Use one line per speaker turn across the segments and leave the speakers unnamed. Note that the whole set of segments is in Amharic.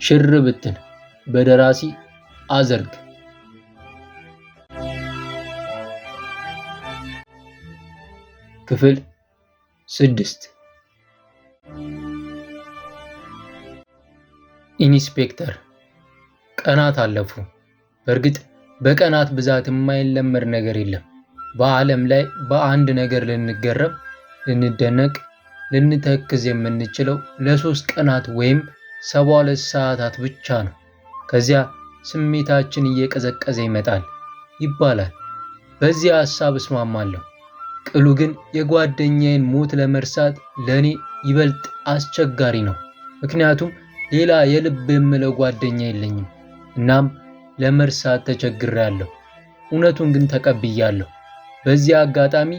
ሽር ብትን በደራሲ አዘርግ። ክፍል 6 ኢንስፔክተር። ቀናት አለፉ። በእርግጥ በቀናት ብዛት የማይለመድ ነገር የለም። በዓለም ላይ በአንድ ነገር ልንገረም፣ ልንደነቅ፣ ልንተክዝ የምንችለው ለ3 ቀናት ወይም 72 ሰዓታት ብቻ ነው። ከዚያ ስሜታችን እየቀዘቀዘ ይመጣል ይባላል። በዚህ ሐሳብ እስማማለሁ። ቅሉ ግን የጓደኛዬን ሞት ለመርሳት ለኔ ይበልጥ አስቸጋሪ ነው። ምክንያቱም ሌላ የልብ የምለው ጓደኛ የለኝም። እናም ለመርሳት ተቸግሬያለሁ። እውነቱን ግን ተቀብያለሁ። በዚህ አጋጣሚ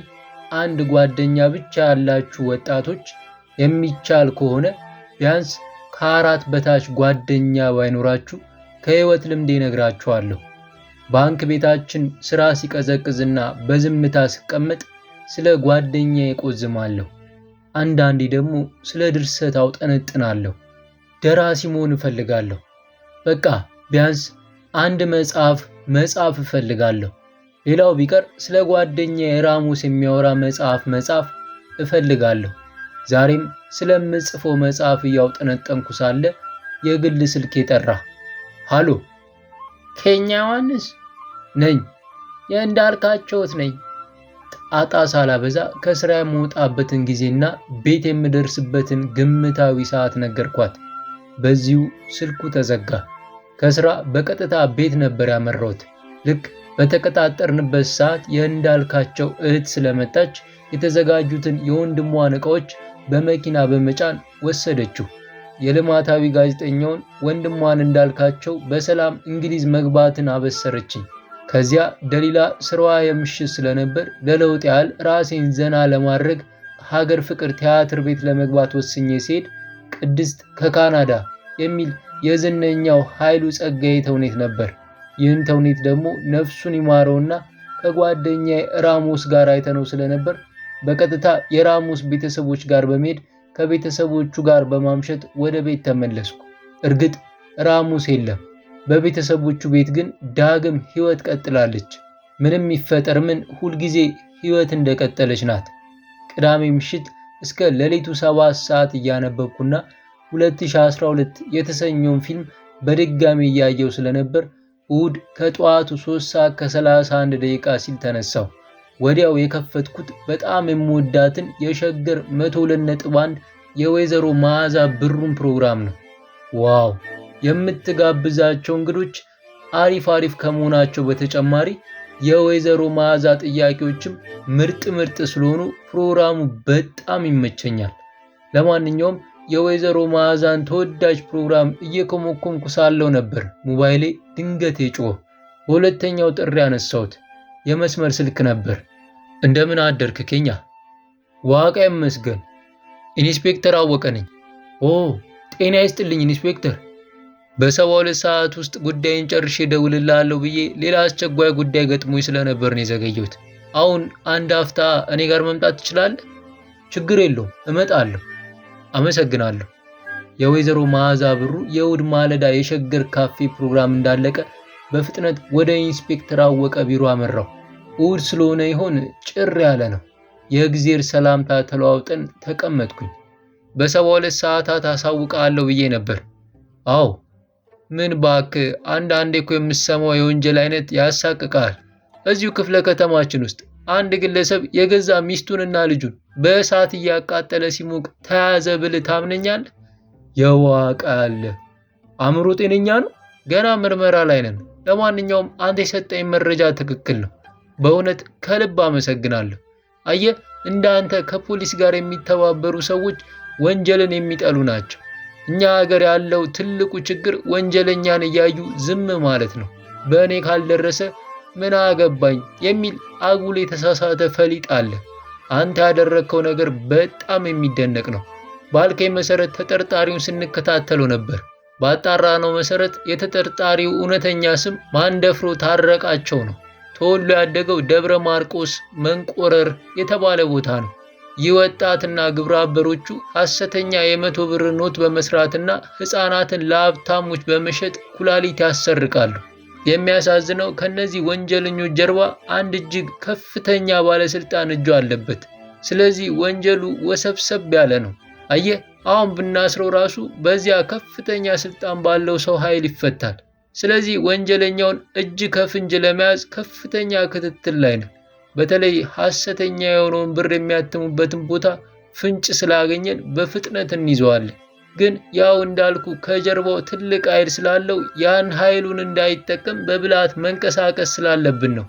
አንድ ጓደኛ ብቻ ያላችሁ ወጣቶች የሚቻል ከሆነ ቢያንስ ከ4 በታች ጓደኛ ባይኖራችሁ ከህይወት ልምዴ እነግራችኋለሁ። ባንክ ቤታችን ስራ ሲቀዘቅዝና በዝምታ ስቀመጥ ስለ ጓደኛዬ እቆዝማለሁ። አንዳንዴ ደግሞ ስለ ድርሰት አውጠነጥናለሁ። ደራሲ መሆን እፈልጋለሁ። በቃ ቢያንስ አንድ መጽሐፍ እፈልጋለሁ። ሌላው ቢቀር ስለ ጓደኛዬ ራሙስ የሚያወራ መጽሐፍ እፈልጋለሁ። ዛሬም ስለምጽፈው መጽሐፍ እያውጠነጠንኩ ሳለ የግል ስልክ ጠራ። ሃሎ፣ ኬኛ ዮሐንስ ነኝ። የእንዳልካቸውት ነኝ። ጣጣ ሳላበዛ ከስራ የምወጣበትን ጊዜና ቤት የምደርስበትን ግምታዊ ሰዓት ነገርኳት። በዚሁ ስልኩ ተዘጋ። ከስራ በቀጥታ ቤት ነበር ያመራሁት። ልክ በተቀጣጠርንበት ሰዓት የእንዳልካቸው እህት ስለመጣች የተዘጋጁትን የወንድሟን ዕቃዎች በመኪና በመጫን ወሰደችው። የልማታዊ ጋዜጠኛውን ወንድሟን እንዳልካቸው በሰላም እንግሊዝ መግባትን አበሰረችኝ። ከዚያ ደሊላ ስራዋ የምሽት ስለነበር ለለውጥ ያህል ራሴን ዘና ለማድረግ ሀገር ፍቅር ቲያትር ቤት ለመግባት ወስኜ ሲሄድ ቅድስት ከካናዳ የሚል የዝነኛው ኃይሉ ጸጋዬ ተውኔት ነበር። ይህን ተውኔት ደግሞ ነፍሱን ይማረውና ከጓደኛዬ ራሙስ ጋር አይተነው ስለነበር በቀጥታ የራሙስ ቤተሰቦች ጋር በመሄድ ከቤተሰቦቹ ጋር በማምሸት ወደ ቤት ተመለስኩ። እርግጥ ራሙስ የለም። በቤተሰቦቹ ቤት ግን ዳግም ህይወት ቀጥላለች። ምንም ይፈጠር ምን ሁልጊዜ ህይወት እንደቀጠለች ናት። ቅዳሜ ምሽት እስከ ሌሊቱ 7 ሰዓት እያነበብኩና 2012 የተሰኘውን ፊልም በድጋሚ እያየው ስለነበር እሁድ ከጠዋቱ 3 ሰዓት ከ31 ደቂቃ ሲል ተነሳው። ወዲያው የከፈትኩት በጣም የምወዳትን የሸገር 102.1 የወይዘሮ መዓዛ ብሩን ፕሮግራም ነው። ዋው! የምትጋብዛቸው እንግዶች አሪፍ ከመሆናቸው በተጨማሪ የወይዘሮ መዓዛ ጥያቄዎችም ምርጥ ስለሆኑ ፕሮግራሙ በጣም ይመቸኛል። ለማንኛውም የወይዘሮ መዓዛን ተወዳጅ ፕሮግራም እየኮመኮምኩ ሳለው ነበር ሞባይሌ ድንገት የጮኸው። በሁለተኛው ጥሪ አነሳሁት። የመስመር ስልክ ነበር። እንደምን አደርክ ኬኛ? ዋቃ ይመስገን። ኢንስፔክተር አወቀ ነኝ። ኦ ጤና ይስጥልኝ ኢንስፔክተር። በ72 ሰዓት ውስጥ ጉዳይን ጨርሼ እደውልልሃለሁ ብዬ ሌላ አስቸኳይ ጉዳይ ገጥሞኝ ስለነበር ነው የዘገየሁት። አሁን አንድ አፍታ እኔ ጋር መምጣት ትችላለህ? ችግር የለውም እመጣለሁ። አመሰግናለሁ። የወይዘሮ መዓዛ ብሩ የእሁድ ማለዳ የሸገር ካፌ ፕሮግራም እንዳለቀ በፍጥነት ወደ ኢንስፔክተር አወቀ ቢሮ አመራው። እሁድ ስለሆነ ይሆን ጭር ያለ ነው። የእግዜር ሰላምታ ተለዋውጠን ተቀመጥኩኝ። በ72 ሰዓታት አሳውቃለሁ ብዬ ነበር። አዎ ምን ባክ፣ አንዳንዴ እኮ የምሰማው የወንጀል አይነት ያሳቅቃል። እዚሁ ክፍለ ከተማችን ውስጥ አንድ ግለሰብ የገዛ ሚስቱንና ልጁን በእሳት እያቃጠለ ሲሞቅ ተያዘ ብል ታምነኛለህ? የዋቃል አእምሮ ጤነኛ ነው? ገና ምርመራ ላይ ነን። ለማንኛውም አንተ የሰጠኝ መረጃ ትክክል ነው። በእውነት ከልብ አመሰግናለሁ። አየህ፣ እንዳንተ ከፖሊስ ጋር የሚተባበሩ ሰዎች ወንጀልን የሚጠሉ ናቸው። እኛ ሀገር ያለው ትልቁ ችግር ወንጀለኛን እያዩ ዝም ማለት ነው። በእኔ ካልደረሰ ምን አገባኝ የሚል አጉል የተሳሳተ ፈሊጥ አለ። አንተ ያደረከው ነገር በጣም የሚደነቅ ነው። ባልከኝ መሰረት ተጠርጣሪውን ስንከታተለው ነበር። ባጣራነው መሰረት የተጠርጣሪው እውነተኛ ስም ማንደፍሮ ታረቃቸው ነው። ተወልዶ ያደገው ደብረ ማርቆስ መንቆረር የተባለ ቦታ ነው። ይህ ወጣትና ግብረ አበሮቹ ሐሰተኛ የ100 ብር ኖት በመስራትና ሕፃናትን ለሀብታሞች በመሸጥ ኩላሊት ያሰርቃሉ። የሚያሳዝነው ከነዚህ ወንጀለኞች ጀርባ አንድ እጅግ ከፍተኛ ባለስልጣን እጁ አለበት። ስለዚህ ወንጀሉ ወሰብሰብ ያለ ነው። አየህ፣ አሁን ብናስረው ራሱ በዚያ ከፍተኛ ስልጣን ባለው ሰው ኃይል ይፈታል። ስለዚህ ወንጀለኛውን እጅ ከፍንጅ ለመያዝ ከፍተኛ ክትትል ላይ ነው። በተለይ ሐሰተኛ የሆነውን ብር የሚያትሙበትን ቦታ ፍንጭ ስላገኘን በፍጥነት እንይዘዋለን። ግን ያው እንዳልኩ ከጀርባው ትልቅ ኃይል ስላለው ያን ኃይሉን እንዳይጠቀም በብልሃት መንቀሳቀስ ስላለብን ነው።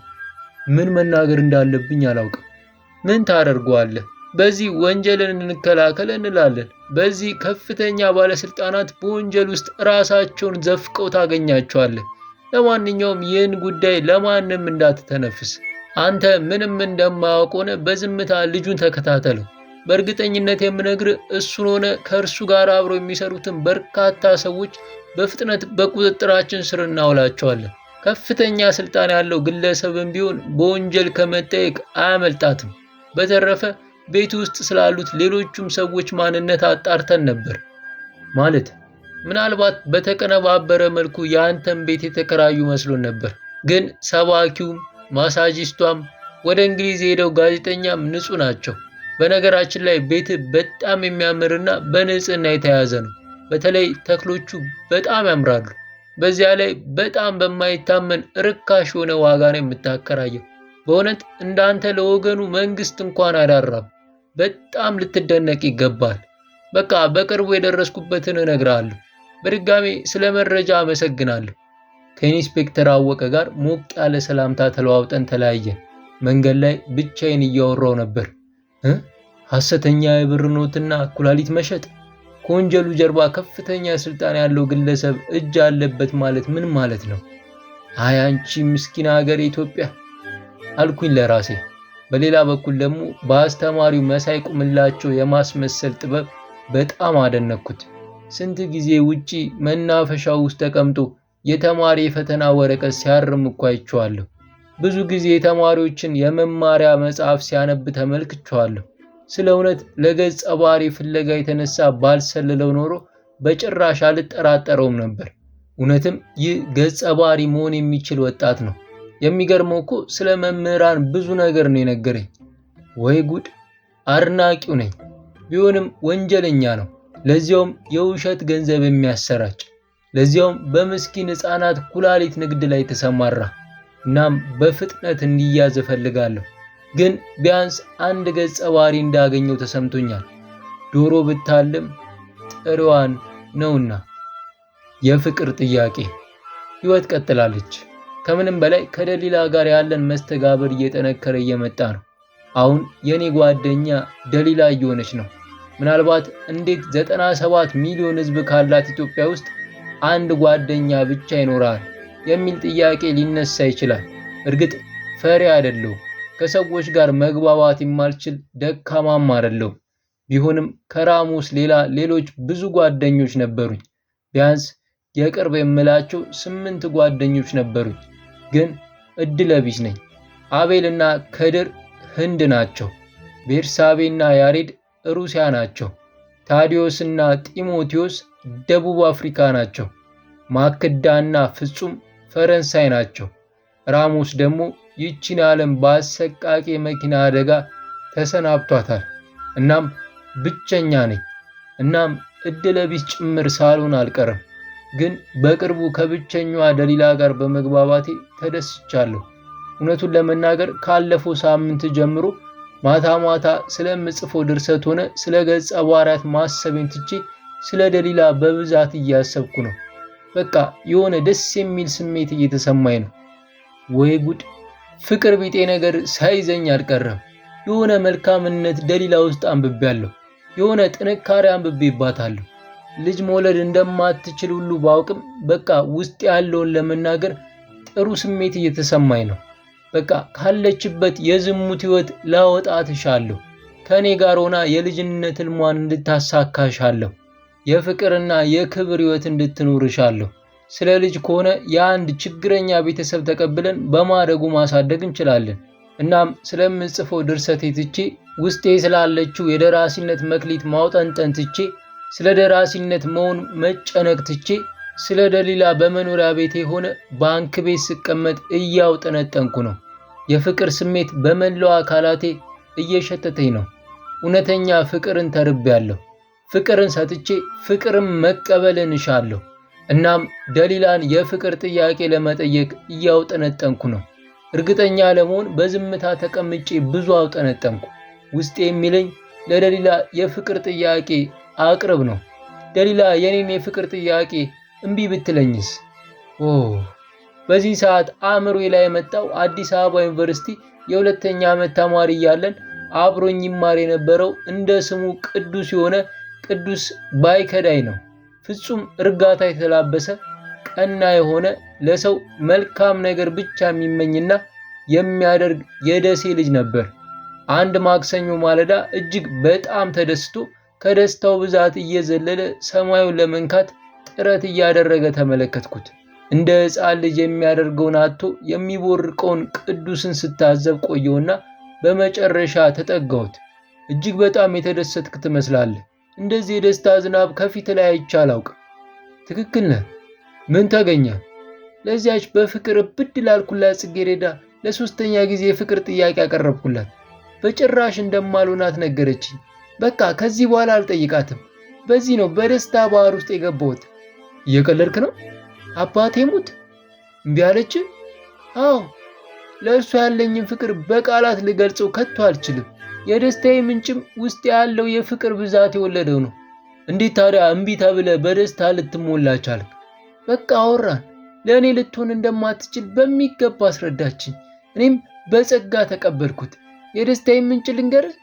ምን መናገር እንዳለብኝ አላውቅም። ምን ታደርገዋለህ? በዚህ ወንጀልን እንከላከል እንላለን። በዚህ ከፍተኛ ባለስልጣናት በወንጀል ውስጥ ራሳቸውን ዘፍቀው ታገኛቸዋለህ። ለማንኛውም ይህን ጉዳይ ለማንም እንዳትተነፍስ። አንተ ምንም እንደማያውቅ ሆነ በዝምታ ልጁን ተከታተለው። በእርግጠኝነት የምነግርህ እሱን ሆነ ከእርሱ ጋር አብረው የሚሰሩትን በርካታ ሰዎች በፍጥነት በቁጥጥራችን ስር እናውላቸዋለን። ከፍተኛ ስልጣን ያለው ግለሰብም ቢሆን በወንጀል ከመጠየቅ አያመልጣትም። በተረፈ ቤት ውስጥ ስላሉት ሌሎቹም ሰዎች ማንነት አጣርተን ነበር። ማለት ምናልባት በተቀነባበረ መልኩ የአንተን ቤት የተከራዩ መስሎን ነበር። ግን ሰባኪውም ማሳጂስቷም ወደ እንግሊዝ ሄደው ጋዜጠኛም ንጹህ ናቸው። በነገራችን ላይ ቤት በጣም የሚያምርና በንጽህና የተያዘ ነው። በተለይ ተክሎቹ በጣም ያምራሉ። በዚያ ላይ በጣም በማይታመን ርካሽ የሆነ ዋጋ ነው የምታከራየው። በእውነት እንዳንተ ለወገኑ መንግስት እንኳን አዳራም። በጣም ልትደነቅ ይገባል። በቃ በቅርቡ የደረስኩበትን እነግርሃለሁ። በድጋሜ ስለ መረጃ አመሰግናለሁ። ከኢንስፔክተር አወቀ ጋር ሞቅ ያለ ሰላምታ ተለዋውጠን ተለያየን። መንገድ ላይ ብቻዬን እያወራው ነበር። ሐሰተኛ የብር ኖትና ኩላሊት መሸጥ? ከወንጀሉ ጀርባ ከፍተኛ ስልጣን ያለው ግለሰብ እጅ አለበት ማለት ምን ማለት ነው? አይ አንቺ ምስኪን ሀገር ኢትዮጵያ አልኩኝ ለራሴ። በሌላ በኩል ደግሞ በአስተማሪው መሳይ ቁምላቸው የማስመሰል ጥበብ በጣም አደነኩት። ስንት ጊዜ ውጪ መናፈሻው ውስጥ ተቀምጦ የተማሪ የፈተና ወረቀት ሲያርም እኮ አይቼዋለሁ። ብዙ ጊዜ የተማሪዎችን የመማሪያ መጽሐፍ ሲያነብ ተመልክቼዋለሁ። ስለ እውነት ለገጸ ባህሪ ፍለጋ የተነሳ ባልሰልለው ኖሮ በጭራሽ አልጠራጠረውም ነበር። እውነትም ይህ ገጸ ባህሪ መሆን የሚችል ወጣት ነው። የሚገርመው እኮ ስለ መምህራን ብዙ ነገር ነው የነገረኝ። ወይ ጉድ! አድናቂው ነኝ። ቢሆንም ወንጀለኛ ነው። ለዚያውም የውሸት ገንዘብ የሚያሰራጭ፣ ለዚያውም በምስኪን ሕፃናት ኩላሊት ንግድ ላይ ተሰማራ። እናም በፍጥነት እንዲያዝ እፈልጋለሁ። ግን ቢያንስ አንድ ገጸ ባህሪ እንዳገኘው ተሰምቶኛል። ዶሮ ብታልም ጥሬዋን ነውና። የፍቅር ጥያቄ። ሕይወት ቀጥላለች። ከምንም በላይ ከደሊላ ጋር ያለን መስተጋብር እየጠነከረ እየመጣ ነው። አሁን የኔ ጓደኛ ደሊላ እየሆነች ነው። ምናልባት እንዴት 97 ሚሊዮን ሕዝብ ካላት ኢትዮጵያ ውስጥ አንድ ጓደኛ ብቻ ይኖራል የሚል ጥያቄ ሊነሳ ይችላል። እርግጥ ፈሪ አይደለሁም። ከሰዎች ጋር መግባባት የማልችል ደካማም አይደለሁም። ቢሆንም ከራሙስ ሌላ ሌሎች ብዙ ጓደኞች ነበሩኝ። ቢያንስ የቅርብ የምላቸው 8 ጓደኞች ነበሩኝ። ግን እድለ ቢስ ነኝ። አቤልና ከድር ህንድ ናቸው። ቤርሳቤና ያሬድ ሩሲያ ናቸው። ታዲዮስና ጢሞቴዎስ ደቡብ አፍሪካ ናቸው። ማክዳና ፍጹም ፈረንሳይ ናቸው። ራሙስ ደግሞ ይቺን ዓለም በአሰቃቂ መኪና አደጋ ተሰናብቷታል። እናም ብቸኛ ነኝ። እናም እድለ ቢስ ጭምር ሳልሆን አልቀርም። ግን በቅርቡ ከብቸኛዋ ደሊላ ጋር በመግባባቴ ተደስቻለሁ። እውነቱን ለመናገር ካለፈው ሳምንት ጀምሮ ማታ ማታ ስለምጽፈው ድርሰት ሆነ ስለ ገጸ ባህሪያት ማሰቤን ትቼ ስለ ደሊላ በብዛት እያሰብኩ ነው። በቃ የሆነ ደስ የሚል ስሜት እየተሰማኝ ነው። ወይ ጉድ! ፍቅር ቢጤ ነገር ሳይዘኝ አልቀረም። የሆነ መልካምነት ደሊላ ውስጥ አንብቤያለሁ። የሆነ ጥንካሬ አንብቤባታለሁ። ልጅ መውለድ እንደማትችል ሁሉ ባውቅም በቃ ውስጥ ያለውን ለመናገር ጥሩ ስሜት እየተሰማኝ ነው። በቃ ካለችበት የዝሙት ህይወት ላወጣት እሻለሁ። ከኔ ጋር ሆና የልጅነት ህልሟን እንድታሳካ እሻለሁ። የፍቅርና የክብር ህይወት እንድትኖር እሻለሁ። ስለ ልጅ ከሆነ የአንድ ችግረኛ ቤተሰብ ተቀብለን በማደጉ ማሳደግ እንችላለን። እናም ስለምጽፈው ድርሰቴ ትቼ ውስጤ ስላለችው የደራሲነት መክሊት ማውጠንጠን ትቼ ስለ ደራሲነት መሆን መጨነቅ ትቼ ስለ ደሊላ በመኖሪያ ቤቴ ሆነ ባንክ ቤት ስቀመጥ እያውጠነጠንኩ ነው። የፍቅር ስሜት በመላው አካላቴ እየሸተተኝ ነው። እውነተኛ ፍቅርን ተርቤያለሁ። ፍቅርን ሰጥቼ ፍቅርን መቀበልን እሻለሁ። እናም ደሊላን የፍቅር ጥያቄ ለመጠየቅ እያውጠነጠንኩ ነው። እርግጠኛ ለመሆን በዝምታ ተቀምጬ ብዙ አውጠነጠንኩ። ውስጤ የሚለኝ ለደሊላ የፍቅር ጥያቄ አቅርብ ነው። ደሊላ የኔን የፍቅር ጥያቄ እምቢ ብትለኝስ? በዚህ ሰዓት አእምሮዬ ላይ የመጣው አዲስ አበባ ዩኒቨርሲቲ የሁለተኛ ዓመት ተማሪ እያለን አብሮኝ ይማር የነበረው እንደ ስሙ ቅዱስ የሆነ ቅዱስ ባይከዳይ ነው። ፍጹም እርጋታ የተላበሰ ቀና የሆነ ለሰው መልካም ነገር ብቻ የሚመኝና የሚያደርግ የደሴ ልጅ ነበር። አንድ ማክሰኞ ማለዳ እጅግ በጣም ተደስቶ ከደስታው ብዛት እየዘለለ ሰማዩን ለመንካት ጥረት እያደረገ ተመለከትኩት። እንደ ሕፃን ልጅ የሚያደርገውን አጥቶ የሚቦርቀውን ቅዱስን ስታዘብ ቆየውና በመጨረሻ ተጠጋሁት። እጅግ በጣም የተደሰትክ ትመስላለህ። እንደዚህ የደስታ ዝናብ ከፊት ላይ አይቼ አላውቅም። ትክክል ነህ። ምን ተገኘ? ለዚያች በፍቅር ብድ ላልኩላት ጽጌረዳ ለሶስተኛ ጊዜ የፍቅር ጥያቄ ያቀረብኩላት በጭራሽ እንደማልሆናት ነገረችኝ። በቃ ከዚህ በኋላ አልጠይቃትም። በዚህ ነው በደስታ ባህር ውስጥ የገባሁት። እየቀለድክ ነው? አባቴ ሙት እምቢ አለች? አዎ፣ ለእርሷ ያለኝን ፍቅር በቃላት ልገልጸው ከቶ አልችልም። የደስታዬ ምንጭም ውስጥ ያለው የፍቅር ብዛት የወለደው ነው። እንዴት ታዲያ እምቢ ተብለህ በደስታ ልትሞላ ቻልክ? በቃ አወራን። ለእኔ ልትሆን እንደማትችል በሚገባ አስረዳችኝ። እኔም በጸጋ ተቀበልኩት። የደስታዬ ምንጭ ልንገርህ።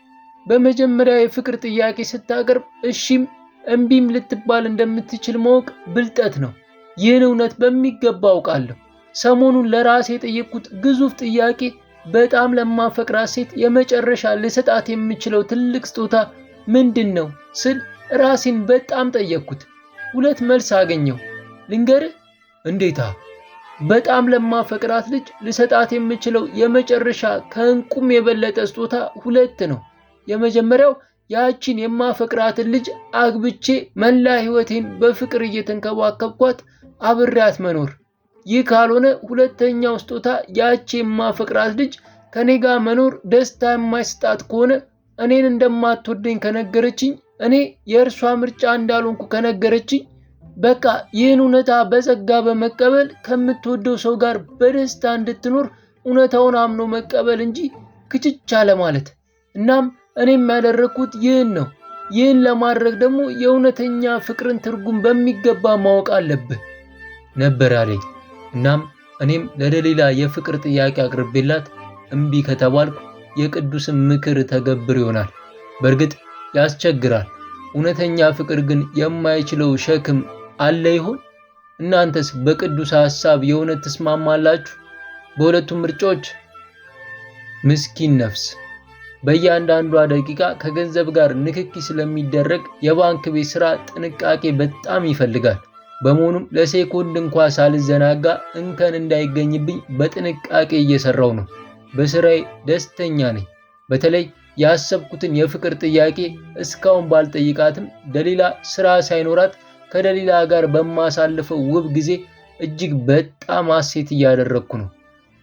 በመጀመሪያ የፍቅር ጥያቄ ስታቀርብ እሺም እምቢም ልትባል እንደምትችል ማወቅ ብልጠት ነው። ይህን እውነት በሚገባ አውቃለሁ። ሰሞኑን ለራሴ የጠየቅኩት ግዙፍ ጥያቄ በጣም ለማፈቅራት ሴት የመጨረሻ ልሰጣት የምችለው ትልቅ ስጦታ ምንድን ነው ስል ራሴን በጣም ጠየቅኩት። ሁለት መልስ አገኘሁ። ልንገርህ? እንዴታ? በጣም ለማፈቅራት ልጅ ልሰጣት የምችለው የመጨረሻ ከእንቁም የበለጠ ስጦታ ሁለት ነው። የመጀመሪያው ያቺን የማፈቅራትን ልጅ አግብቼ መላ ሕይወቴን በፍቅር እየተንከባከብኳት አብሬያት መኖር። ይህ ካልሆነ ሁለተኛው ስጦታ ያቺ የማፈቅራት ልጅ ከኔ ጋር መኖር ደስታ የማይሰጣት ከሆነ እኔን እንደማትወደኝ ከነገረችኝ፣ እኔ የእርሷ ምርጫ እንዳልሆንኩ ከነገረችኝ፣ በቃ ይህን እውነታ በጸጋ በመቀበል ከምትወደው ሰው ጋር በደስታ እንድትኖር እውነታውን አምኖ መቀበል እንጂ ክችቻ ለማለት። እናም እኔም ያደረግኩት ይህን ነው። ይህን ለማድረግ ደግሞ የእውነተኛ ፍቅርን ትርጉም በሚገባ ማወቅ አለብህ ነበር አለኝ። እናም እኔም ለደሊላ የፍቅር ጥያቄ አቅርቤላት እምቢ ከተባልኩ የቅዱስን ምክር ተገብር ይሆናል። በእርግጥ ያስቸግራል። እውነተኛ ፍቅር ግን የማይችለው ሸክም አለ ይሆን? እናንተስ በቅዱስ ሐሳብ የእውነት ትስማማላችሁ? በሁለቱም ምርጫዎች ምስኪን ነፍስ በእያንዳንዷ ደቂቃ ከገንዘብ ጋር ንክኪ ስለሚደረግ የባንክ ቤት ስራ ጥንቃቄ በጣም ይፈልጋል። በመሆኑም ለሴኮንድ እንኳ ሳልዘናጋ እንከን እንዳይገኝብኝ በጥንቃቄ እየሰራው ነው። በስራዬ ደስተኛ ነኝ። በተለይ ያሰብኩትን የፍቅር ጥያቄ እስካሁን ባልጠይቃትም ደሊላ ስራ ሳይኖራት ከደሊላ ጋር በማሳልፈው ውብ ጊዜ እጅግ በጣም ሐሴት እያደረግኩ ነው።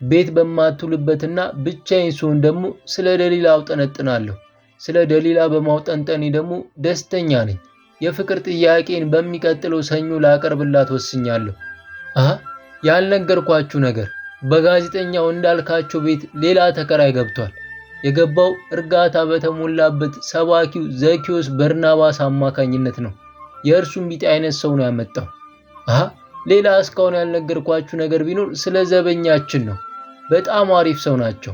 ቤት በማትውልበትና ብቻዬን ስሆን ደግሞ ስለ ደሊላ አውጠነጥናለሁ። ስለ ደሊላ በማውጠንጠኔ ደግሞ ደስተኛ ነኝ። የፍቅር ጥያቄን በሚቀጥለው ሰኞ ላቀርብላት ወስኛለሁ። ያልነገርኳችሁ ነገር በጋዜጠኛው እንዳልካቸው ቤት ሌላ ተከራይ ገብቷል። የገባው እርጋታ በተሞላበት ሰባኪው ዘኪዮስ በርናባስ አማካኝነት ነው። የእርሱም ቢጤ አይነት ሰው ነው ያመጣው። ሌላ እስካሁን ያልነገርኳችሁ ነገር ቢኖር ስለ ዘበኛችን ነው። በጣም አሪፍ ሰው ናቸው።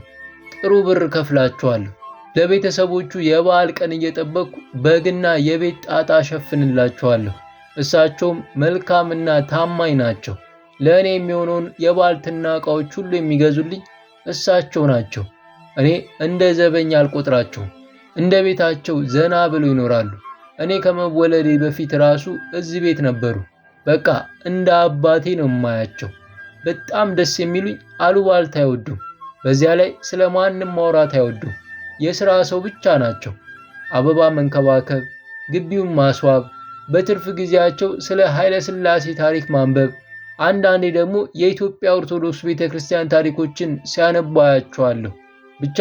ጥሩ ብር ከፍላቸዋለሁ። ለቤተሰቦቹ የበዓል ቀን እየጠበቅኩ በግና የቤት ጣጣ ሸፍንላቸዋለሁ። እሳቸውም መልካምና ታማኝ ናቸው። ለእኔ የሚሆነውን የባልትና ዕቃዎች ሁሉ የሚገዙልኝ እሳቸው ናቸው። እኔ እንደ ዘበኛ አልቆጥራቸውም። እንደ ቤታቸው ዘና ብለው ይኖራሉ። እኔ ከመወለዴ በፊት ራሱ እዚህ ቤት ነበሩ። በቃ እንደ አባቴ ነው የማያቸው። በጣም ደስ የሚሉኝ፣ አሉባልታ አይወዱም። በዚያ ላይ ስለማንም ማውራት አይወዱም። የሥራ ሰው ብቻ ናቸው። አበባ መንከባከብ፣ ግቢውን ማስዋብ፣ በትርፍ ጊዜያቸው ስለ ኃይለ ሥላሴ ታሪክ ማንበብ፣ አንዳንዴ ደግሞ የኢትዮጵያ ኦርቶዶክስ ቤተክርስቲያን ታሪኮችን ሲያነቡ አያቸዋለሁ። ብቻ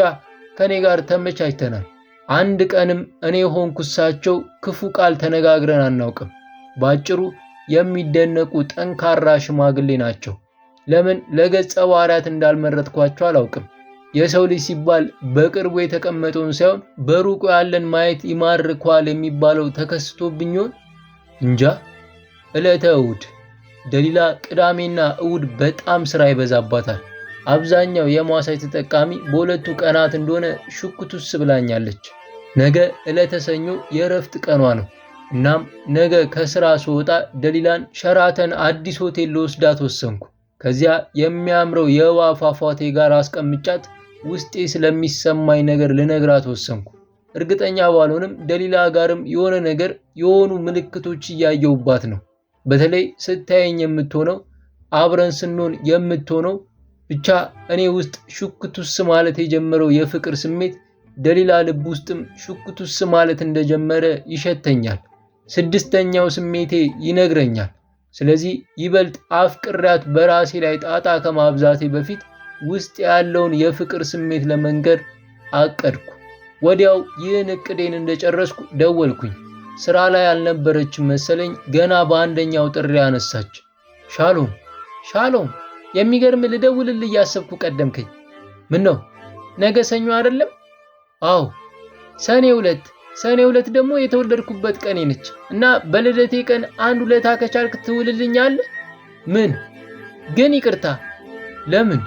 ከኔ ጋር ተመቻችተናል። አንድ ቀንም እኔ ሆንኩ እሳቸው ክፉ ቃል ተነጋግረን አናውቅም። ባጭሩ የሚደነቁ ጠንካራ ሽማግሌ ናቸው። ለምን ለገጸ ባህሪያት እንዳልመረጥኳቸው አላውቅም። የሰው ልጅ ሲባል በቅርቡ የተቀመጠውን ሳይሆን በሩቁ ያለን ማየት ይማርኳል የሚባለው ተከስቶብኝ ይሆን? እንጃ። ዕለተ እሑድ። ደሊላ ቅዳሜና እሑድ በጣም ስራ ይበዛባታል። አብዛኛው የማሳጅ ተጠቃሚ በሁለቱ ቀናት እንደሆነ ሹክቱስ ብላኛለች። ነገ ዕለተ ሰኞ የእረፍት ቀኗ ነው። እናም ነገ ከስራ ስወጣ ደሊላን ሸራተን አዲስ ሆቴል ልወስዳት ወሰንኩ። ከዚያ የሚያምረው የውሃ ፏፏቴ ጋር አስቀምጫት ውስጤ ስለሚሰማኝ ነገር ልነግራት ወሰንኩ። እርግጠኛ ባልሆንም ደሊላ ጋርም የሆነ ነገር የሆኑ ምልክቶች እያየሁባት ነው። በተለይ ስታየኝ የምትሆነው አብረን ስንሆን የምትሆነው ብቻ እኔ ውስጥ ሹክቱስ ማለት የጀመረው የፍቅር ስሜት ደሊላ ልብ ውስጥም ሹክቱስ ማለት እንደጀመረ ይሸተኛል። ስድስተኛው ስሜቴ ይነግረኛል። ስለዚህ ይበልጥ አፍቅሪያት በራሴ ላይ ጣጣ ከማብዛቴ በፊት ውስጥ ያለውን የፍቅር ስሜት ለመንገር አቀድኩ። ወዲያው ይህን እቅዴን እንደጨረስኩ ደወልኩኝ። ስራ ላይ አልነበረችም መሰለኝ። ገና በአንደኛው ጥሪ አነሳች። ሻሎም፣ የሚገርም ልደውልልህ እያሰብኩ ቀደምከኝ። ምን ነው ነገ ሰኞ አይደለም? አዎ፣ ሰኔ 2 ደግሞ የተወለድኩበት ቀኔ ነች እና በልደቴ ቀን አንድ ውለታ ከቻልክ ትውልልኛለህ? ምን ግን ይቅርታ። ለምን?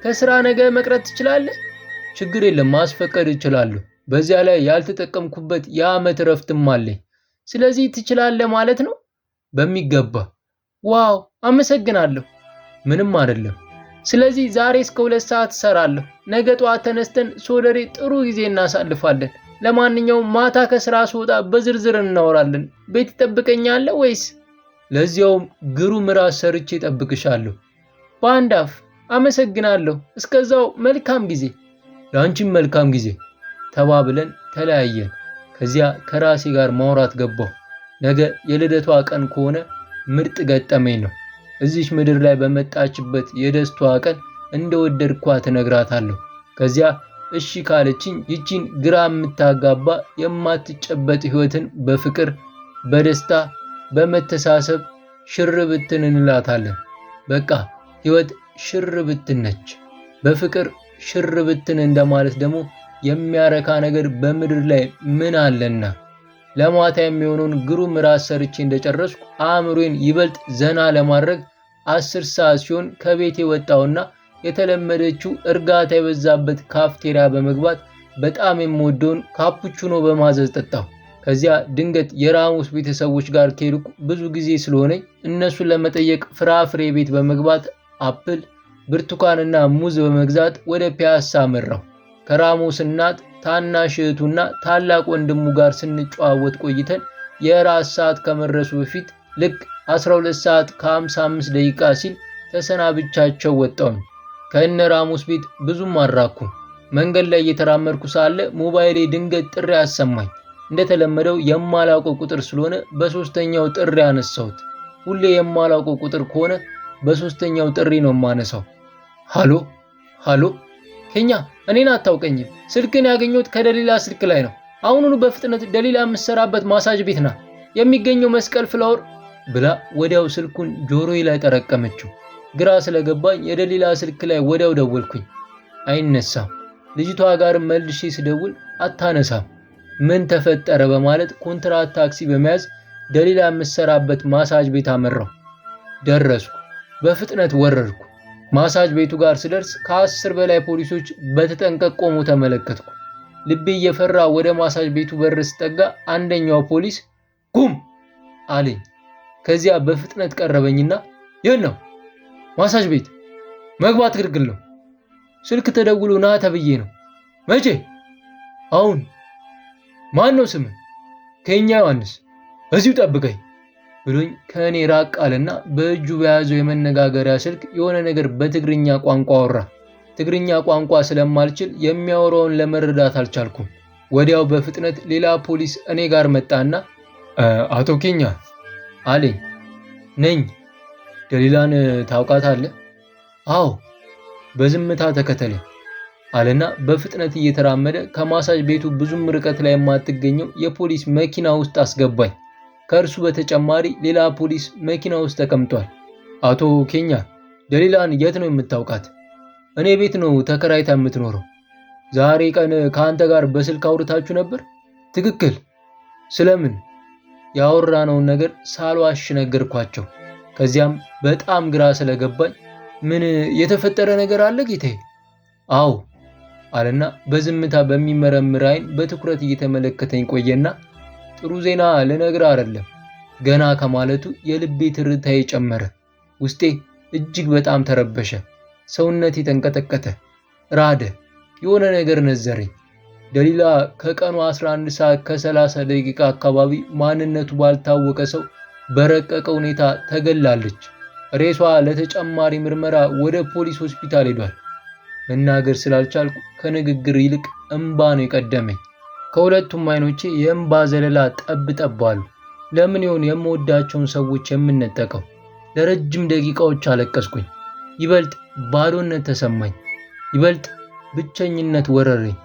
ከስራ ነገ መቅረት ትችላለህ? ችግር የለም፣ ማስፈቀድ እችላለሁ። በዚያ ላይ ያልተጠቀምኩበት የዓመት እረፍትም አለኝ። ስለዚህ ትችላለህ ማለት ነው? በሚገባ። ዋው፣ አመሰግናለሁ። ምንም አይደለም። ስለዚህ ዛሬ እስከ 2 ሰዓት እሰራለሁ። ነገ ጠዋት ተነስተን ሶደሬ ጥሩ ጊዜ እናሳልፋለን። ለማንኛውም ማታ ከስራ ስወጣ በዝርዝር እናወራለን። ቤት ትጠብቀኛለህ ወይስ? ለዚያውም ግሩም ራስ ሰርቼ እጠብቅሻለሁ። በአንድ አፍ። አመሰግናለሁ። እስከዛው መልካም ጊዜ። ለአንቺም መልካም ጊዜ ተባብለን ተለያየን። ከዚያ ከራሴ ጋር ማውራት ገባሁ። ነገ የልደቷ ቀን ከሆነ ምርጥ ገጠመኝ ነው። እዚች ምድር ላይ በመጣችበት የደስታዋ ቀን እንደወደድኳት እነግራታለሁ። ከዚያ እሺ ካለችኝ ይቺን ግራ የምታጋባ የማትጨበጥ ህይወትን በፍቅር፣ በደስታ፣ በመተሳሰብ ሽርብትን እንላታለን። በቃ ህይወት ሽርብትን ነች። በፍቅር ሽርብትን እንደማለት ደግሞ የሚያረካ ነገር በምድር ላይ ምን አለና። ለማታ የሚሆነውን ግሩም ራስ ሰርቼ እንደጨረስኩ አእምሮዬን ይበልጥ ዘና ለማድረግ 10 ሰዓት ሲሆን ከቤቴ ወጣሁና የተለመደችው እርጋታ የበዛበት ካፍቴሪያ በመግባት በጣም የምወደውን ካፑቺኖ በማዘዝ ጠጣሁ። ከዚያ ድንገት የራሙስ ቤተሰቦች ጋር ከሄድኩ ብዙ ጊዜ ስለሆነኝ እነሱን ለመጠየቅ ፍራፍሬ ቤት በመግባት አፕል፣ ብርቱካንና ሙዝ በመግዛት ወደ ፒያሳ አመራሁ። ከራሙስ እናት፣ ታናሽ እህቱና ታላቅ ወንድሙ ጋር ስንጨዋወት ቆይተን የራት ሰዓት ከመድረሱ በፊት ልክ 12 ሰዓት ከ55 ደቂቃ ሲል ተሰናብቻቸው ወጣሁኝ። ከእነ ራሙስ ቤት ብዙም አልራኩም። መንገድ ላይ እየተራመድኩ ሳለ ሞባይሌ ድንገት ጥሪ አሰማኝ። እንደተለመደው የማላውቀው ቁጥር ስለሆነ በሶስተኛው ጥሪ አነሳሁት። ሁሌ የማላውቀው ቁጥር ከሆነ በሶስተኛው ጥሪ ነው የማነሳው። ሃሎ ኬኛ፣ እኔን አታውቀኝም። ስልክን ያገኘሁት ከደሊላ ስልክ ላይ ነው። አሁኑኑ በፍጥነት ደሊላ የምትሰራበት ማሳጅ ቤት ና፣ የሚገኘው መስቀል ፍላወር ብላ ወዲያው ስልኩን ጆሮዬ ላይ ጠረቀመችው። ግራ ስለገባኝ የደሊላ ስልክ ላይ ወዲያው ደወልኩኝ። አይነሳም። ልጅቷ ጋር መልሼ ስደውል አታነሳም። ምን ተፈጠረ በማለት ኮንትራት ታክሲ በመያዝ ደሊላ የምትሰራበት ማሳጅ ቤት አመራሁ። ደረስኩ። በፍጥነት ወረድኩ። ማሳጅ ቤቱ ጋር ስደርስ ከ10 በላይ ፖሊሶች በተጠንቀቅ ቆመው ተመለከትኩ። ልቤ እየፈራ ወደ ማሳጅ ቤቱ በር ስጠጋ አንደኛው ፖሊስ ቁም አለኝ። ከዚያ በፍጥነት ቀረበኝና የት ነው? ማሳጅ ቤት መግባት ክልክል ነው። ስልክ ተደውሎ ና ተብዬ ነው። መቼ? አሁን። ማን ነው ስምህ? ኬኛ ዮሐንስ። እዚሁ ጠብቀኝ ብሎኝ ከእኔ ራቅ አለና በእጁ በያዘው የመነጋገሪያ ስልክ የሆነ ነገር በትግርኛ ቋንቋ አወራ። ትግርኛ ቋንቋ ስለማልችል የሚያወራውን ለመረዳት አልቻልኩም። ወዲያው በፍጥነት ሌላ ፖሊስ እኔ ጋር መጣና አቶ ኬኛ አለኝ። ነኝ። ደሊላን ታውቃታለህ? አዎ። በዝምታ ተከተለኝ አለና በፍጥነት እየተራመደ ከማሳጅ ቤቱ ብዙም ርቀት ላይ የማትገኘው የፖሊስ መኪና ውስጥ አስገባኝ። ከእርሱ በተጨማሪ ሌላ ፖሊስ መኪና ውስጥ ተቀምጧል። አቶ ኬኛ ደሊላን የት ነው የምታውቃት? እኔ ቤት ነው ተከራይታ የምትኖረው። ዛሬ ቀን ከአንተ ጋር በስልክ አውርታችሁ ነበር? ትክክል። ስለምን? ያወራነውን ነገር ሳልዋሽ ነገርኳቸው። ከዚያም በጣም ግራ ስለገባኝ ምን የተፈጠረ ነገር አለ ጌታዬ? አዎ አለና በዝምታ በሚመረምር አይን በትኩረት እየተመለከተኝ ቆየና ጥሩ ዜና ልነግርህ አይደለም ገና ከማለቱ የልቤ ትርታዬ ጨመረ። ውስጤ እጅግ በጣም ተረበሸ። ሰውነቴ ተንቀጠቀጠ፣ ራደ። የሆነ ነገር ነዘረኝ። ደሊላ ከቀኑ 11 ሰዓት ከ30 ደቂቃ አካባቢ ማንነቱ ባልታወቀ ሰው በረቀቀ ሁኔታ ተገላለች። ሬሷ ለተጨማሪ ምርመራ ወደ ፖሊስ ሆስፒታል ሄዷል። መናገር ስላልቻልኩ ከንግግር ይልቅ እንባ ነው የቀደመኝ። ከሁለቱም አይኖቼ የእንባ ዘለላ ጠብ ጠብ አሉ። ለምን ይሆን የምወዳቸውን ሰዎች የምነጠቀው? ለረጅም ደቂቃዎች አለቀስኩኝ። ይበልጥ ባዶነት ተሰማኝ። ይበልጥ ብቸኝነት ወረረኝ።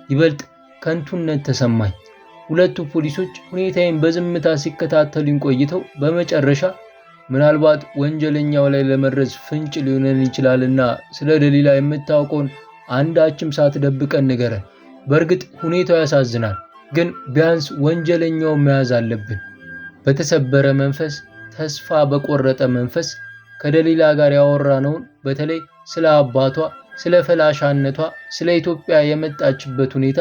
ይበልጥ ከንቱነት ተሰማኝ። ሁለቱ ፖሊሶች ሁኔታዬን በዝምታ ሲከታተሉኝ ቆይተው በመጨረሻ ምናልባት ወንጀለኛው ላይ ለመድረስ ፍንጭ ሊሆነን ይችላልና ስለ ደሊላ የምታውቀውን አንዳችም ሳትደብቀን ንገረን። በእርግጥ ሁኔታው ያሳዝናል፣ ግን ቢያንስ ወንጀለኛውን መያዝ አለብን። በተሰበረ መንፈስ፣ ተስፋ በቆረጠ መንፈስ ከደሊላ ጋር ያወራነውን በተለይ ስለ አባቷ፣ ስለ ፈላሻነቷ፣ ስለ ኢትዮጵያ የመጣችበት ሁኔታ፣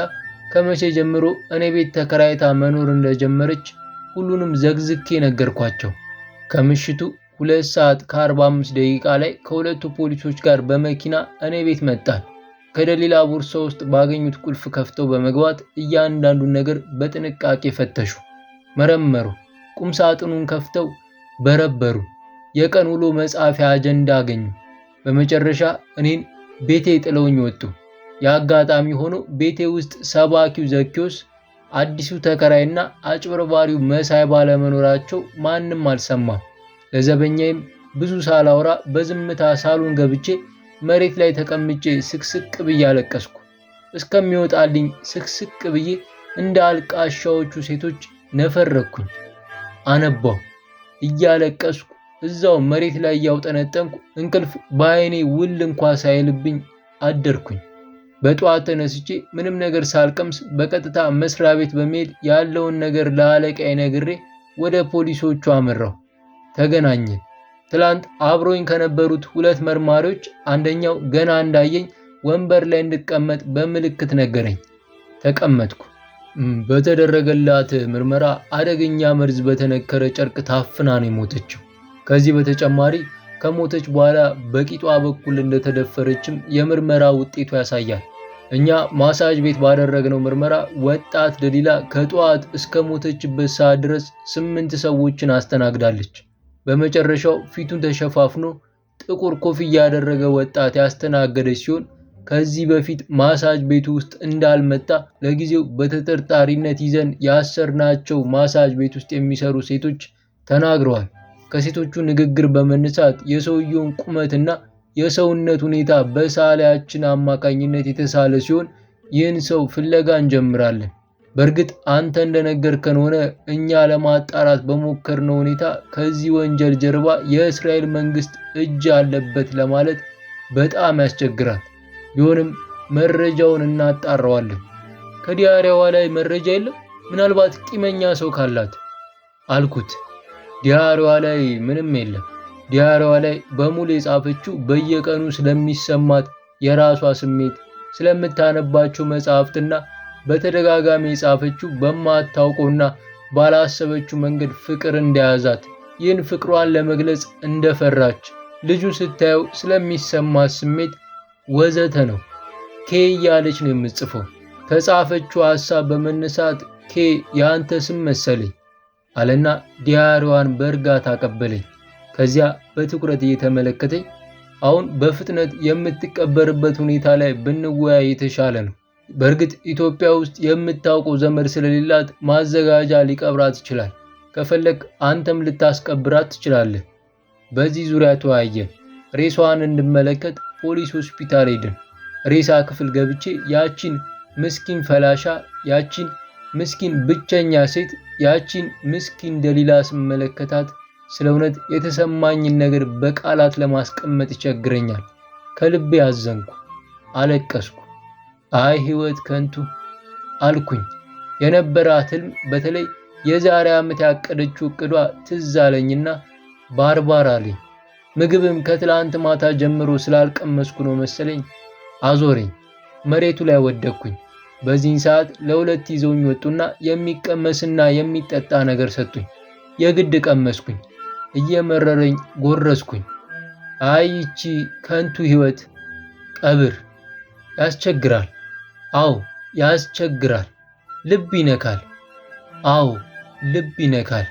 ከመቼ ጀምሮ እኔ ቤት ተከራይታ መኖር እንደጀመረች ሁሉንም ዘግዝኬ ነገርኳቸው። ከምሽቱ 2 ሰዓት ከ45 ደቂቃ ላይ ከሁለቱ ፖሊሶች ጋር በመኪና እኔ ቤት መጣን። ከደሊላ ቦርሳ ውስጥ ባገኙት ቁልፍ ከፍተው በመግባት እያንዳንዱን ነገር በጥንቃቄ ፈተሹ፣ መረመሩ። ቁም ሳጥኑን ከፍተው በረበሩ። የቀን ውሎ መጻፊያ አጀንዳ አገኙ። በመጨረሻ እኔን ቤቴ ጥለውኝ ወጡ። የአጋጣሚ ሆኖ ቤቴ ውስጥ ሰባኪው ዘኪዮስ፣ አዲሱ ተከራይና አጭበርባሪው መሳይ ባለመኖራቸው ማንም አልሰማም። ለዘበኛዬም ብዙ ሳላወራ በዝምታ ሳሎን ገብቼ መሬት ላይ ተቀምጬ ስቅስቅ ብዬ አለቀስኩ። እስከሚወጣልኝ ስቅስቅ ብዬ እንደ አልቃሻዎቹ ሴቶች ነፈረኩኝ። አነባው። እያለቀስኩ እዛው መሬት ላይ እያውጠነጠንኩ እንቅልፍ በአይኔ ውል እንኳ ሳይልብኝ አደርኩኝ። በጠዋት ተነስቼ ምንም ነገር ሳልቀምስ በቀጥታ መስሪያ ቤት በመሄድ ያለውን ነገር ለአለቃዬ ነግሬ ወደ ፖሊሶቹ አመራሁ። ተገናኘን። ትላንት አብሮኝ ከነበሩት 2 መርማሪዎች አንደኛው ገና እንዳየኝ ወንበር ላይ እንድቀመጥ በምልክት ነገረኝ። ተቀመጥኩ። በተደረገላት ምርመራ አደገኛ መርዝ በተነከረ ጨርቅ ታፍና ነው የሞተችው። ከዚህ በተጨማሪ ከሞተች በኋላ በቂጧ በኩል እንደተደፈረችም የምርመራ ውጤቱ ያሳያል። እኛ ማሳጅ ቤት ባደረግነው ምርመራ ወጣት ደሊላ ከጠዋት እስከ ሞተችበት ሰዓት ድረስ 8 ሰዎችን አስተናግዳለች። በመጨረሻው ፊቱን ተሸፋፍኖ ጥቁር ኮፍያ ያደረገ ወጣት ያስተናገደች ሲሆን ከዚህ በፊት ማሳጅ ቤቱ ውስጥ እንዳልመጣ ለጊዜው በተጠርጣሪነት ይዘን ያሰርናቸው ማሳጅ ቤት ውስጥ የሚሰሩ ሴቶች ተናግረዋል። ከሴቶቹ ንግግር በመነሳት የሰውየውን ቁመትና የሰውነት ሁኔታ በሳሊያችን አማካኝነት የተሳለ ሲሆን ይህን ሰው ፍለጋ እንጀምራለን። በእርግጥ አንተ እንደነገርከን ሆነ እኛ ለማጣራት በሞከርነው ሁኔታ ከዚህ ወንጀል ጀርባ የእስራኤል መንግስት እጅ አለበት ለማለት በጣም ያስቸግራል። ቢሆንም መረጃውን እናጣራዋለን። ከዲያሪያዋ ላይ መረጃ የለም? ምናልባት ቂመኛ ሰው ካላት አልኩት። ዲያሪዋ ላይ ምንም የለም። ዲያሪዋ ላይ በሙሉ የጻፈችው በየቀኑ ስለሚሰማት የራሷ ስሜት፣ ስለምታነባቸው መጽሐፍትና በተደጋጋሚ የጻፈችው በማታውቀውና ባላሰበችው መንገድ ፍቅር እንደያዛት፣ ይህን ፍቅሯን ለመግለጽ እንደፈራች፣ ልጁን ስታየው ስለሚሰማት ስሜት ወዘተ ነው። ኬ እያለች ነው የምትጽፈው። ከጻፈችው ሐሳብ በመነሳት ኬ የአንተ ስም መሰለኝ አለና ዲያሪዋን በእርጋታ አቀበለኝ። ከዚያ በትኩረት እየተመለከተኝ አሁን በፍጥነት የምትቀበርበት ሁኔታ ላይ ብንወያይ የተሻለ ነው። በእርግጥ ኢትዮጵያ ውስጥ የምታውቀው ዘመድ ስለሌላት ማዘጋጃ ሊቀብራት ይችላል። ከፈለክ አንተም ልታስቀብራት ትችላለህ። በዚህ ዙሪያ ተወያየን። ሬሳዋን እንድመለከት ፖሊስ ሆስፒታል ሄድን። ሬሳ ክፍል ገብቼ ያቺን ምስኪን ፈላሻ፣ ያቺን ምስኪን ብቸኛ ሴት፣ ያቺን ምስኪን ደሊላ ስመለከታት ስለ እውነት የተሰማኝን ነገር በቃላት ለማስቀመጥ ይቸግረኛል። ከልቤ አዘንኩ፣ አለቀስኩ። አይ ህይወት ከንቱ አልኩኝ። የነበራት ህልም በተለይ የዛሬ ዓመት ያቀደችው እቅዷ ትዝ አለኝና ባርባር አለኝ። ምግብም ከትላንት ማታ ጀምሮ ስላልቀመስኩ ነው መሰለኝ አዞረኝ። መሬቱ ላይ ወደቅኩኝ። በዚህን ሰዓት ለሁለት ይዘውኝ ወጡና የሚቀመስና የሚጠጣ ነገር ሰጡኝ። የግድ ቀመስኩኝ። እየመረረኝ ጎረስኩኝ። አይ ይቺ ከንቱ ህይወት ቀብር ያስቸግራል። አዎ ያስቸግራል። ልብ ይነካል። አዎ ልብ ይነካል።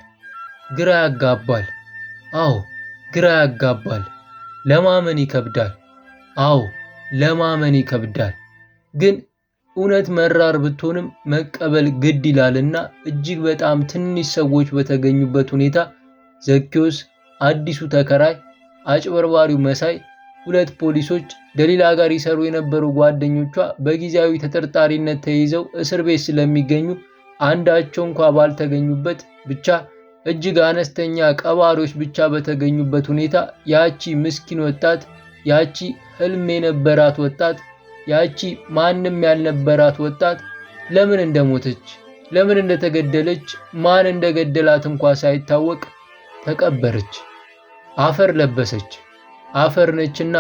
ግራ ያጋባል። አዎ ግራ ያጋባል። ለማመን ይከብዳል። አዎ ለማመን ይከብዳል። ግን እውነት መራር ብትሆንም መቀበል ግድ ይላልና እጅግ በጣም ትንሽ ሰዎች በተገኙበት ሁኔታ ዘኪዮስ፣ አዲሱ ተከራይ፣ አጭበርባሪው መሳይ፣ ሁለት ፖሊሶች፣ ደሊላ ጋር ይሰሩ የነበሩ ጓደኞቿ በጊዜያዊ ተጠርጣሪነት ተይዘው እስር ቤት ስለሚገኙ አንዳቸው እንኳ ባልተገኙበት ብቻ እጅግ አነስተኛ ቀባሪዎች ብቻ በተገኙበት ሁኔታ ያቺ ምስኪን ወጣት፣ ያቺ ህልም የነበራት ወጣት፣ ያቺ ማንም ያልነበራት ወጣት ለምን እንደሞተች፣ ለምን እንደተገደለች፣ ማን እንደገደላት እንኳ ሳይታወቅ ተቀበረች። አፈር ለበሰች። አፈር ነችና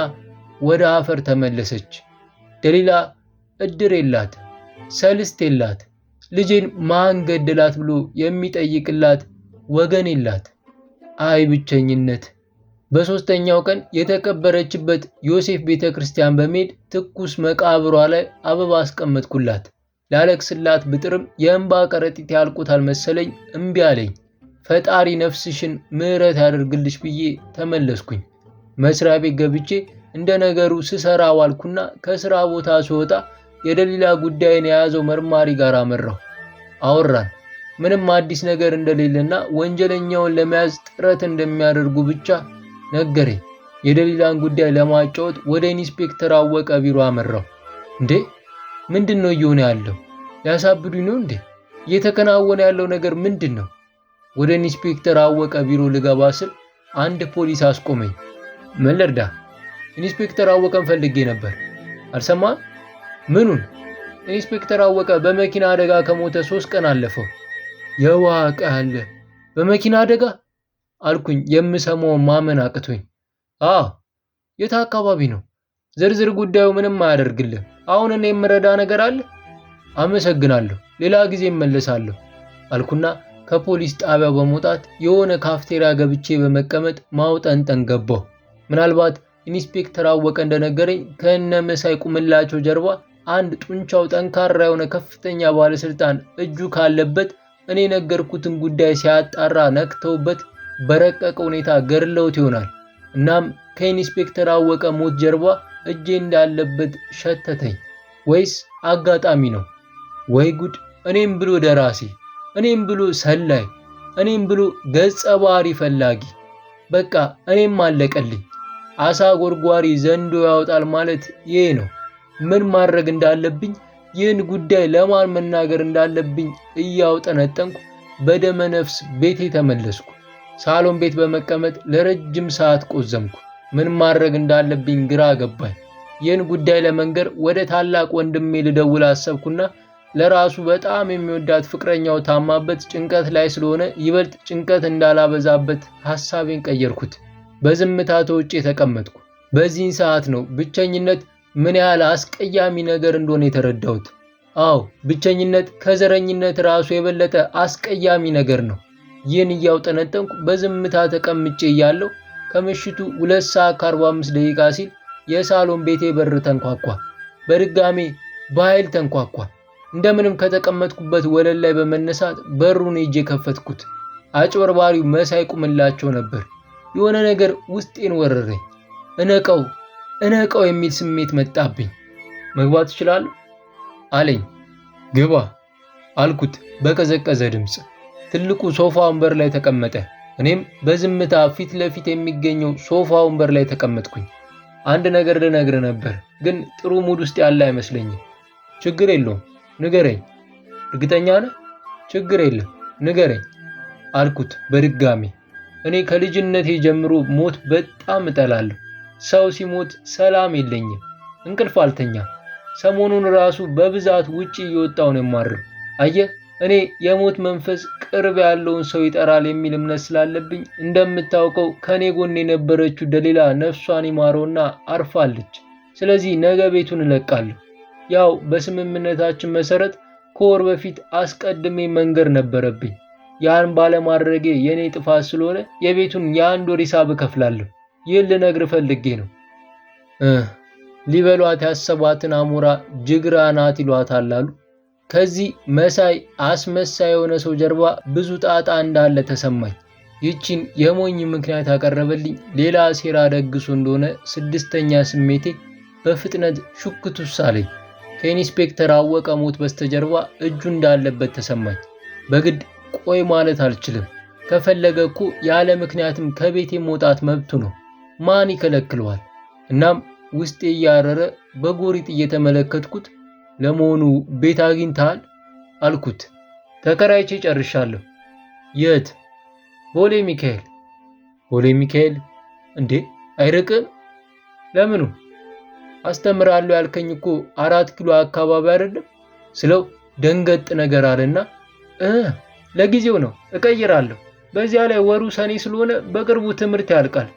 ወደ አፈር ተመለሰች። ደሊላ እድር የላት፣ ሰልስት የላት፣ ልጄን ማን ገደላት ብሎ የሚጠይቅላት ወገን የላት። አይ ብቸኝነት። በሶስተኛው ቀን የተቀበረችበት ዮሴፍ ቤተክርስቲያን በመሄድ ትኩስ መቃብሯ ላይ አበባ አስቀመጥኩላት። ላለቅስላት ብጥርም የእንባ ከረጢት ያልቁታል መሰለኝ እምቢ አለኝ። ፈጣሪ ነፍስሽን ምሕረት ያደርግልሽ ብዬ ተመለስኩኝ። መስሪያ ቤት ገብቼ እንደ ነገሩ ስሰራ ዋልኩና ከስራ ቦታ ስወጣ የደሊላ ጉዳይን የያዘው መርማሪ ጋር አመራሁ። አወራን። ምንም አዲስ ነገር እንደሌለና ወንጀለኛውን ለመያዝ ጥረት እንደሚያደርጉ ብቻ ነገረኝ። የደሊላን ጉዳይ ለማጫወት ወደ ኢንስፔክተር አወቀ ቢሮ አመራሁ። እንዴ ምንድነው እየሆነ ያለው? ሊያሳብዱኝ ነው እንዴ? እየተከናወነ ያለው ነገር ምንድነው? ወደ ኢንስፔክተር አወቀ ቢሮ ልገባ ስል አንድ ፖሊስ አስቆመኝ። ምን ልርዳ? ኢንስፔክተር አወቀን ፈልጌ ነበር። አልሰማህም? ምኑን? ኢንስፔክተር አወቀ በመኪና አደጋ ከሞተ 3 ቀን አለፈው። የዋቀ አለ በመኪና አደጋ አልኩኝ። የምሰማውን ማመን አቅቶኝ። የት አካባቢ ነው? ዝርዝር ጉዳዩ ምንም አያደርግልህ። አሁን እኔ የምረዳ ነገር አለ? አመሰግናለሁ፣ ሌላ ጊዜ እመለሳለሁ አልኩና ከፖሊስ ጣቢያው በመውጣት የሆነ ካፍቴሪያ ገብቼ በመቀመጥ ማውጠንጠን ገባሁ። ምናልባት ኢንስፔክተር አወቀ እንደነገረኝ ከነ መሳይ ቁምላቸው ጀርባ አንድ ጡንቻው ጠንካራ የሆነ ከፍተኛ ባለስልጣን እጁ ካለበት እኔ ነገርኩትን ጉዳይ ሲያጣራ ነክተውበት በረቀቀ ሁኔታ ገድለውት ይሆናል። እናም ከኢንስፔክተር አወቀ ሞት ጀርባ እጄ እንዳለበት ሸተተኝ። ወይስ አጋጣሚ ነው? ወይ ጉድ! እኔም ብሎ ደራሲ፣ እኔም ብሎ ሰላይ፣ እኔም ብሎ ገጸ ባህሪ ፈላጊ። በቃ እኔም አለቀልኝ። አሳ ጎርጓሪ ዘንዶ ያወጣል ማለት ይሄ ነው። ምን ማድረግ እንዳለብኝ፣ ይህን ጉዳይ ለማን መናገር እንዳለብኝ እያውጠነጠንኩ በደመ ነፍስ ቤቴ ተመለስኩ። ሳሎን ቤት በመቀመጥ ለረጅም ሰዓት ቆዘምኩ። ምን ማድረግ እንዳለብኝ ግራ ገባኝ። ይህን ጉዳይ ለመንገር ወደ ታላቅ ወንድሜ ልደውል አሰብኩና ለራሱ በጣም የሚወዳት ፍቅረኛው ታማበት ጭንቀት ላይ ስለሆነ ይበልጥ ጭንቀት እንዳላበዛበት ሐሳቤን ቀየርኩት። በዝምታ ተውጬ ተቀመጥኩ። በዚህን ሰዓት ነው ብቸኝነት ምን ያህል አስቀያሚ ነገር እንደሆነ የተረዳሁት። አዎ ብቸኝነት ከዘረኝነት ራሱ የበለጠ አስቀያሚ ነገር ነው። ይህን እያውጠነጠንኩ በዝምታ ተቀምጬ እያለሁ ከምሽቱ 2:45 ሲል የሳሎን ቤቴ በር ተንኳኳ። በድጋሜ በኃይል ተንኳኳ። እንደምንም ከተቀመጥኩበት ወለል ላይ በመነሳት በሩን ሄጄ ከፈትኩት። አጭበርባሪው መሳይ ቁምላቸው ነበር። የሆነ ነገር ውስጤን ወረረኝ። እነቀው የሚል ስሜት መጣብኝ። መግባት እችላለሁ አለኝ። ግባ አልኩት በቀዘቀዘ ድምፅ። ትልቁ ሶፋ ወንበር ላይ ተቀመጠ። እኔም በዝምታ ፊት ለፊት የሚገኘው ሶፋ ወንበር ላይ ተቀመጥኩኝ። አንድ ነገር ልነግርህ ነበር፣ ግን ጥሩ ሙድ ውስጥ ያለ አይመስለኝም። ችግር የለውም ንገረኝ። እርግጠኛ ነህ? ችግር የለም ንገረኝ አልኩት በድጋሚ። እኔ ከልጅነቴ ጀምሮ ሞት በጣም እጠላለሁ። ሰው ሲሞት ሰላም የለኝም፣ እንቅልፍ አልተኛም። ሰሞኑን ራሱ በብዛት ውጪ እየወጣሁ ነው የማድረው። አየህ፣ እኔ የሞት መንፈስ ቅርብ ያለውን ሰው ይጠራል የሚል እምነት ስላለብኝ፣ እንደምታውቀው ከኔ ጎን የነበረችው ደሊላ ነፍሷን ይማረውና አርፋለች። ስለዚህ ነገ ቤቱን እለቃለሁ። ያው በስምምነታችን መሰረት ከወር በፊት አስቀድሜ መንገር ነበረብኝ። ያን ባለማድረጌ የኔ ጥፋት ስለሆነ የቤቱን የአንድ ወር ሂሳብ እከፍላለሁ። ይህን ልነግርህ ፈልጌ ነው። ሊበሏት ያሰቧትን አሞራ ጅግራ ናት ይሏታል አሉ። ከዚህ መሳይ አስመሳይ የሆነ ሰው ጀርባ ብዙ ጣጣ እንዳለ ተሰማኝ። ይቺን የሞኝ ምክንያት ያቀረበልኝ ሌላ ሴራ ደግሶ እንደሆነ ስድስተኛ ስሜቴ በፍጥነት ሹክቱስ አለኝ። ከኢንስፔክተር አወቀ ሞት በስተጀርባ እጁ እንዳለበት ተሰማኝ። በግድ ቆይ ማለት አልችልም። ከፈለገ እኮ ያለ ምክንያትም ከቤቴ መውጣት መብቱ ነው። ማን ይከለክለዋል? እናም ውስጤ እያረረ በጎሪጥ እየተመለከትኩት ለመሆኑ ቤት አግኝተሃል አልኩት። ተከራይቼ ጨርሻለሁ። የት? ቦሌ ሚካኤል። ቦሌ ሚካኤል? እንዴ አይርቅም? ለምኑ? አስተምራለሁ ያልከኝ እኮ 4 ኪሎ አካባቢ አይደለም ስለው ደንገጥ ነገር አለና ለጊዜው ነው እቀይራለሁ። በዚያ ላይ ወሩ ሰኔ ስለሆነ በቅርቡ ትምህርት ያልቃል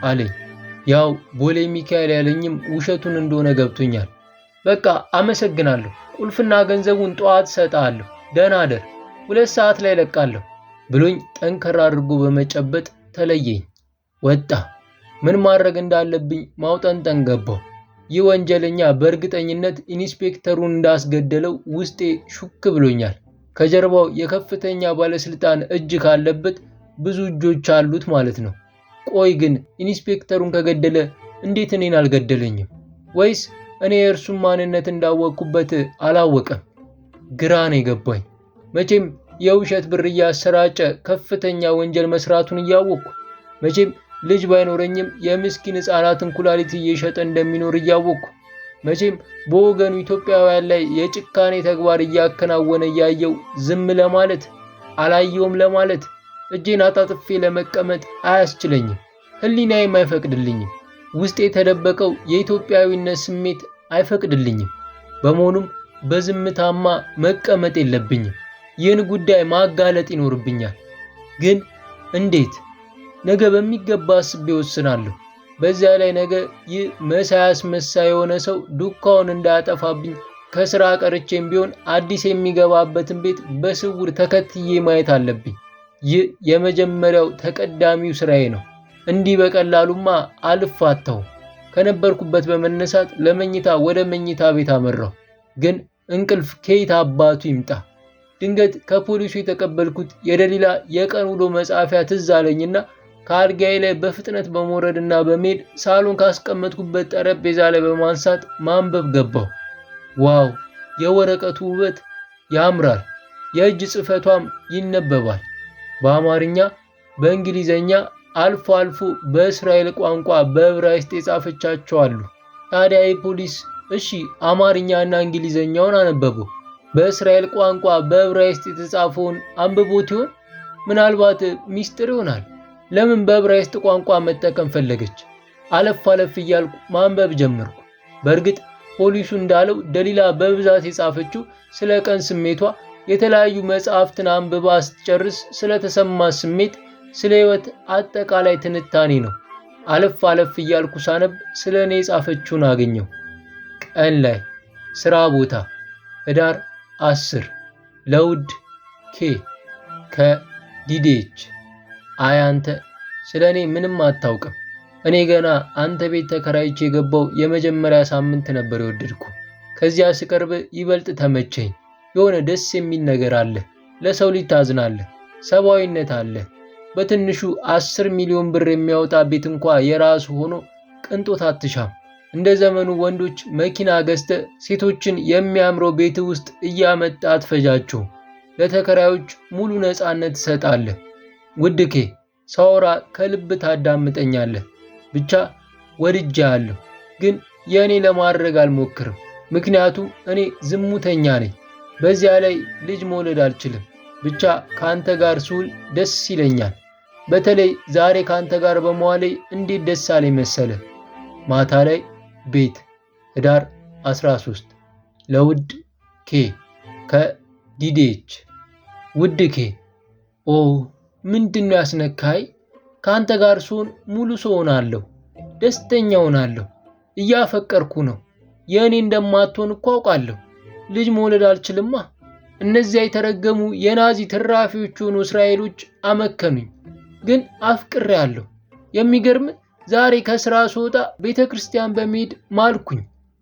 አለኝ። ያው ቦሌ ሚካኤል ያለኝም ውሸቱን እንደሆነ ገብቶኛል። በቃ አመሰግናለሁ። ቁልፍና ገንዘቡን ጠዋት ሰጣለሁ። ደህና አደር። 2 ሰዓት ላይ ለቃለሁ ብሎኝ ጠንከር አድርጎ በመጨበጥ ተለየኝ። ወጣ። ምን ማድረግ እንዳለብኝ ማውጠንጠን ገባው። ይህ ወንጀለኛ በእርግጠኝነት ኢንስፔክተሩን እንዳስገደለው ውስጤ ሹክ ብሎኛል። ከጀርባው የከፍተኛ ባለስልጣን እጅ ካለበት ብዙ እጆች አሉት ማለት ነው። ቆይ ግን ኢንስፔክተሩን ከገደለ እንዴት እኔን አልገደለኝም? ወይስ እኔ የእርሱን ማንነት እንዳወቅኩበት አላወቀም? ግራ ነው የገባኝ። መቼም የውሸት ብር እያሰራጨ ከፍተኛ ወንጀል መስራቱን እያወቅኩ፣ መቼም ልጅ ባይኖረኝም የምስኪን ሕፃናትን ኩላሊት እየሸጠ እንደሚኖር እያወቅኩ፣ መቼም በወገኑ ኢትዮጵያውያን ላይ የጭካኔ ተግባር እያከናወነ እያየው ዝም ለማለት አላየውም ለማለት እጄን አጣጥፌ ለመቀመጥ አያስችለኝም። ሕሊናዬም አይፈቅድልኝም። ውስጥ የተደበቀው የኢትዮጵያዊነት ስሜት አይፈቅድልኝም። በመሆኑም በዝምታማ መቀመጥ የለብኝም። ይህን ጉዳይ ማጋለጥ ይኖርብኛል። ግን እንዴት? ነገ በሚገባ አስቤ ወስናለሁ። በዚያ ላይ ነገ ይህ መሳይ አስመሳይ የሆነ ሰው ዱካውን እንዳያጠፋብኝ ከስራ ቀርቼም ቢሆን አዲስ የሚገባበትን ቤት በስውር ተከትዬ ማየት አለብኝ። ይህ የመጀመሪያው ተቀዳሚው ስራዬ ነው። እንዲህ በቀላሉማ አልፋታውም። ከነበርኩበት በመነሳት ለመኝታ ወደ መኝታ ቤት አመራሁ። ግን እንቅልፍ ከየት አባቱ ይምጣ? ድንገት ከፖሊሱ የተቀበልኩት የደሊላ የቀን ውሎ መጻፊያ ትዝ አለኝና ከአልጋዬ ላይ በፍጥነት በመውረድና በመሄድ ሳሎን ካስቀመጥኩበት ጠረጴዛ ላይ በማንሳት ማንበብ ገባሁ። ዋው! የወረቀቱ ውበት ያምራል። የእጅ ጽሕፈቷም ይነበባል። በአማርኛ፣ በእንግሊዘኛ፣ አልፎ አልፎ በእስራኤል ቋንቋ በዕብራይስጥ የጻፈቻቸው አሉ። ታዲያ ፖሊስ እሺ አማርኛና እንግሊዘኛውን አነበበው። በእስራኤል ቋንቋ በዕብራይስጥ የተጻፈውን አንብቦት ይሆን? ምናልባት ሚስጥር ይሆናል። ለምን በዕብራይስጥ ቋንቋ መጠቀም ፈለገች? አለፍ አለፍ እያልኩ ማንበብ ጀመርኩ። በእርግጥ ፖሊሱ እንዳለው ደሊላ በብዛት የጻፈችው ስለ ቀን ስሜቷ፣ የተለያዩ መጽሐፍትን አንብባ ስትጨርስ ስለተሰማ ስሜት፣ ስለ ሕይወት አጠቃላይ ትንታኔ ነው። አለፍ አለፍ እያልኩ ሳነብ ስለ እኔ የጻፈችውን አገኘው። ቀን ላይ ስራ ቦታ ህዳር 10 ለውድ ኬ ከዲዴች አይ አንተ ስለ እኔ ምንም አታውቅም። እኔ ገና አንተ ቤት ተከራይቼ የገባው የመጀመሪያ ሳምንት ነበር የወደድኩ። ከዚያ ስቀርብ ይበልጥ ተመቸኝ። የሆነ ደስ የሚል ነገር አለ። ለሰው ልጅ ታዝናለህ። ሰብአዊነት አለ። በትንሹ 10 ሚሊዮን ብር የሚያወጣ ቤት እንኳ የራሱ ሆኖ ቅንጦት አትሻም። እንደ ዘመኑ ወንዶች መኪና ገዝተ ሴቶችን የሚያምረው ቤት ውስጥ እያመጣ አትፈጃቸው። ለተከራዮች ሙሉ ነፃነት ትሰጣለህ። ውድ ኬ ሳወራ ከልብ ታዳምጠኛለህ። ብቻ ወድጄሃለሁ፣ ግን የእኔ ለማድረግ አልሞክርም። ምክንያቱም እኔ ዝሙተኛ ነኝ። በዚያ ላይ ልጅ መውለድ አልችልም። ብቻ ካንተ ጋር ስውል ደስ ይለኛል። በተለይ ዛሬ ካንተ ጋር በመዋሌ እንዴት ደስ አለኝ መሰለ። ማታ ላይ ቤት ህዳር 13 ለውድ ኬ ከዲዴች። ውድ ኬ ኦ ምንድነው ያስነካይ? ካንተ ጋር ስሆን ሙሉ ሰው ሆናለሁ፣ ደስተኛ ሆናለሁ። እያፈቀርኩ ነው። የእኔ እንደማትሆን እኮ አውቃለሁ። ልጅ መውለድ አልችልማ። እነዚያ የተረገሙ የናዚ ትራፊዎች የሆኑ እስራኤሎች አመከኑኝ፣ ግን አፍቅሬያለሁ። የሚገርም ዛሬ ከስራ ስወጣ ቤተ ክርስቲያን በመሄድ ማልኩኝ።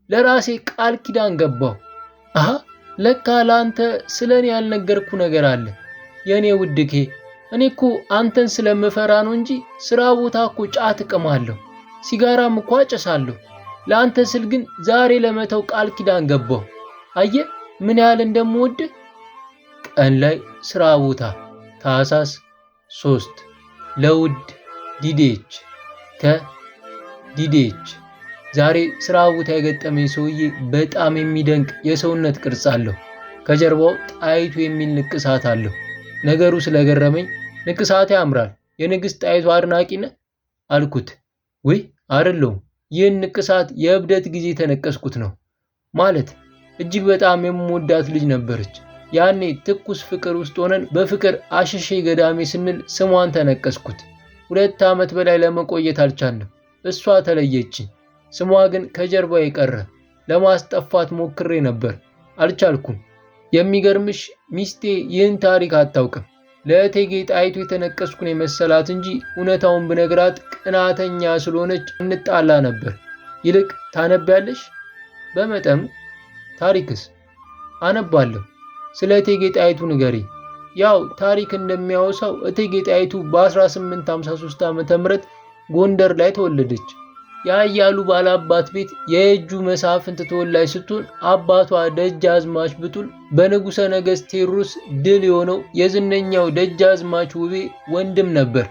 ለራሴ ቃል ኪዳን ገባሁ። አሃ ለካ ለአንተ ስለኔ ያልነገርኩ ነገር አለ። የኔ ውድ ኬ እኔ እኮ አንተን ስለምፈራ ነው እንጂ ስራ ቦታ እኮ ጫት እቅማለሁ፣ ሲጋራም እኮ አጨሳለሁ። ለአንተ ስል ግን ዛሬ ለመተው ቃል ኪዳን ገባሁ። አየህ ምን ያህል እንደምወድህ። ቀን ላይ ስራ ቦታ ታህሳስ 3 ለውድ ዲዴች ከዲዴች። ዛሬ ስራ ቦታ የገጠመኝ ሰውዬ በጣም የሚደንቅ የሰውነት ቅርጽ አለው። ከጀርባው ጣይቱ የሚል ንቅሳት አለው። ነገሩ ስለገረመኝ ንቅሳት ያምራል፣ የንግሥት ጣይቱ አድናቂ ነህ አልኩት። ወይ አይደለሁም፣ ይህን ንቅሳት የእብደት ጊዜ ተነቀስኩት ነው። ማለት እጅግ በጣም የምወዳት ልጅ ነበረች። ያኔ ትኩስ ፍቅር ውስጥ ሆነን በፍቅር አሸሼ ገዳሜ ስንል ስሟን ተነቀስኩት። 2 ዓመት በላይ ለመቆየት አልቻልንም። እሷ ተለየችኝ። ስሟ ግን ከጀርባዬ ቀረ። ለማስጠፋት ሞክሬ ነበር፣ አልቻልኩም። የሚገርምሽ ሚስቴ ይህን ታሪክ አታውቅም። ለእቴጌ ጣይቱ የተነቀስኩን የመሰላት እንጂ እውነታውን ብነግራት ቅናተኛ ስለሆነች እንጣላ ነበር። ይልቅ ታነቢያለሽ? በመጠኑ። ታሪክስ? አነባለሁ። ስለ እቴጌ ጣይቱ ንገሪ። ያው ታሪክ እንደሚያወሳው እቴጌ ጣይቱ በ1853 ዓ.ም ጎንደር ላይ ተወለደች። የኃያሉ ባላባት ቤት የእጁ መሳፍንት ተወላጅ ስትሆን አባቷ ደጃዝማች ብጡል በንጉሠ ነገሥት ቴዎድሮስ ድል የሆነው የዝነኛው ደጃዝማች ውቤ ወንድም ነበር።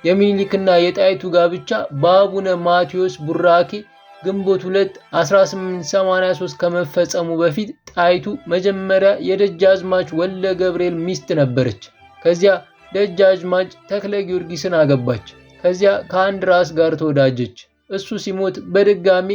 የሚኒሊክና የጣይቱ ጋብቻ በአቡነ ማቴዎስ ቡራኬ ግንቦት 2 1883 ከመፈጸሙ በፊት ጣይቱ መጀመሪያ የደጃዝማች ወልደ ገብርኤል ሚስት ነበረች። ከዚያ ደጃዝማች ተክለ ጊዮርጊስን አገባች። ከዚያ ከአንድ ራስ ጋር ተወዳጀች። እሱ ሲሞት በድጋሚ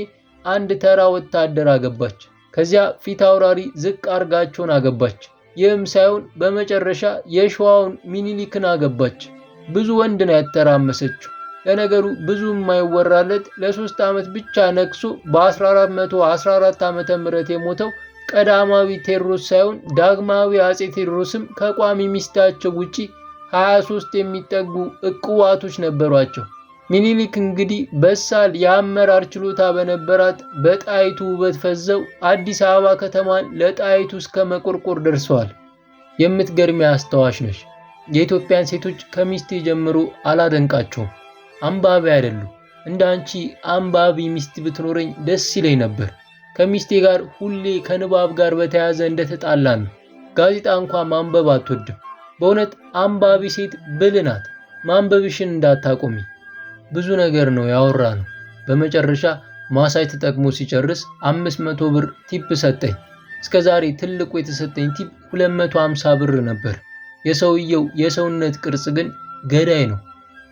አንድ ተራ ወታደር አገባች። ከዚያ ፊት አውራሪ ዝቅ አርጋቸውን አገባች። ይህም ሳይሆን በመጨረሻ የሸዋውን ሚኒሊክን አገባች። ብዙ ወንድ ነው ያተራመሰችው። ለነገሩ ብዙ የማይወራለት ለ3 ዓመት ብቻ ነግሶ በ1414 ዓመተ ምህረት የሞተው ቀዳማዊ ቴዎድሮስ ሳይሆን ዳግማዊ አጼ ቴዎድሮስም ከቋሚ ሚስታቸው ውጪ 23 የሚጠጉ ዕቁባቶች ነበሯቸው። ሚኒሊክ እንግዲህ በሳል የአመራር ችሎታ በነበራት በጣይቱ ውበት ፈዘው አዲስ አበባ ከተማን ለጣይቱ እስከ መቆርቆር ደርሰዋል። የምትገርሚ አስተዋሽ ነሽ። የኢትዮጵያን ሴቶች ከሚስቴ ጀምሮ አላደንቃቸውም። አንባቢ አይደሉ። እንዳንቺ አንባቢ ሚስት ብትኖረኝ ደስ ይለኝ ነበር። ከሚስቴ ጋር ሁሌ ከንባብ ጋር በተያያዘ እንደተጣላን ነው። ጋዜጣ እንኳን ማንበብ አትወድም። በእውነት አንባቢ ሴት ብልህ ናት። ማንበብሽን እንዳታቆሚ። ብዙ ነገር ነው ያወራነው። በመጨረሻ ማሳይ ተጠቅሞ ሲጨርስ 500 ብር ቲፕ ሰጠኝ። እስከዛሬ ትልቁ የተሰጠኝ ቲፕ 250 ብር ነበር። የሰውየው የሰውነት ቅርጽ ግን ገዳይ ነው።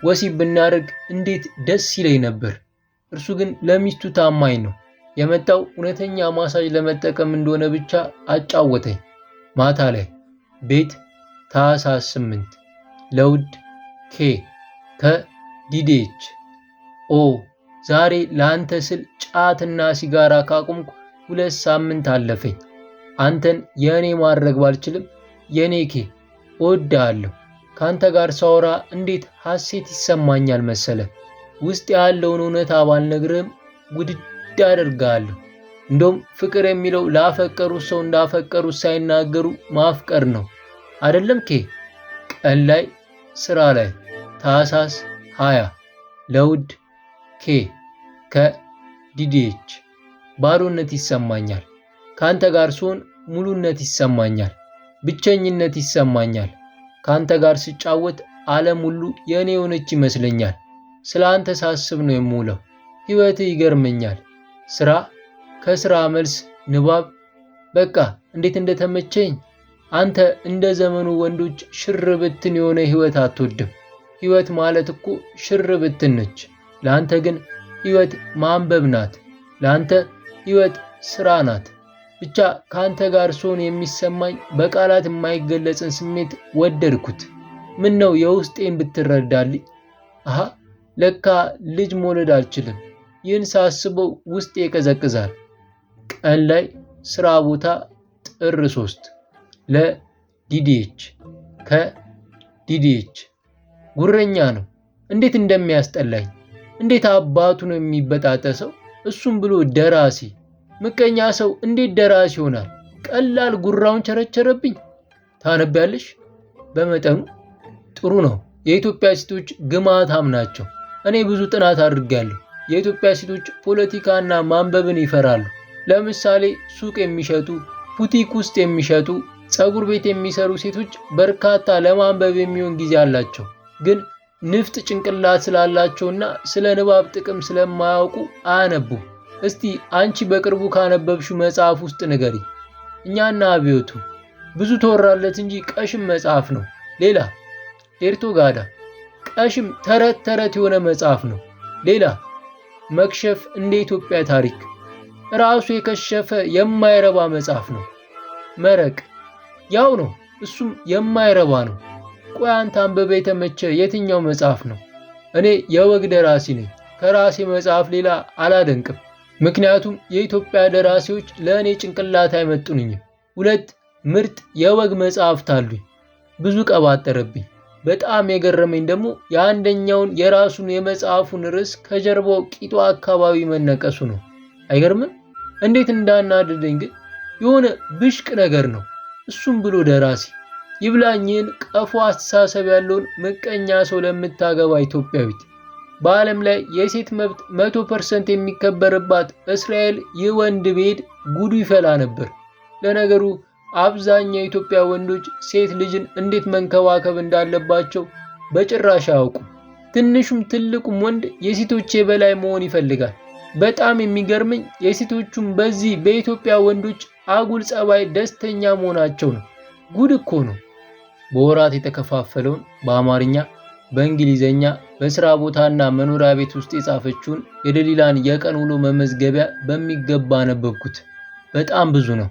ወሲብ ብናደርግ እንዴት ደስ ይለኝ ነበር። እርሱ ግን ለሚስቱ ታማኝ ነው። የመጣው እውነተኛ ማሳጅ ለመጠቀም እንደሆነ ብቻ አጫወተኝ። ማታ ላይ ቤት ታህሳስ 8 ለውድ ኬ ከዲዴች። ኦ ዛሬ ለአንተ ስል ጫትና ሲጋራ ካቆምኩ 2 ሳምንት አለፈኝ። አንተን የእኔ ማድረግ ባልችልም የኔ ኬ እወድሃለሁ። ካንተ ጋር ሳወራ እንዴት ሐሴት ይሰማኛል መሰለ። ውስጥ ያለውን እውነታ ባልነግርህም ውድድ አደርግሃለሁ። እንደውም ፍቅር የሚለው ላፈቀሩት ሰው እንዳፈቀሩት ሳይናገሩ ማፍቀር ነው አይደለም ኬ? ቀን ላይ ስራ ላይ ታህሳስ 20 ለውድ ኬ ከዲዲኤች ባዶነት ይሰማኛል። ካንተ ጋር ስሆን ሙሉነት ይሰማኛል። ብቸኝነት ይሰማኛል። ካንተ ጋር ስጫወት ዓለም ሁሉ የኔ የሆነች ይመስለኛል። ስለ አንተ ሳስብ ነው የምውለው። ሕይወትህ ይገርመኛል። ስራ፣ ከስራ መልስ ንባብ፣ በቃ እንዴት እንደተመቸኝ። አንተ እንደ ዘመኑ ወንዶች ሽር ብትን የሆነ ሕይወት አትወድም። ሕይወት ማለት እኮ ሽር ብትን ነች። ለአንተ ግን ሕይወት ማንበብ ናት። ለአንተ ሕይወት ስራ ናት። ብቻ ካንተ ጋር ስሆን የሚሰማኝ በቃላት የማይገለጽን ስሜት ወደድኩት። ምን ነው የውስጤን ብትረዳልኝ። አሃ ለካ ልጅ መውለድ አልችልም። ይህን ሳስበው ውስጤ ይቀዘቅዛል። ቀን ላይ ስራ ቦታ ጥር 3 ለዲዲኤች ከዲዲኤች ጉረኛ ነው። እንዴት እንደሚያስጠላኝ! እንዴት አባቱ ነው የሚበጣጠሰው! እሱም ብሎ ደራሲ! ምቀኛ ሰው እንዴት ደራሲ ይሆናል? ቀላል ጉራውን ቸረቸረብኝ። ታነቢያለሽ? በመጠኑ ጥሩ ነው። የኢትዮጵያ ሴቶች ግማታም ናቸው። እኔ ብዙ ጥናት አድርጌያለሁ። የኢትዮጵያ ሴቶች ፖለቲካና ማንበብን ይፈራሉ። ለምሳሌ ሱቅ የሚሸጡ፣ ቡቲክ ውስጥ የሚሸጡ፣ ፀጉር ቤት የሚሰሩ ሴቶች በርካታ ለማንበብ የሚሆን ጊዜ አላቸው። ግን ንፍጥ ጭንቅላት ስላላቸውና ስለ ንባብ ጥቅም ስለማያውቁ አያነቡም። እስቲ አንቺ በቅርቡ ካነበብሽው መጽሐፍ ውስጥ ንገሪ። እኛና አብዮቱ ብዙ ተወራለት እንጂ ቀሽም መጽሐፍ ነው። ሌላ ኤርቶጋዳ ቀሽም ተረት የሆነ መጽሐፍ ነው። ሌላ መክሸፍ እንደ ኢትዮጵያ ታሪክ ራሱ የከሸፈ የማይረባ መጽሐፍ ነው። መረቅ ያው ነው፣ እሱም የማይረባ ነው። ቆይ አንተ አንብበ የተመቸ የትኛው መጽሐፍ ነው? እኔ የወግ ደራሲ ነኝ። ከራሴ መጽሐፍ ሌላ አላደንቅም። ምክንያቱም የኢትዮጵያ ደራሲዎች ለእኔ ጭንቅላት አይመጡኝም። 2 ምርጥ የወግ መጽሐፍት አሉኝ። ብዙ ቀባጠረብኝ። በጣም የገረመኝ ደግሞ የአንደኛውን የራሱን የመጽሐፉን ርዕስ ከጀርባው ቂጧ አካባቢ መነቀሱ ነው። አይገርምም? እንዴት እንዳናደደኝ ግን! የሆነ ብሽቅ ነገር ነው። እሱም ብሎ ደራሲ! ይብላኝን ቀፎ አስተሳሰብ ያለውን ምቀኛ ሰው ለምታገባ ኢትዮጵያዊት! በዓለም ላይ የሴት መብት 100% የሚከበርባት እስራኤል ይህ ወንድ ቤድ ጉዱ ይፈላ ነበር። ለነገሩ አብዛኛው የኢትዮጵያ ወንዶች ሴት ልጅን እንዴት መንከባከብ እንዳለባቸው በጭራሽ አያውቁም። ትንሹም ትልቁም ወንድ የሴቶች የበላይ መሆን ይፈልጋል። በጣም የሚገርመኝ የሴቶቹም በዚህ በኢትዮጵያ ወንዶች አጉል ጸባይ ደስተኛ መሆናቸው ነው። ጉድ እኮ ነው። በወራት የተከፋፈለውን በአማርኛ፣ በእንግሊዘኛ፣ በስራ ቦታና መኖሪያ ቤት ውስጥ የጻፈችውን የደሊላን የቀን ውሎ መመዝገቢያ በሚገባ አነበብኩት። በጣም ብዙ ነው።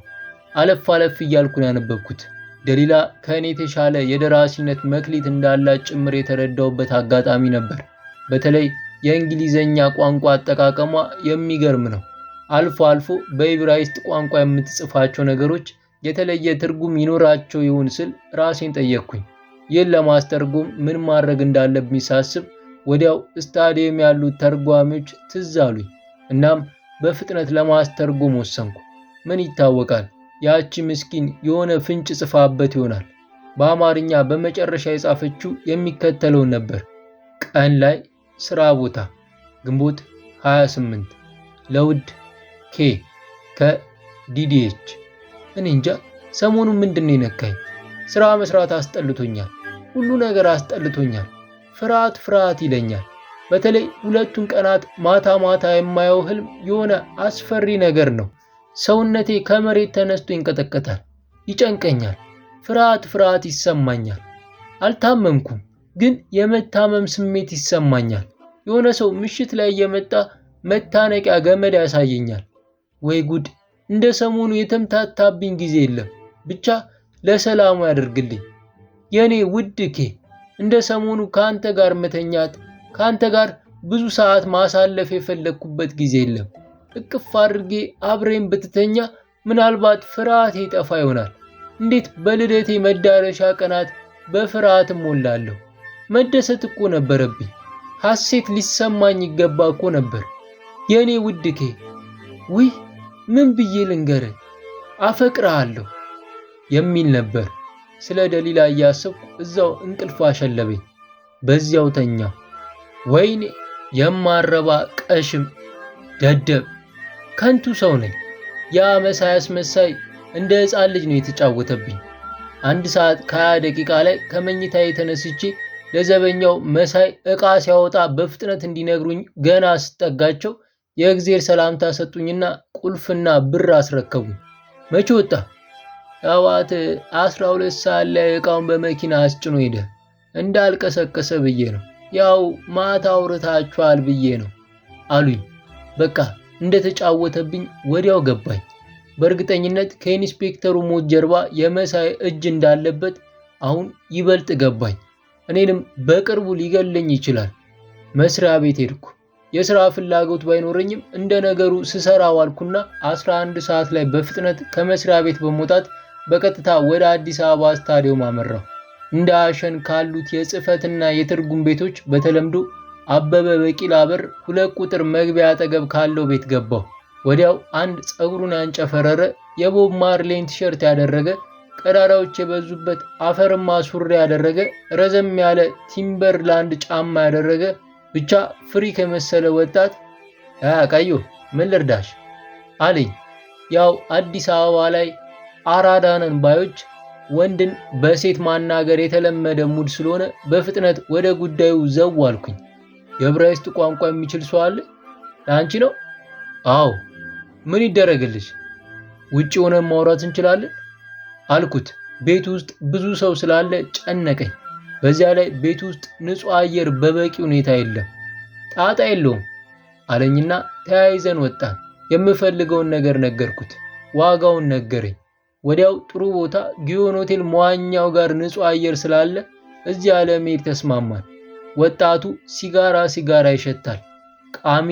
አለፍ እያልኩ ነው ያነበብኩት። ደሊላ ከእኔ የተሻለ የደራሲነት መክሊት እንዳላት ጭምር የተረዳውበት አጋጣሚ ነበር። በተለይ የእንግሊዘኛ ቋንቋ አጠቃቀሟ የሚገርም ነው። አልፎ አልፎ በዕብራይስጥ ቋንቋ የምትጽፋቸው ነገሮች የተለየ ትርጉም ይኖራቸው ይሆን ስል ራሴን ጠየቅኩኝ። ይህን ለማስተርጎም ምን ማድረግ እንዳለብኝ ሳስብ ወዲያው ስታዲየም ያሉት ተርጓሚዎች ትዝ አሉኝ። እናም በፍጥነት ለማስተርጎም ወሰንኩ። ምን ይታወቃል፣ ያቺ ምስኪን የሆነ ፍንጭ ጽፋበት ይሆናል። በአማርኛ በመጨረሻ የጻፈችው የሚከተለውን ነበር። ቀን ላይ ስራ ቦታ ግንቦት 28 ለውድ ኬ ከዲዲኤች። እኔ እንጃ ሰሞኑን ምንድነው የነካኝ? ስራ መስራት አስጠልቶኛል። ሁሉ ነገር አስጠልቶኛል። ፍርሃት ይለኛል። በተለይ 2ቱን ቀናት ማታ የማየው ህልም የሆነ አስፈሪ ነገር ነው። ሰውነቴ ከመሬት ተነስቶ ይንቀጠቀጣል፣ ይጨንቀኛል። ፍርሃት ይሰማኛል። አልታመምኩም፣ ግን የመታመም ስሜት ይሰማኛል። የሆነ ሰው ምሽት ላይ እየመጣ መታነቂያ ገመድ ያሳየኛል። ወይ ጉድ! እንደ ሰሞኑ የተምታታብኝ ጊዜ የለም። ብቻ ለሰላሙ ያደርግልኝ። የኔ ውድ ኬ፣ እንደ ሰሞኑ ካንተ ጋር መተኛት፣ ካንተ ጋር ብዙ ሰዓት ማሳለፍ የፈለኩበት ጊዜ የለም። እቅፍ አድርጌ አብሬን ብትተኛ ምናልባት ፍርሃቴ ይጠፋ ይሆናል። እንዴት በልደቴ መዳረሻ ቀናት በፍርሃት ሞላለሁ። መደሰት እኮ ነበረብኝ። ሐሴት ሊሰማኝ ይገባ እኮ ነበር። የኔ ውድ ኬ፣ ውይ ምን ብዬ ልንገርህ፣ አፈቅርሃለሁ የሚል ነበር። ስለ ደሊላ እያሰብኩ እዛው እንቅልፍ አሸለበኝ። በዚያው ተኛው። ወይኔ የማረባ ቀሽም ደደብ ከንቱ ሰው ነኝ። ያ መሳይ አስመሳይ እንደ ሕፃን ልጅ ነው የተጫወተብኝ። 1 ሰዓት ከ20 ደቂቃ ላይ ከመኝታዬ ተነስቼ ለዘበኛው መሳይ ዕቃ ሲያወጣ በፍጥነት እንዲነግሩኝ ገና ስጠጋቸው የእግዜር ሰላምታ ሰጡኝና ቁልፍና ብር አስረከቡኝ። መቼ ወጣ? ጠዋት 12 ሰዓት ላይ ዕቃውን በመኪና አስጭኖ ሄደ። እንዳልቀሰቀሰ ብዬ ነው። ያው ማታ አውርታችኋል ብዬ ነው አሉኝ። በቃ እንደተጫወተብኝ ወዲያው ገባኝ። በእርግጠኝነት ከኢንስፔክተሩ ሞት ጀርባ የመሳይ እጅ እንዳለበት አሁን ይበልጥ ገባኝ። እኔንም በቅርቡ ሊገለኝ ይችላል። መስሪያ ቤት ሄድኩ። የሥራ ፍላጎት ባይኖረኝም እንደ ነገሩ ስሰራ ዋልኩና 11 ሰዓት ላይ በፍጥነት ከመስሪያ ቤት በመውጣት በቀጥታ ወደ አዲስ አበባ ስታዲየም አመራሁ። እንደ አሸን ካሉት የጽህፈትና የትርጉም ቤቶች በተለምዶ አበበ ቢቂላ በር 2 ቁጥር መግቢያ አጠገብ ካለው ቤት ገባሁ። ወዲያው አንድ ፀጉሩን ያንጨፈረረ የቦብ ማርሌን ቲሸርት ያደረገ ቀዳዳዎች የበዙበት አፈርማ ሱሪ ያደረገ ረዘም ያለ ቲምበርላንድ ጫማ ያደረገ ብቻ ፍሪክ የመሰለ ወጣት ቀዩ ምን ልርዳሽ አለኝ። ያው አዲስ አበባ ላይ አራዳነን ባዮች ወንድን በሴት ማናገር የተለመደ ሙድ ስለሆነ በፍጥነት ወደ ጉዳዩ ዘው አልኩኝ። የዕብራይስጥ ቋንቋ የሚችል ሰው አለ? ለአንቺ ነው? አዎ። ምን ይደረግልሽ? ውጪ ሆነን ማውራት እንችላለን አልኩት። ቤት ውስጥ ብዙ ሰው ስላለ ጨነቀኝ። በዚያ ላይ ቤት ውስጥ ንጹህ አየር በበቂ ሁኔታ የለም። ጣጣ የለውም አለኝና ተያይዘን ወጣን። የምፈልገውን ነገር ነገርኩት። ዋጋውን ነገረኝ። ወዲያው ጥሩ ቦታ ጊዮን ሆቴል መዋኛው ጋር ንጹህ አየር ስላለ እዚያ ለመሄድ ተስማማን። ወጣቱ ሲጋራ ይሸታል። ቃሚ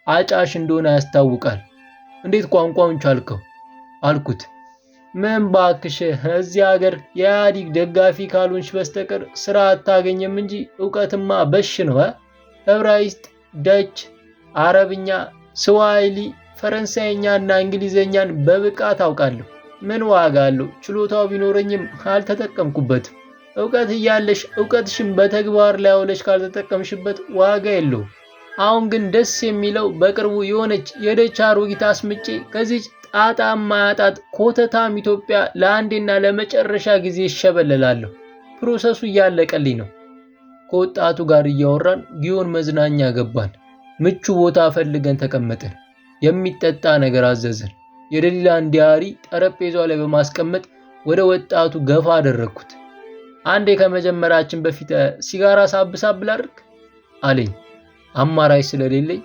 አጫሽ እንደሆነ ያስታውቃል። እንዴት ቋንቋውን ቻልከው አልኩት። ምን ባክሽ እዚህ ሀገር የኢህአዴግ ደጋፊ ካልሆንሽ በስተቀር ስራ አታገኝም እንጂ ዕውቀትማ በሽ ነው። ዕብራይስጥ፣ ደች፣ አረብኛ፣ ስዋሂሊ፣ ፈረንሳይኛና እንግሊዘኛን በብቃት አውቃለሁ። ምን ዋጋ አለው? ችሎታው ቢኖረኝም አልተጠቀምኩበትም። ዕውቀት እያለሽ ዕውቀትሽን በተግባር ላይ አውለሽ ካልተጠቀምሽበት ዋጋ የለውም። አሁን ግን ደስ የሚለው በቅርቡ የሆነች የደች አሮጊት አስምጬ ከዚች ጣጣ ማያጣት ኮተታም ኢትዮጵያ ለአንዴና ለመጨረሻ ጊዜ ይሸበለላለሁ። ፕሮሰሱ እያለቀልኝ ነው። ከወጣቱ ጋር እያወራን ጊዮን መዝናኛ ገባን። ምቹ ቦታ ፈልገን ተቀመጥን። የሚጠጣ ነገር አዘዝን። የደሊላን ዲያሪ ጠረጴዛው ላይ በማስቀመጥ ወደ ወጣቱ ገፋ አደረግኩት። አንዴ ከመጀመራችን በፊት ሲጋራ ሳብ ላድርግ አለኝ። አማራጭ ስለሌለኝ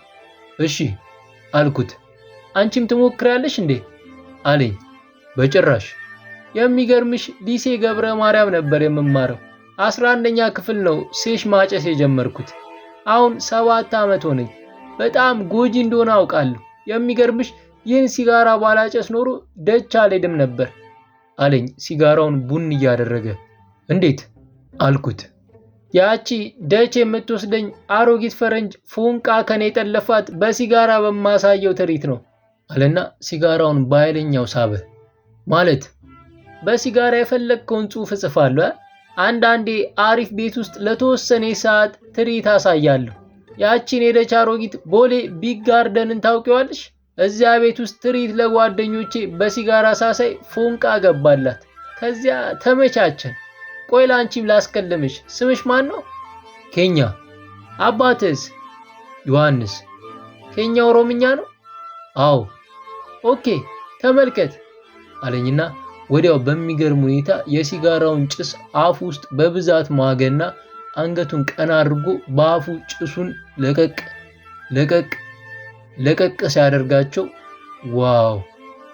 እሺ አልኩት። አንቺም ትሞክሪያለሽ እንዴ አለኝ። በጭራሽ። የሚገርምሽ ሊሴ ገብረ ማርያም ነበር የምማረው። 11ኛ ክፍል ነው ሴሽ ማጨስ የጀመርኩት። አሁን 7 ዓመት ሆነኝ። በጣም ጎጂ እንደሆነ አውቃለሁ። የሚገርምሽ ይህን ሲጋራ ባላጨስ ኖሮ ደች አልሄድም ነበር አለኝ ሲጋራውን ቡን እያደረገ። እንዴት አልኩት። ያቺ ደች የምትወስደኝ አሮጊት ፈረንጅ ፉንቃ ከኔ ጠለፋት በሲጋራ በማሳየው ትርኢት ነው አለና ሲጋራውን በኃይለኛው ሳበ። ማለት በሲጋራ የፈለግከውን ጽሑፍ እጽፋለሁ። አንዳንዴ አሪፍ ቤት ውስጥ ለተወሰነ ሰዓት ትርኢት አሳያለሁ። ያቺን የደች አሮጊት ቦሌ ቢግ ጋርደንን ታውቂዋለሽ? እዚያ ቤት ውስጥ ትርኢት ለጓደኞቼ በሲጋራ ሳሳይ ፉንቃ ገባላት። ከዚያ ተመቻቸን። ቆይ ላንቺም ላስቀልምሽ። ስምሽ ማን ነው? ኬኛ። አባትስ? ዮሐንስ። ኬኛ ኦሮምኛ ነው? አዎ። ኦኬ ተመልከት አለኝና ወዲያው በሚገርም ሁኔታ የሲጋራውን ጭስ አፉ ውስጥ በብዛት ማገና አንገቱን ቀና አድርጎ በአፉ ጭሱን ለቀቅ ሲያደርጋቸው ዋው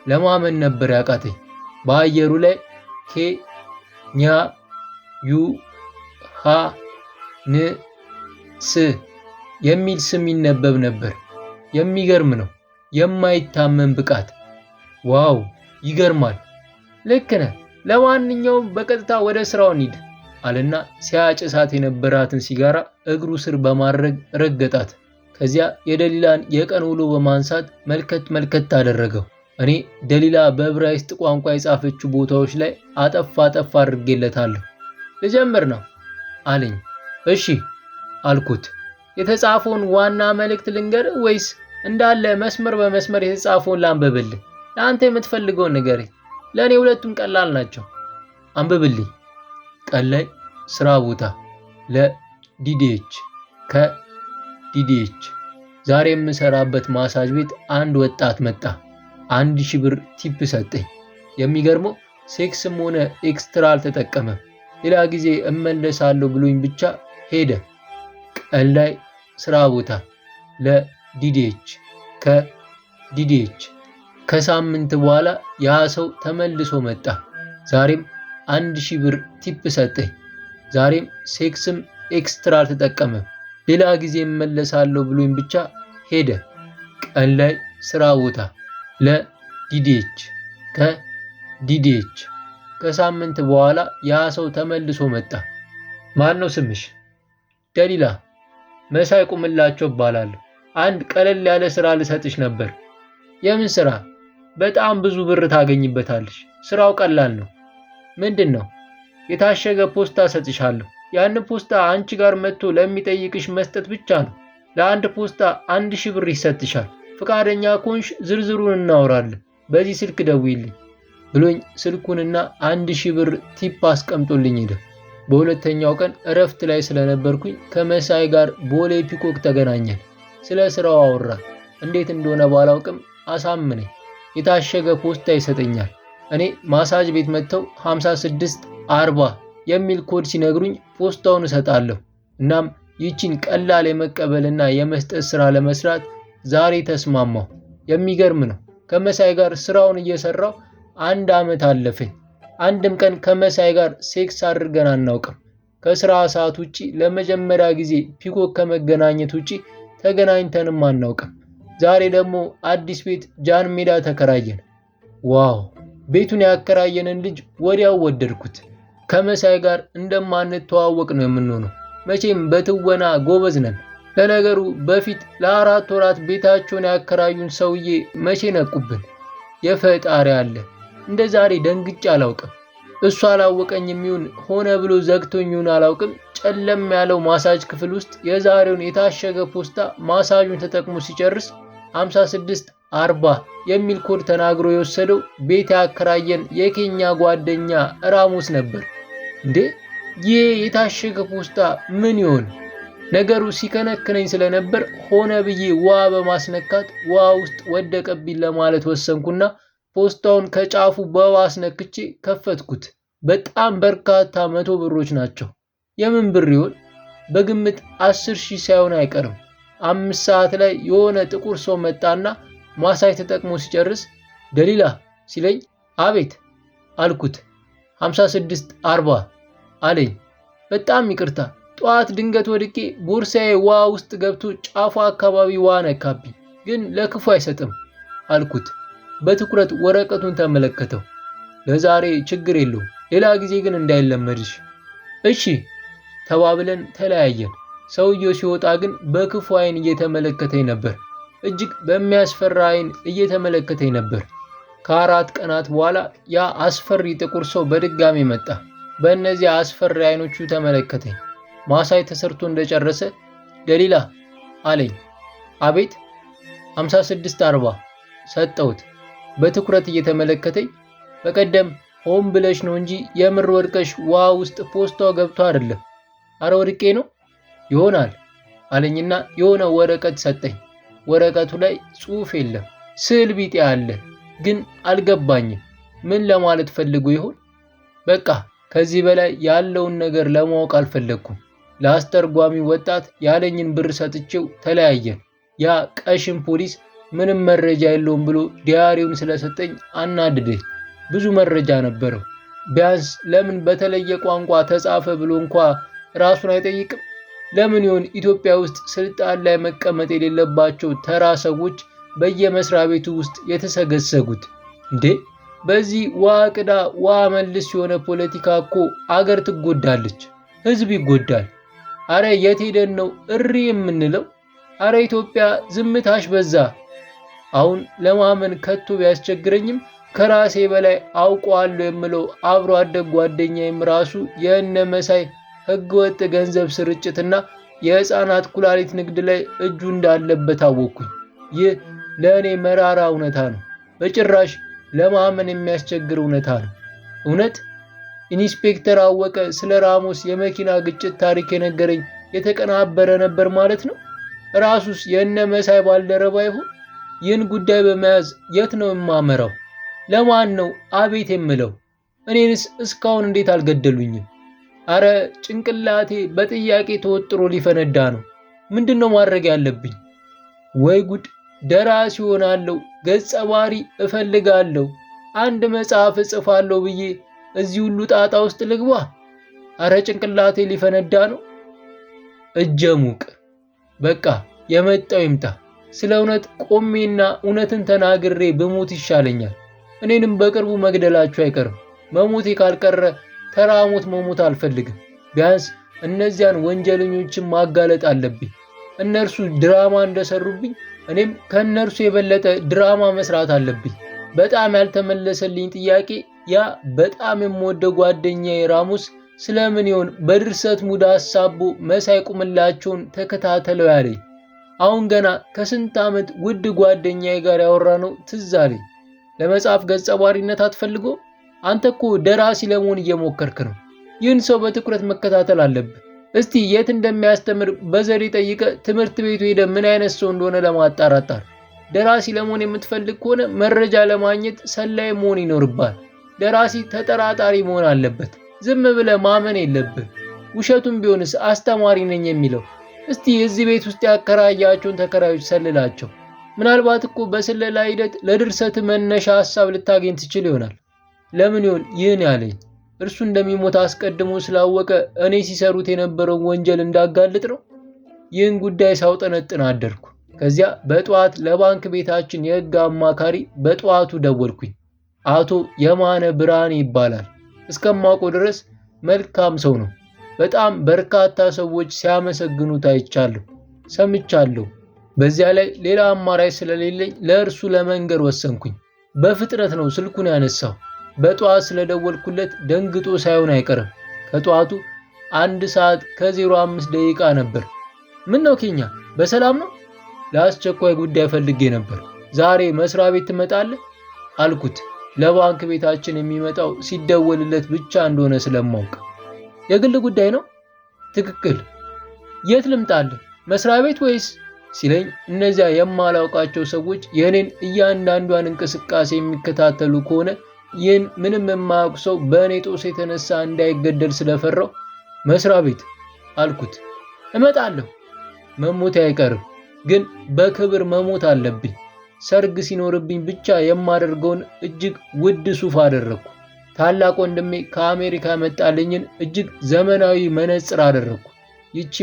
ለማመን ነበር ያቃተኝ። በአየሩ ላይ ኬኛ ዩ ሃ ን ስ የሚል ስም ይነበብ ነበር። የሚገርም ነው። የማይታመን ብቃት። ዋው ይገርማል። ልክ ነህ። ለማንኛውም በቀጥታ ወደ ስራው እንሂድ አለና ሲያጨሳት የነበራትን ሲጋራ እግሩ ስር በማድረግ ረገጣት። ከዚያ የደሊላን የቀን ውሎ በማንሳት መልከት አደረገው። እኔ ደሊላ በዕብራይስጥ ቋንቋ የጻፈችው ቦታዎች ላይ አጠፍ አድርጌለታለሁ። ልጀምር ነው አለኝ። እሺ አልኩት። የተጻፈውን ዋና መልእክት ልንገር ወይስ እንዳለ መስመር በመስመር የተጻፈውን ላንብብልህ። ለአንተ የምትፈልገውን ንገረኝ። ለእኔ ሁለቱም ቀላል ናቸው። አንብብልኝ። ቀን ላይ ስራ ቦታ ለዲዲኤች ከዲዲኤች ዛሬ የምሰራበት ማሳጅ ቤት አንድ ወጣት መጣ። 1000 ብር ቲፕ ሰጠኝ። የሚገርመው ሴክስም ሆነ ኤክስትራ አልተጠቀመም። ሌላ ጊዜ እመለሳለሁ ብሎኝ ብቻ ሄደ። ቀን ላይ ስራ ቦታ ለዲዲኤች ከዲዲኤች ከሳምንት በኋላ ያ ሰው ተመልሶ መጣ። ዛሬም 1000 ብር ቲፕ ሰጠኝ። ዛሬም ሴክስም ኤክስትራ አልተጠቀመም። ሌላ ጊዜ እመለሳለሁ ብሎኝ ብቻ ሄደ። ቀን ላይ ስራ ቦታ ለዲዲኤች ከዲዲኤች ከሳምንት በኋላ ያ ሰው ተመልሶ መጣ። ማን ነው ስምሽ? ደሊላ። መሳይ ቁምላቸው እባላለሁ። አንድ ቀለል ያለ ስራ ልሰጥሽ ነበር። የምን ስራ? በጣም ብዙ ብር ታገኝበታለሽ። ስራው ቀላል ነው። ምንድን ነው? የታሸገ ፖስታ ሰጥሻለሁ። ያን ፖስታ አንቺ ጋር መጥቶ ለሚጠይቅሽ መስጠት ብቻ ነው። ለአንድ ፖስታ 1000 ብር ይሰጥሻል። ፍቃደኛ ከሆንሽ ዝርዝሩን እናወራለን። በዚህ ስልክ ደውይልኝ ብሎኝ ስልኩንና 1000 ብር ቲፕ አስቀምጦልኝ ሄደ። በሁለተኛው ቀን እረፍት ላይ ስለነበርኩኝ ከመሳይ ጋር ቦሌ ፒኮክ ተገናኘን። ስለ ስራው አወራን። እንዴት እንደሆነ ባላውቅም አሳምነኝ። የታሸገ ፖስታ ይሰጠኛል። እኔ ማሳጅ ቤት መጥተው 5640 የሚል ኮድ ሲነግሩኝ ፖስታውን እሰጣለሁ። እናም ይህችን ቀላል የመቀበልና የመስጠት ስራ ለመስራት ዛሬ ተስማማሁ። የሚገርም ነው። ከመሳይ ጋር ስራውን እየሰራው 1 ዓመት አለፈኝ። አንድም ቀን ከመሳይ ጋር ሴክስ አድርገን አናውቅም። ከስራ ሰዓት ውጪ ለመጀመሪያ ጊዜ ፒኮክ ከመገናኘት ውጪ ተገናኝተንም አናውቅም። ዛሬ ደግሞ አዲስ ቤት ጃን ሜዳ ተከራየን። ዋው! ቤቱን ያከራየንን ልጅ ወዲያው ወደድኩት። ከመሳይ ጋር እንደማንተዋወቅ ነው የምንሆነው። መቼም በትወና ጎበዝ ነን። ለነገሩ በፊት ለ4 ወራት ቤታቸውን ያከራዩን ሰውዬ መቼ ነቁብን? የፈጣሪ አለ። እንደ ዛሬ ደንግጬ አላውቅም። እሱ አላወቀኝም ይሁን ሆነ ብሎ ዘግቶኝ ይሁን አላውቅም። ጨለም ያለው ማሳጅ ክፍል ውስጥ የዛሬውን የታሸገ ፖስታ ማሳጁን ተጠቅሞ ሲጨርስ 5640 የሚል ኮድ ተናግሮ የወሰደው ቤት ያከራየን የኬኛ ጓደኛ ራሙስ ነበር። እንዴ ይህ የታሸገ ፖስታ ምን ይሆን? ነገሩ ሲከነክነኝ ስለነበር ሆነ ብዬ ውሃ በማስነካት ውሃ ውስጥ ወደቀብኝ ለማለት ወሰንኩና ፖስታውን ከጫፉ በውሃ አስነክቼ ከፈትኩት። በጣም በርካታ 100 ብሮች ናቸው። የምን ብር ይሆን? በግምት 10,000 ሳይሆን አይቀርም። 5 ሰዓት ላይ የሆነ ጥቁር ሰው መጣና ማሳጅ ተጠቅሞ ሲጨርስ ደሊላ ሲለኝ አቤት አልኩት። 5640 አለኝ። በጣም ይቅርታ፣ ጠዋት ድንገት ወድቄ ቦርሳዬ ውሃ ውስጥ ገብቶ ጫፉ አካባቢ ውሃ ነካብኝ፣ ግን ለክፉ አይሰጥም አልኩት። በትኩረት ወረቀቱን ተመለከተው። ለዛሬ ችግር የለውም፣ ሌላ ጊዜ ግን እንዳይለመድሽ። እሺ ተባብለን ተለያየን። ሰውየው ሲወጣ ግን በክፉ አይን እየተመለከተኝ ነበር። እጅግ በሚያስፈራ አይን እየተመለከተኝ ነበር። ከ4 ቀናት በኋላ ያ አስፈሪ ጥቁር ሰው በድጋሚ መጣ። በእነዚያ አስፈሪ አይኖቹ ተመለከተኝ። ማሳጅ ተሰርቶ እንደጨረሰ ደሊላ አለኝ። አቤት። 5640 ሰጠሁት። በትኩረት እየተመለከተኝ በቀደም ሆን ብለሽ ነው እንጂ የምር ወድቀሽ ውሃ ውስጥ ፖስታው ገብቶ አይደለም። አረ ወድቄ ነው ይሆናል አለኝና የሆነ ወረቀት ሰጠኝ። ወረቀቱ ላይ ጽሑፍ የለም፣ ስዕል ቢጤ አለ፣ ግን አልገባኝም። ምን ለማለት ፈልጎ ይሆን? በቃ ከዚህ በላይ ያለውን ነገር ለማወቅ አልፈለኩም። ለአስተርጓሚ ወጣት ያለኝን ብር ሰጥቼው ተለያየን። ያ ቀሽም ፖሊስ ምንም መረጃ የለውም ብሎ ዲያሪውን ስለሰጠኝ አናድደኝ። ብዙ መረጃ ነበረው። ቢያንስ ለምን በተለየ ቋንቋ ተጻፈ ብሎ እንኳ ራሱን አይጠይቅም? ለምን ይሆን ኢትዮጵያ ውስጥ ስልጣን ላይ መቀመጥ የሌለባቸው ተራ ሰዎች በየመስሪያ ቤቱ ውስጥ የተሰገሰጉት? እንዴ በዚህ ዋ ቅዳ ዋ መልስ የሆነ ፖለቲካ እኮ አገር ትጎዳለች፣ ህዝብ ይጎዳል። አረ የት ሄደን ነው እሪ የምንለው? አረ ኢትዮጵያ ዝምታሽ በዛ። አሁን ለማመን ከቶ ቢያስቸግረኝም ከራሴ በላይ አውቀዋለሁ የምለው አብሮ አደግ ጓደኛዬም ራሱ የእነ መሳይ ህገወጥ ገንዘብ ስርጭትና የህፃናት ኩላሊት ንግድ ላይ እጁ እንዳለበት አወቅኩኝ። ይህ ለእኔ መራራ እውነታ ነው። በጭራሽ ለማመን የሚያስቸግር እውነታ ነው። እውነት ኢንስፔክተር አወቀ ስለ ራሞስ የመኪና ግጭት ታሪክ የነገረኝ የተቀናበረ ነበር ማለት ነው? ራሱስ የእነ መሳይ ባልደረባ ይሆን? ይህን ጉዳይ በመያዝ የት ነው የማመራው? ለማን ነው አቤት የምለው? እኔንስ እስካሁን እንዴት አልገደሉኝም? አረ ጭንቅላቴ በጥያቄ ተወጥሮ ሊፈነዳ ነው። ምንድነው ማድረግ ያለብኝ? ወይ ጉድ! ደራሲ ሆናለሁ፣ ገጸ ባህሪ እፈልጋለሁ፣ አንድ መጽሐፍ እጽፋለሁ ብዬ እዚህ ሁሉ ጣጣ ውስጥ ልግባ? አረ ጭንቅላቴ ሊፈነዳ ነው። እጀ ሙቅ በቃ የመጣው ይምጣ። ስለ እውነት ቆሜና እውነትን ተናግሬ ብሞት ይሻለኛል። እኔንም በቅርቡ መግደላችሁ አይቀርም። መሞቴ ካልቀረ ተራ ሞት መሞት አልፈልግም። ቢያንስ እነዚያን ወንጀለኞችን ማጋለጥ አለብኝ። እነርሱ ድራማ እንደሰሩብኝ እኔም ከእነርሱ የበለጠ ድራማ መስራት አለብኝ። በጣም ያልተመለሰልኝ ጥያቄ ያ በጣም የምወደው ጓደኛዬ ራሞስ ስለምን ይሆን በድርሰት ሙድ አሳቦ መሳይ ቁምላቸውን ተከታተለው ያለኝ? አሁን ገና ከስንት ዓመት ውድ ጓደኛዬ ጋር ያወራነው ትዝ አለኝ። ለመጽሐፍ ገጸ ባህሪነት አትፈልጎ? አንተ እኮ ደራሲ ለመሆን እየሞከርክ ነው። ይህን ሰው በትኩረት መከታተል አለብህ። እስቲ የት እንደሚያስተምር በዘዴ ጠይቀ ትምህርት ቤቱ ሄደ ምን አይነት ሰው እንደሆነ ለማጣራት። ደራሲ ለመሆን የምትፈልግ ከሆነ መረጃ ለማግኘት ሰላይ መሆን ይኖርባል። ደራሲ ተጠራጣሪ መሆን አለበት። ዝም ብለህ ማመን የለብህ። ውሸቱም ቢሆንስ አስተማሪ ነኝ የሚለው? እስቲ እዚህ ቤት ውስጥ ያከራያቸውን ተከራዮች ሰልላቸው። ምናልባት እኮ በስለላ ሂደት ለድርሰት መነሻ ሐሳብ ልታገኝ ትችል ይሆናል። ለምን ይሆን ይህን ያለኝ? እርሱ እንደሚሞት አስቀድሞ ስላወቀ እኔ ሲሰሩት የነበረውን ወንጀል እንዳጋልጥ ነው። ይህን ጉዳይ ሳውጠነጥን አደርኩ። ከዚያ በጠዋት ለባንክ ቤታችን የሕግ አማካሪ በጠዋቱ ደወልኩኝ። አቶ የማነ ብርሃኔ ይባላል። እስከማውቀው ድረስ መልካም ሰው ነው። በጣም በርካታ ሰዎች ሲያመሰግኑት አይቻለሁ፣ ሰምቻለሁ። በዚያ ላይ ሌላ አማራጭ ስለሌለኝ ለእርሱ ለመንገር ወሰንኩኝ። በፍጥነት ነው ስልኩን ያነሳው። በጠዋት ስለደወልኩለት ደንግጦ ሳይሆን አይቀርም። ከጠዋቱ 1 ሰዓት ከ05 ደቂቃ ነበር። ምን ነው ኬኛ፣ በሰላም ነው? ለአስቸኳይ ጉዳይ ፈልጌ ነበር። ዛሬ መስሪያ ቤት ትመጣለህ አልኩት። ለባንክ ቤታችን የሚመጣው ሲደወልለት ብቻ እንደሆነ ስለማውቅ። የግል ጉዳይ ነው? ትክክል። የት ልምጣልህ? መስሪያ ቤት ወይስ ሲለኝ እነዚያ የማላውቃቸው ሰዎች የኔን እያንዳንዷን እንቅስቃሴ የሚከታተሉ ከሆነ ይህን ምንም የማያውቅ ሰው በእኔ ጦስ የተነሳ እንዳይገደል ስለፈራው መስሪያ ቤት አልኩት። እመጣለሁ። መሞቴ አይቀርም፣ ግን በክብር መሞት አለብኝ። ሰርግ ሲኖርብኝ ብቻ የማደርገውን እጅግ ውድ ሱፍ አደረግኩ። ታላቅ ወንድሜ ከአሜሪካ መጣልኝን እጅግ ዘመናዊ መነጽር አደረግኩ። ይቺ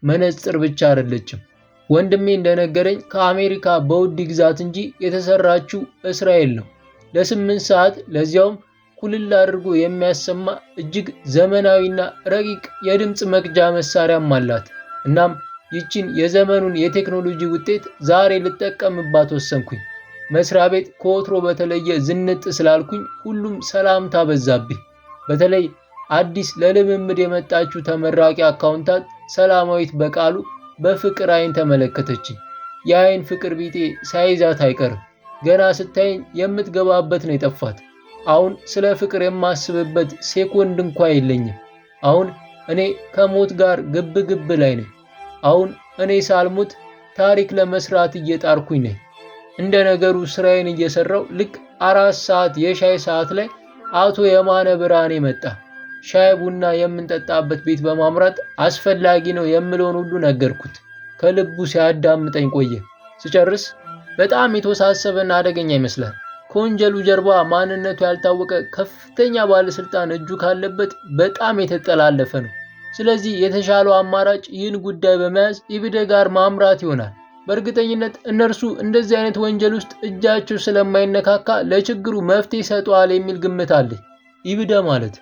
መነጽር ብቻ አይደለችም። ወንድሜ እንደነገረኝ ከአሜሪካ በውድ ግዛት እንጂ የተሰራችው እስራኤል ነው። ለ8 ሰዓት ለዚያውም ኩልል አድርጎ የሚያሰማ እጅግ ዘመናዊና ረቂቅ የድምፅ መቅጃ መሳሪያም አላት። እናም ይቺን የዘመኑን የቴክኖሎጂ ውጤት ዛሬ ልጠቀምባት ወሰንኩኝ። መስሪያ ቤት ከወትሮ በተለየ ዝንጥ ስላልኩኝ ሁሉም ሰላምታ በዛብኝ። በተለይ አዲስ ለልምምድ የመጣችው ተመራቂ አካውንታንት ሰላማዊት በቃሉ በፍቅር አይን ተመለከተችኝ። የአይን ፍቅር ቢጤ ሳይዛት አይቀርም። ገና ስታይኝ የምትገባበት ነው የጠፋት። አሁን ስለ ፍቅር የማስብበት ሴኮንድ እንኳ የለኝም። አሁን እኔ ከሞት ጋር ግብ ላይ ነኝ። አሁን እኔ ሳልሞት ታሪክ ለመስራት እየጣርኩኝ ነኝ። እንደ ነገሩ ስራዬን እየሰራው ልክ 4 ሰዓት የሻይ ሰዓት ላይ አቶ የማነ ብርሃኔ መጣ። ሻይ ቡና የምንጠጣበት ቤት በማምራት አስፈላጊ ነው የምለውን ሁሉ ነገርኩት። ከልቡ ሲያዳምጠኝ ቆየ። ስጨርስ በጣም የተወሳሰበና አደገኛ ይመስላል። ከወንጀሉ ጀርባ ማንነቱ ያልታወቀ ከፍተኛ ባለስልጣን እጁ ካለበት በጣም የተጠላለፈ ነው። ስለዚህ የተሻለው አማራጭ ይህን ጉዳይ በመያዝ ኢብደ ጋር ማምራት ይሆናል። በእርግጠኝነት እነርሱ እንደዚህ አይነት ወንጀል ውስጥ እጃቸው ስለማይነካካ ለችግሩ መፍትሄ ይሰጠዋል የሚል ግምት አለኝ። ኢብደ ማለት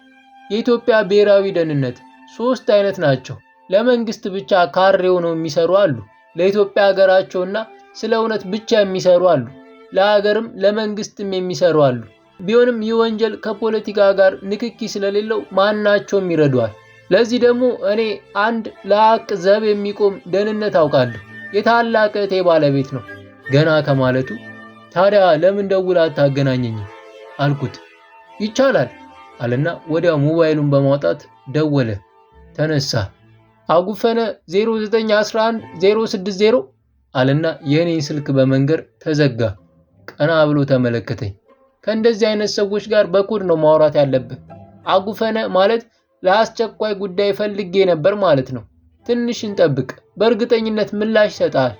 የኢትዮጵያ ብሔራዊ ደህንነት 3 አይነት ናቸው። ለመንግስት ብቻ ካሬ ሆነው የሚሰሩ አሉ። ለኢትዮጵያ ሀገራቸውና ስለ እውነት ብቻ የሚሰሩ አሉ። ለሀገርም ለመንግስትም የሚሰሩ አሉ። ቢሆንም ይህ ወንጀል ከፖለቲካ ጋር ንክኪ ስለሌለው ማናቸውም ይረዷል። ለዚህ ደግሞ እኔ አንድ ለሐቅ ዘብ የሚቆም ደህንነት አውቃለሁ። የታላቅ እህቴ ባለቤት ነው። ገና ከማለቱ ታዲያ ለምን ደውላ አታገናኘኝም አልኩት። ይቻላል አለና ወዲያው ሞባይሉን በማውጣት ደወለ። ተነሳ። አጉፈነ 0911 060 አለና የኔን ስልክ በመንገር ተዘጋ። ቀና ብሎ ተመለከተኝ። ከእንደዚህ አይነት ሰዎች ጋር በኮድ ነው ማውራት ያለብህ። አጉፈነ ማለት ለአስቸኳይ ጉዳይ ፈልጌ ነበር ማለት ነው። ትንሽ እንጠብቅ፣ በእርግጠኝነት ምላሽ ይሰጣል።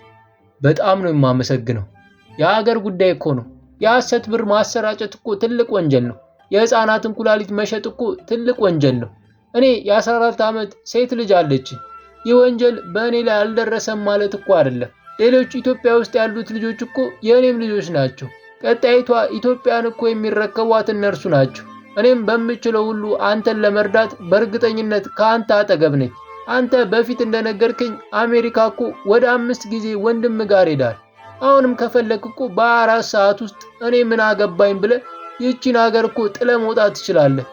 በጣም ነው የማመሰግነው። የሀገር ጉዳይ እኮ ነው። የሐሰት ብር ማሰራጨት እኮ ትልቅ ወንጀል ነው። የህፃናትን ኩላሊት መሸጥ እኮ ትልቅ ወንጀል ነው። እኔ የ14 ዓመት ሴት ልጅ አለችኝ። ይህ ወንጀል በእኔ ላይ አልደረሰም ማለት እኮ አይደለም። ሌሎች ኢትዮጵያ ውስጥ ያሉት ልጆች እኮ የእኔም ልጆች ናቸው። ቀጣይቷ ኢትዮጵያን እኮ የሚረከቧት እነርሱ ናቸው። እኔም በምችለው ሁሉ አንተን ለመርዳት በእርግጠኝነት ከአንተ አጠገብ ነኝ። አንተ በፊት እንደነገርከኝ አሜሪካ እኮ ወደ 5 ጊዜ ወንድም ጋር ሄዳል። አሁንም ከፈለክ እኮ በ4 ሰዓት ውስጥ እኔ ምን አገባኝ ብለህ ይህችን ሀገር እኮ ጥለህ መውጣት ትችላለህ።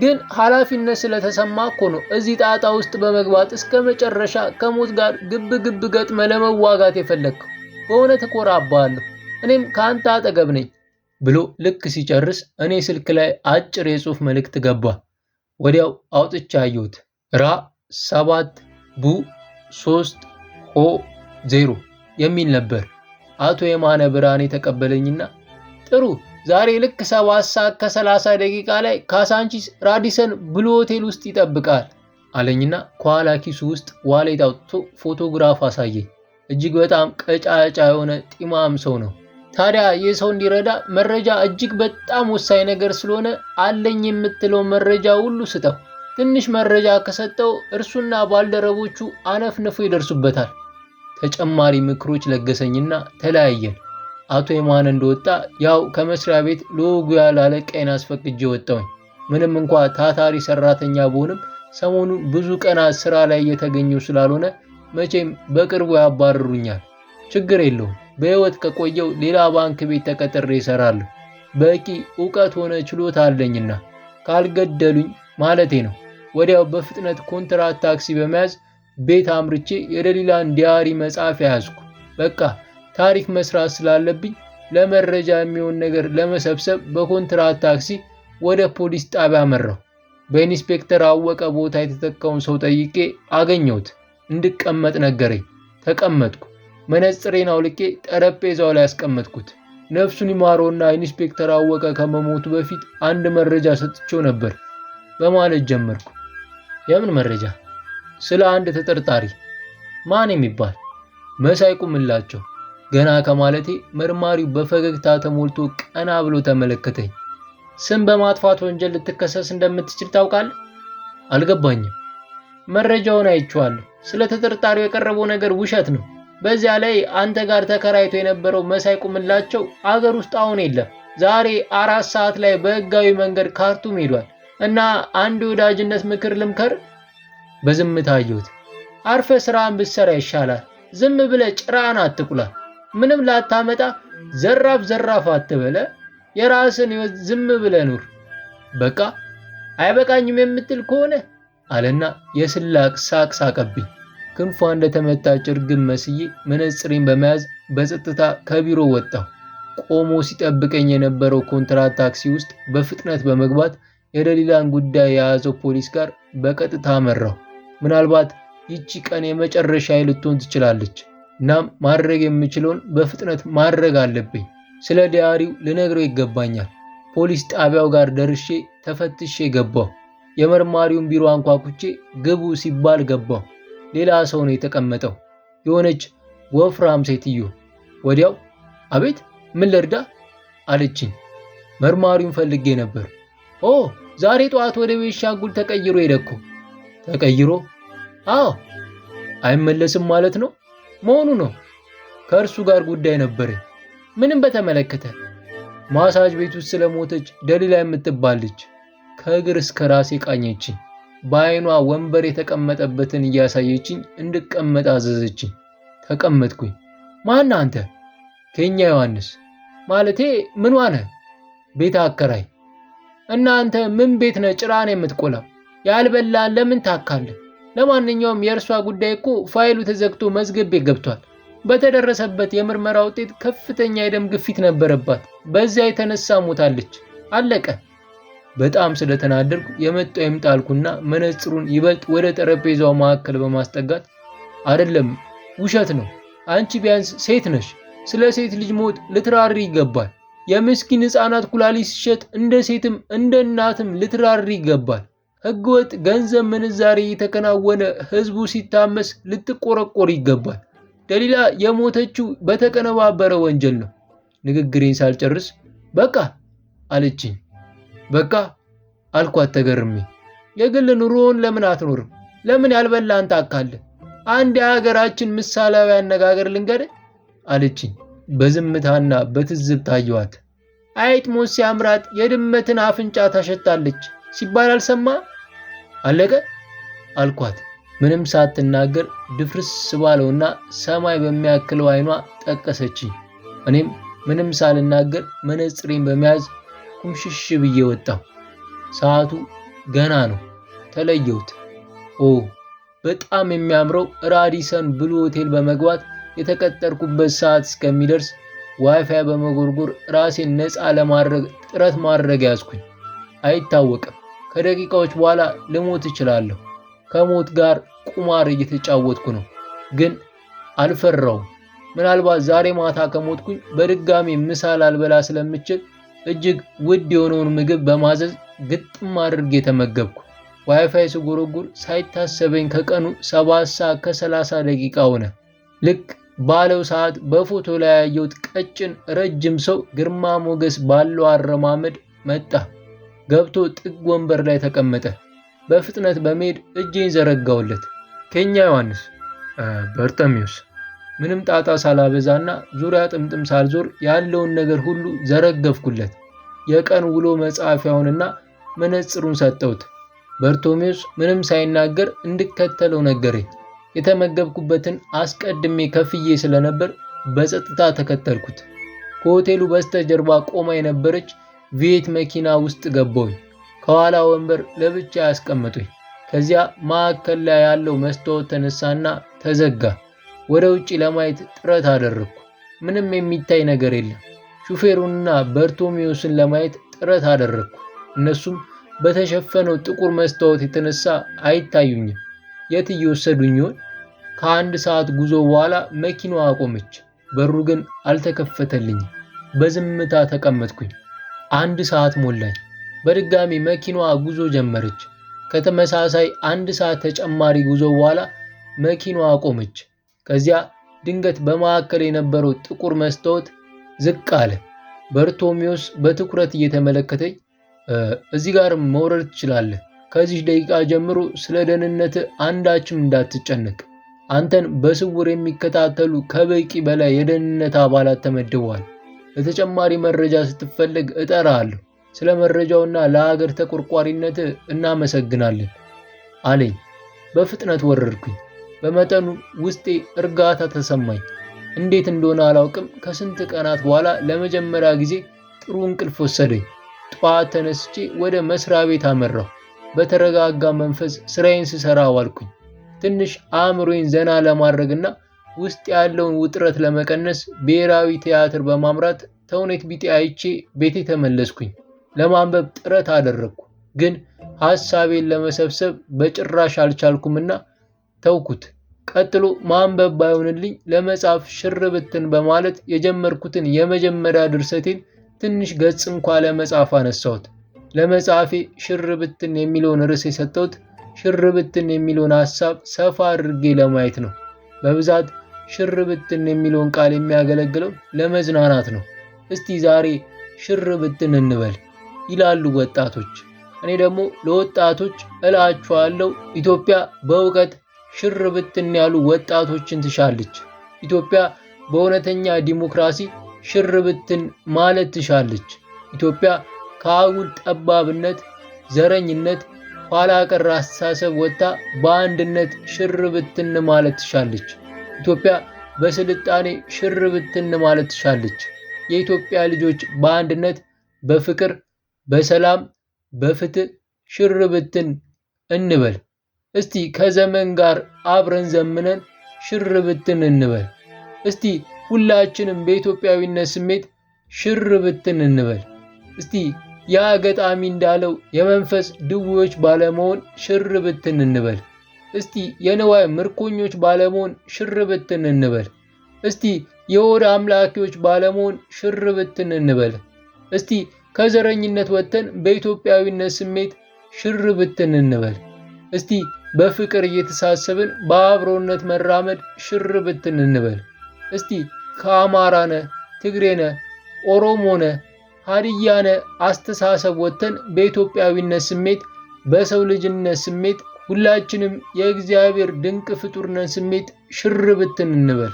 ግን ኃላፊነት ስለተሰማ እኮ ነው እዚህ ጣጣ ውስጥ በመግባት እስከ መጨረሻ ከሞት ጋር ግብ ገጥመ ለመዋጋት የፈለግከው። በእውነት እኮራብሃለሁ። እኔም ከአንተ አጠገብ ነኝ ብሎ ልክ ሲጨርስ እኔ ስልክ ላይ አጭር የጽሑፍ መልእክት ገባ። ወዲያው አውጥቼ አየሁት። ራ 7 ቡ 3 ሆ 0 የሚል ነበር። አቶ የማነ ብርሃኔ ተቀበለኝና ጥሩ ዛሬ ልክ 7 ሰዓት ከ30 ደቂቃ ላይ ካሳንቺስ ራዲሰን ብሉ ሆቴል ውስጥ ይጠብቃል አለኝና ከኋላ ኪሱ ውስጥ ዋሌት አውጥቶ ፎቶግራፍ አሳየኝ። እጅግ በጣም ቀጫጫ የሆነ ጢማም ሰው ነው። ታዲያ ይህ ሰው እንዲረዳ መረጃ እጅግ በጣም ወሳኝ ነገር ስለሆነ አለኝ የምትለው መረጃ ሁሉ ስጠው። ትንሽ መረጃ ከሰጠው እርሱና ባልደረቦቹ አነፍንፎ ይደርሱበታል። ተጨማሪ ምክሮች ለገሰኝና ተለያየን። አቶ የማነ እንደወጣ ያው ከመስሪያ ቤት ለወጉ ያለ አለቃዬን አስፈቅጄ ወጣሁኝ። ምንም እንኳ ታታሪ ሰራተኛ ብሆንም ሰሞኑን ብዙ ቀናት ስራ ላይ እየተገኘው ስላልሆነ መቼም በቅርቡ ያባርሩኛል። ችግር የለውም። በህይወት ከቆየው ሌላ ባንክ ቤት ተቀጥሬ እሰራለሁ። በቂ ዕውቀት ሆነ ችሎታ አለኝና ካልገደሉኝ ማለቴ ነው። ወዲያው በፍጥነት ኮንትራት ታክሲ በመያዝ ቤት አምርቼ የደሊላን ዲያሪ መጽሐፍ ያዝኩ። በቃ ታሪክ መስራት ስላለብኝ ለመረጃ የሚሆን ነገር ለመሰብሰብ በኮንትራት ታክሲ ወደ ፖሊስ ጣቢያ መራው። በኢንስፔክተር አወቀ ቦታ የተተካውን ሰው ጠይቄ አገኘሁት። እንድቀመጥ ነገረኝ። ተቀመጥኩ። መነጽሬን አውልቄ ጠረጴዛው ላይ ያስቀመጥኩት። ነፍሱን ይማረውና ኢንስፔክተር አወቀ ከመሞቱ በፊት አንድ መረጃ ሰጥቼው ነበር በማለት ጀመርኩ። የምን መረጃ? ስለ አንድ ተጠርጣሪ። ማን የሚባል? መሳይ ቁምላቸው። ገና ከማለቴ መርማሪው በፈገግታ ተሞልቶ ቀና ብሎ ተመለከተኝ። ስም በማጥፋት ወንጀል ልትከሰስ እንደምትችል ታውቃለህ? አልገባኝም። መረጃውን አይቼዋለሁ። ስለ ተጠርጣሪው የቀረበው ነገር ውሸት ነው። በዚያ ላይ አንተ ጋር ተከራይቶ የነበረው መሳይ ቁምላቸው አገር ውስጥ አሁን የለም። ዛሬ 4 ሰዓት ላይ በህጋዊ መንገድ ካርቱም ሄዷል እና አንድ ወዳጅነት ምክር ልምከር። በዝምታ አየሁት። አርፈ ስራን ብትሰራ ይሻላል። ዝም ብለህ ጭራን አትቁላ። ምንም ላታመጣ ዘራፍ አትበለ። የራስን ህይወት ዝም ብለህ ኑር። በቃ አይበቃኝም የምትል ከሆነ አለና የስላቅ ሳቅ ሳቀብኝ። ክንፏ እንደተመታች እርግብ መስዬ መነጽሬን በመያዝ በጸጥታ ከቢሮ ወጣሁ። ቆሞ ሲጠብቀኝ የነበረው ኮንትራት ታክሲ ውስጥ በፍጥነት በመግባት የደሊላን ጉዳይ የያዘው ፖሊስ ጋር በቀጥታ መራው። ምናልባት ይቺ ቀን የመጨረሻ ልትሆን ትችላለች። እናም ማድረግ የምችለውን በፍጥነት ማድረግ አለብኝ። ስለ ዲያሪው ልነግረው ይገባኛል። ፖሊስ ጣቢያው ጋር ደርሼ ተፈትሼ ገባሁ። የመርማሪውን ቢሮ አንኳኩቼ ግቡ ሲባል ገባሁ። ሌላ ሰው ነው የተቀመጠው፣ የሆነች ወፍራም ሴትዮ። ወዲያው አቤት ምን ልርዳ አለችኝ። መርማሪውን ፈልጌ ነበር። ኦ ዛሬ ጠዋት ወደ ቤንሻንጉል ተቀይሮ ሄደኩ። ተቀይሮ? አዎ። አይመለስም ማለት ነው? መሆኑ ነው። ከእርሱ ጋር ጉዳይ ነበረኝ። ምንም በተመለከተ? ማሳጅ ቤት ውስጥ ስለሞተች ደሊላ የምትባል ልጅ ከእግር እስከ ራሴ ቃኘችኝ። በአይኗ ወንበር የተቀመጠበትን እያሳየችኝ እንድቀመጥ አዘዘችኝ። ተቀመጥኩኝ። ማን አንተ? ኬኛ ዮሐንስ። ማለቴ ምን ዋነ? ቤት አከራይ። እና አንተ ምን ቤት ነህ ጭራን የምትቆላው? ያልበላን ለምን ታካለህ? ለማንኛውም የእርሷ ጉዳይ እኮ ፋይሉ ተዘግቶ መዝገብ ቤት ገብቷል። በተደረሰበት የምርመራ ውጤት ከፍተኛ የደም ግፊት ነበረባት። በዚያ የተነሳ ሞታለች። አለቀ። በጣም ስለተናደድኩ የመጣው ይምጣ አልኩና መነጽሩን ይበልጥ ወደ ጠረጴዛው ማዕከል በማስጠጋት አይደለም፣ ውሸት ነው። አንቺ ቢያንስ ሴት ነሽ። ስለ ሴት ልጅ ሞት ልትራሪ ይገባል። የምስኪን ሕፃናት ኩላሊት ሲሸጥ እንደ ሴትም እንደ እናትም ልትራሪ ይገባል። ሕገወጥ ገንዘብ ምንዛሬ የተከናወነ ህዝቡ ሲታመስ ልትቆረቆር ይገባል። ደሊላ የሞተችው በተቀነባበረ ወንጀል ነው። ንግግሬን ሳልጨርስ በቃ አለችኝ። በቃ አልኳት ተገርሜ። የግል ኑሮውን ለምን አትኖርም? ለምን ያልበላን ታካለህ? አንድ የሀገራችን ምሳሌያዊ አነጋገር ልንገርህ አለችኝ። በዝምታና በትዝብት አየኋት። አይጥ ሞት ሲያምራት የድመትን አፍንጫ ታሸታለች ሲባል አልሰማ? አለቀ አልኳት። ምንም ሳትናገር ድፍርስ ባለውና ሰማይ በሚያክለው አይኗ ጠቀሰችኝ። እኔም ምንም ሳልናገር መነጽሬን በመያዝ ኩምሽሽ ብዬ ወጣሁ። ሰዓቱ ገና ነው። ተለየሁት። ኦ በጣም የሚያምረው ራዲሰን ብሉ ሆቴል በመግባት የተቀጠርኩበት ሰዓት እስከሚደርስ ዋይፋይ በመጎርጎር ራሴን ነፃ ለማድረግ ጥረት ማድረግ ያዝኩኝ። አይታወቅም፣ ከደቂቃዎች በኋላ ልሞት እችላለሁ። ከሞት ጋር ቁማር እየተጫወትኩ ነው። ግን አልፈራውም። ምናልባት ዛሬ ማታ ከሞትኩኝ በድጋሚ ምሳ ላልበላ ስለምችል እጅግ ውድ የሆነውን ምግብ በማዘዝ ግጥም አድርጌ ተመገብኩ። ዋይፋይ ስጎረጉር ሳይታሰበኝ ከቀኑ 7 ሰዓት ከ30 ደቂቃ ሆነ። ልክ ባለው ሰዓት በፎቶ ላይ ያየሁት ቀጭን ረጅም ሰው ግርማ ሞገስ ባለው አረማመድ መጣ። ገብቶ ጥግ ወንበር ላይ ተቀመጠ። በፍጥነት በመሄድ እጄን ዘረጋውለት። ኬኛ ዮሐንስ፣ በርጠሚዮስ። ምንም ጣጣ ሳላበዛና ዙሪያ ጥምጥም ሳልዞር ያለውን ነገር ሁሉ ዘረገፍኩለት። የቀን ውሎ መጻፊያውንና መነጽሩን ሰጠሁት። በርቶሜዎስ ምንም ሳይናገር እንድከተለው ነገረኝ። የተመገብኩበትን አስቀድሜ ከፍዬ ስለነበር በጸጥታ ተከተልኩት። ከሆቴሉ በስተጀርባ ቆማ የነበረች ቪየት መኪና ውስጥ ገባሁኝ። ከኋላ ወንበር ለብቻ ያስቀመጡኝ። ከዚያ ማዕከል ላይ ያለው መስታወት ተነሳና ተዘጋ። ወደ ውጪ ለማየት ጥረት አደረግኩ። ምንም የሚታይ ነገር የለም። ሹፌሩንና በርቶሜዎስን ለማየት ጥረት አደረግኩ። እነሱም በተሸፈነው ጥቁር መስታወት የተነሳ አይታዩኝም። የት እየወሰዱኝ ይሆን? ከአንድ ሰዓት ጉዞ በኋላ መኪናዋ አቆመች። በሩ ግን አልተከፈተልኝም። በዝምታ ተቀመጥኩኝ። 1 ሰዓት ሞላኝ። በድጋሚ መኪናዋ ጉዞ ጀመረች። ከተመሳሳይ 1 ሰዓት ተጨማሪ ጉዞ በኋላ መኪናዋ አቆመች። ከዚያ ድንገት በማዕከል የነበረው ጥቁር መስታወት ዝቅ አለ። በርቶሜዎስ በትኩረት እየተመለከተኝ እዚህ ጋር መውረድ ትችላለህ። ከዚህ ደቂቃ ጀምሮ ስለ ደህንነት አንዳችም እንዳትጨነቅ። አንተን በስውር የሚከታተሉ ከበቂ በላይ የደህንነት አባላት ተመድበዋል። ለተጨማሪ መረጃ ስትፈልግ እጠራለሁ። ስለ መረጃውና ለሀገር ተቆርቋሪነት እናመሰግናለን አለኝ። በፍጥነት ወረድኩኝ። በመጠኑ ውስጤ እርጋታ ተሰማኝ። እንዴት እንደሆነ አላውቅም፣ ከስንት ቀናት በኋላ ለመጀመሪያ ጊዜ ጥሩ እንቅልፍ ወሰደኝ። ጠዋት ተነስቼ ወደ መስሪያ ቤት አመራሁ። በተረጋጋ መንፈስ ስራዬን ስሰራ ዋልኩኝ። ትንሽ አእምሮዬን ዘና ለማድረግና ውስጥ ያለውን ውጥረት ለመቀነስ ብሔራዊ ቲያትር በማምራት ተውኔት ቢጤ አይቼ ቤቴ ተመለስኩኝ። ለማንበብ ጥረት አደረግኩ፣ ግን ሐሳቤን ለመሰብሰብ በጭራሽ አልቻልኩምና ተውኩት። ቀጥሎ ማንበብ ባይሆንልኝ ለመጻፍ ሽርብትን በማለት የጀመርኩትን የመጀመሪያ ድርሰቴን ትንሽ ገጽ እንኳ ለመጻፍ አነሳሁት። ለመጻፌ ሽርብትን የሚለውን ርዕስ የሰጠሁት ሽርብትን የሚለውን ሐሳብ ሰፋ አድርጌ ለማየት ነው። በብዛት ሽርብትን የሚለውን ቃል የሚያገለግለው ለመዝናናት ነው። እስቲ ዛሬ ሽርብትን እንበል ይላሉ ወጣቶች። እኔ ደግሞ ለወጣቶች እላችኋለሁ፣ ኢትዮጵያ በእውቀት ሽርብትን ያሉ ወጣቶችን ትሻለች። ኢትዮጵያ በእውነተኛ ዲሞክራሲ ሽርብትን ማለት ትሻለች። ኢትዮጵያ ከአጉል ጠባብነት፣ ዘረኝነት፣ ኋላ ቀር አስተሳሰብ ወጥታ በአንድነት ሽርብትን ማለት ትሻለች። ኢትዮጵያ በስልጣኔ ሽርብትን ማለት ትሻለች። የኢትዮጵያ ልጆች በአንድነት፣ በፍቅር፣ በሰላም፣ በፍትህ ሽርብትን እንበል። እስቲ ከዘመን ጋር አብረን ዘምነን ሽርብትን እንበል። እስቲ ሁላችንም በኢትዮጵያዊነት ስሜት ሽር ብትን እንበል። እስቲ ያ ገጣሚ እንዳለው የመንፈስ ድውዮች ባለመሆን ሽር ብትን እንበል። እስቲ የንዋይ ምርኮኞች ባለመሆን ሽር ብትን እንበል። እስቲ የሆድ አምላኪዎች ባለመሆን ሽር ብትን እንበል። እስቲ ከዘረኝነት ወጥተን በኢትዮጵያዊነት ስሜት ሽር ብትን እንበል። እስቲ በፍቅር እየተሳሰብን በአብሮነት መራመድ ሽር ብትን እንበል። እስቲ ከአማራነ፣ ትግሬነ፣ ኦሮሞነ፣ ሀዲያነ አስተሳሰብ ወጥተን በኢትዮጵያዊነት ስሜት በሰው ልጅነት ስሜት ሁላችንም የእግዚአብሔር ድንቅ ፍጡርነን ስሜት ሽር ብትን እንበል።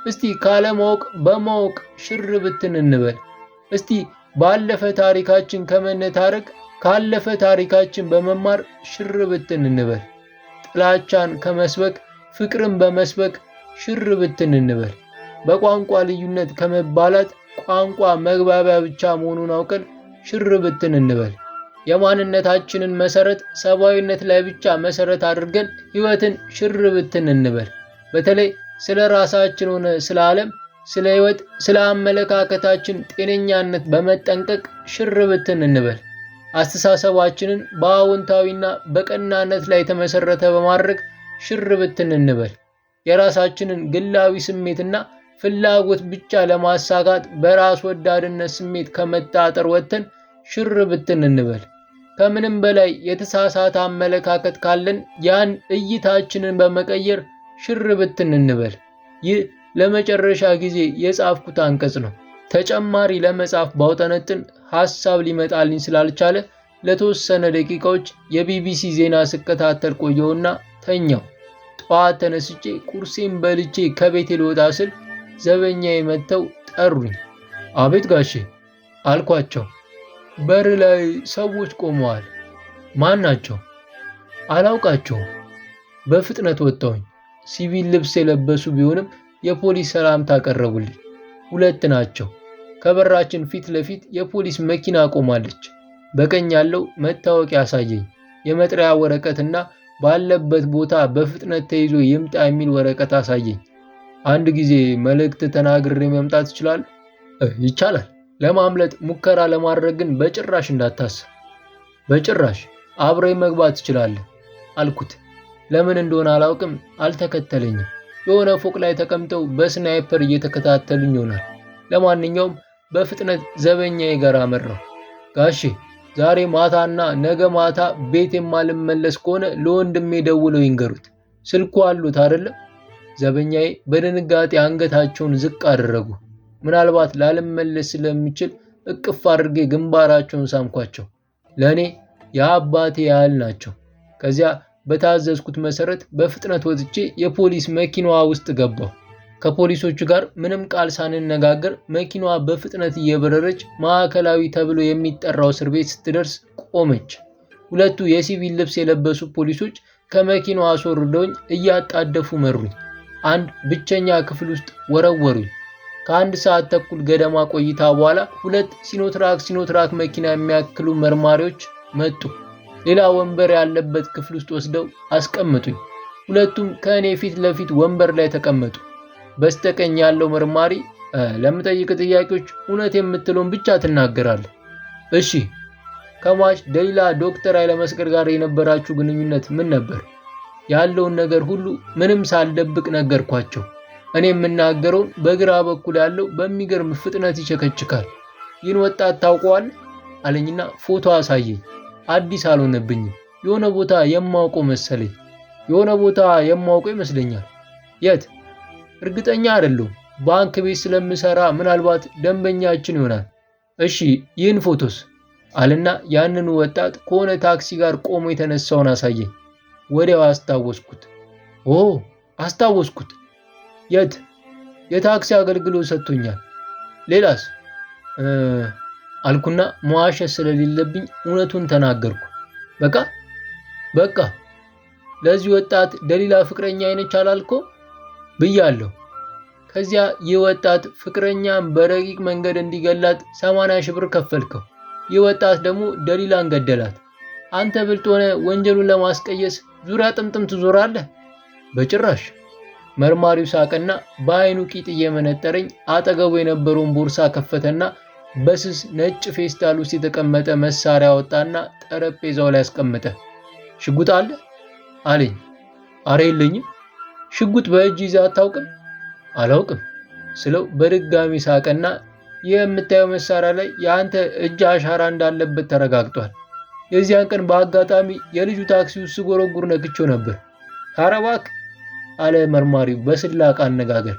እስቲ ካለማወቅ በማወቅ ሽር ብትን እንበል። እስቲ ባለፈ ታሪካችን ከመነታረክ ካለፈ ታሪካችን በመማር ሽር ብትን እንበል። ጥላቻን ከመስበክ ፍቅርን በመስበክ ሽር ብትን እንበል። በቋንቋ ልዩነት ከመባላት ቋንቋ መግባቢያ ብቻ መሆኑን አውቀን ሽር ብትን እንበል። የማንነታችንን መሰረት ሰብአዊነት ላይ ብቻ መሰረት አድርገን ህይወትን ሽር ብትን እንበል። በተለይ ስለ ራሳችን ሆነ ስለ ዓለም፣ ስለ ህይወት፣ ስለ አመለካከታችን ጤነኛነት በመጠንቀቅ ሽር ብትን እንበል። አስተሳሰባችንን በአዎንታዊና በቀናነት ላይ የተመሰረተ በማድረግ ሽር ብትን እንበል። የራሳችንን ግላዊ ስሜትና ፍላጎት ብቻ ለማሳካት በራስ ወዳድነት ስሜት ከመታጠር ወጥተን ሽር ብትን እንበል። ከምንም በላይ የተሳሳተ አመለካከት ካለን ያን እይታችንን በመቀየር ሽር ብትን እንበል። ይህ ለመጨረሻ ጊዜ የጻፍኩት አንቀጽ ነው። ተጨማሪ ለመጻፍ ባውጠነጥን ሐሳብ ሊመጣልኝ ስላልቻለ ለተወሰነ ደቂቃዎች የቢቢሲ ዜና ስከታተል ቆየውና ተኛው። ጠዋት ተነስቼ ቁርሴን በልቼ ከቤቴ ልወጣ ስል ዘበኛዬ መጥተው ጠሩኝ። አቤት ጋሼ አልኳቸው። በር ላይ ሰዎች ቆመዋል። ማን ናቸው? አላውቃቸውም። በፍጥነት ወጣሁኝ። ሲቪል ልብስ የለበሱ ቢሆንም የፖሊስ ሰላምታ አቀረቡልኝ። ሁለት ናቸው። ከበራችን ፊት ለፊት የፖሊስ መኪና ቆማለች። በቀኝ ያለው መታወቂያ አሳየኝ። የመጥሪያ ወረቀትና ባለበት ቦታ በፍጥነት ተይዞ ይምጣ የሚል ወረቀት አሳየኝ። አንድ ጊዜ መልእክት ተናግሬ መምጣት ይችላል? ይቻላል። ለማምለጥ ሙከራ ለማድረግ ግን በጭራሽ እንዳታስብ። በጭራሽ አብረኝ መግባት ትችላለህ አልኩት። ለምን እንደሆነ አላውቅም፣ አልተከተለኝም። የሆነ ፎቅ ላይ ተቀምጠው በስናይፐር እየተከታተሉኝ ይሆናል። ለማንኛውም በፍጥነት ዘበኛዬ ጋር አመራሁ። ጋሼ ዛሬ ማታና ነገ ማታ ቤት የማልመለስ ከሆነ ለወንድሜ ደውለው ይንገሩት። ስልኩ አሉት አይደለም? ዘበኛዬ በድንጋጤ አንገታቸውን ዝቅ አደረጉ። ምናልባት ላልመለስ ስለምችል እቅፍ አድርጌ ግንባራቸውን ሳምኳቸው። ለኔ የአባቴ ያህል ናቸው። ከዚያ በታዘዝኩት መሰረት በፍጥነት ወጥቼ የፖሊስ መኪናዋ ውስጥ ገባሁ። ከፖሊሶቹ ጋር ምንም ቃል ሳንነጋገር መኪናዋ በፍጥነት እየበረረች ማዕከላዊ ተብሎ የሚጠራው እስር ቤት ስትደርስ ቆመች። ሁለቱ የሲቪል ልብስ የለበሱ ፖሊሶች ከመኪናዋ አስወርደውኝ እያጣደፉ መሩኝ። አንድ ብቸኛ ክፍል ውስጥ ወረወሩኝ። ከአንድ ሰዓት ተኩል ገደማ ቆይታ በኋላ ሁለት ሲኖትራክ መኪና የሚያክሉ መርማሪዎች መጡ። ሌላ ወንበር ያለበት ክፍል ውስጥ ወስደው አስቀመጡኝ። ሁለቱም ከእኔ ፊት ለፊት ወንበር ላይ ተቀመጡ። በስተቀኝ ያለው መርማሪ ለምጠይቅ ጥያቄዎች እውነት የምትለውን ብቻ ትናገራለህ። እሺ፣ ከሟች ደሊላ ዶክተር ኃይለመስቀል ጋር የነበራችሁ ግንኙነት ምን ነበር? ያለውን ነገር ሁሉ ምንም ሳልደብቅ ነገርኳቸው። እኔ የምናገረውን በግራ በኩል ያለው በሚገርም ፍጥነት ይቸከችካል። ይህን ወጣት ታውቀዋል አለኝና ፎቶ አሳየኝ። አዲስ አልሆነብኝም። የሆነ ቦታ የማውቀው መሰለኝ። የሆነ ቦታ የማውቀው ይመስለኛል። የት? እርግጠኛ አይደለሁም። ባንክ ቤት ስለምሰራ ምናልባት ደንበኛችን ይሆናል። እሺ ይህን ፎቶስ አለና ያንኑ ወጣት ከሆነ ታክሲ ጋር ቆሞ የተነሳውን አሳየኝ። ወዲያው አስታወስኩት። ኦ አስታወስኩት። የት? የታክሲ አገልግሎት ሰጥቶኛል። ሌላስ? አልኩና መዋሸት ስለሌለብኝ እውነቱን ተናገርኩ። በቃ ለዚህ ወጣት ደሊላ ፍቅረኛ አይነች አላልኮ ብያለሁ። ከዚያ ይህ ወጣት ፍቅረኛን በረቂቅ መንገድ እንዲገላት 80 ሺህ ብር ከፈልከው። ይህ ወጣት ደግሞ ደሊላን ገደላት። አንተ ብልጥ ሆነ ወንጀሉን ለማስቀየስ ዙሪያ ጥምጥም ትዞራለህ? በጭራሽ። መርማሪው ሳቀና በአይኑ ቂጥ እየመነጠረኝ አጠገቡ የነበረውን ቦርሳ ከፈተና በስስ ነጭ ፌስታል ውስጥ የተቀመጠ መሳሪያ አወጣና ጠረጴዛው ላይ አስቀመጠ። ሽጉጥ አለ አለኝ። አረ የለኝም። ሽጉጥ በእጅ ይዘህ አታውቅም? አላውቅም ስለው በድጋሚ ሳቀና የምታየው መሳሪያ ላይ የአንተ እጅ አሻራ እንዳለበት ተረጋግጧል። የዚያን ቀን በአጋጣሚ የልጁ ታክሲ ውስጥ ስጎረጉር ነክቼው ነበር። ኧረ እባክህ አለ መርማሪው በስላቅ አነጋገር።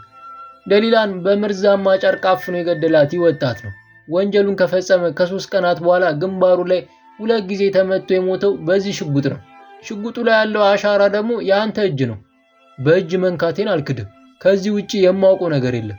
ደሊላን በመርዛማ ጨርቅ አፍኖ የገደላት ወጣት ነው። ወንጀሉን ከፈጸመ ከ3 ቀናት በኋላ ግንባሩ ላይ 2 ጊዜ ተመቶ የሞተው በዚህ ሽጉጥ ነው። ሽጉጡ ላይ ያለው አሻራ ደግሞ የአንተ እጅ ነው። በእጅ መንካቴን አልክድም። ከዚህ ውጪ የማውቀው ነገር የለም።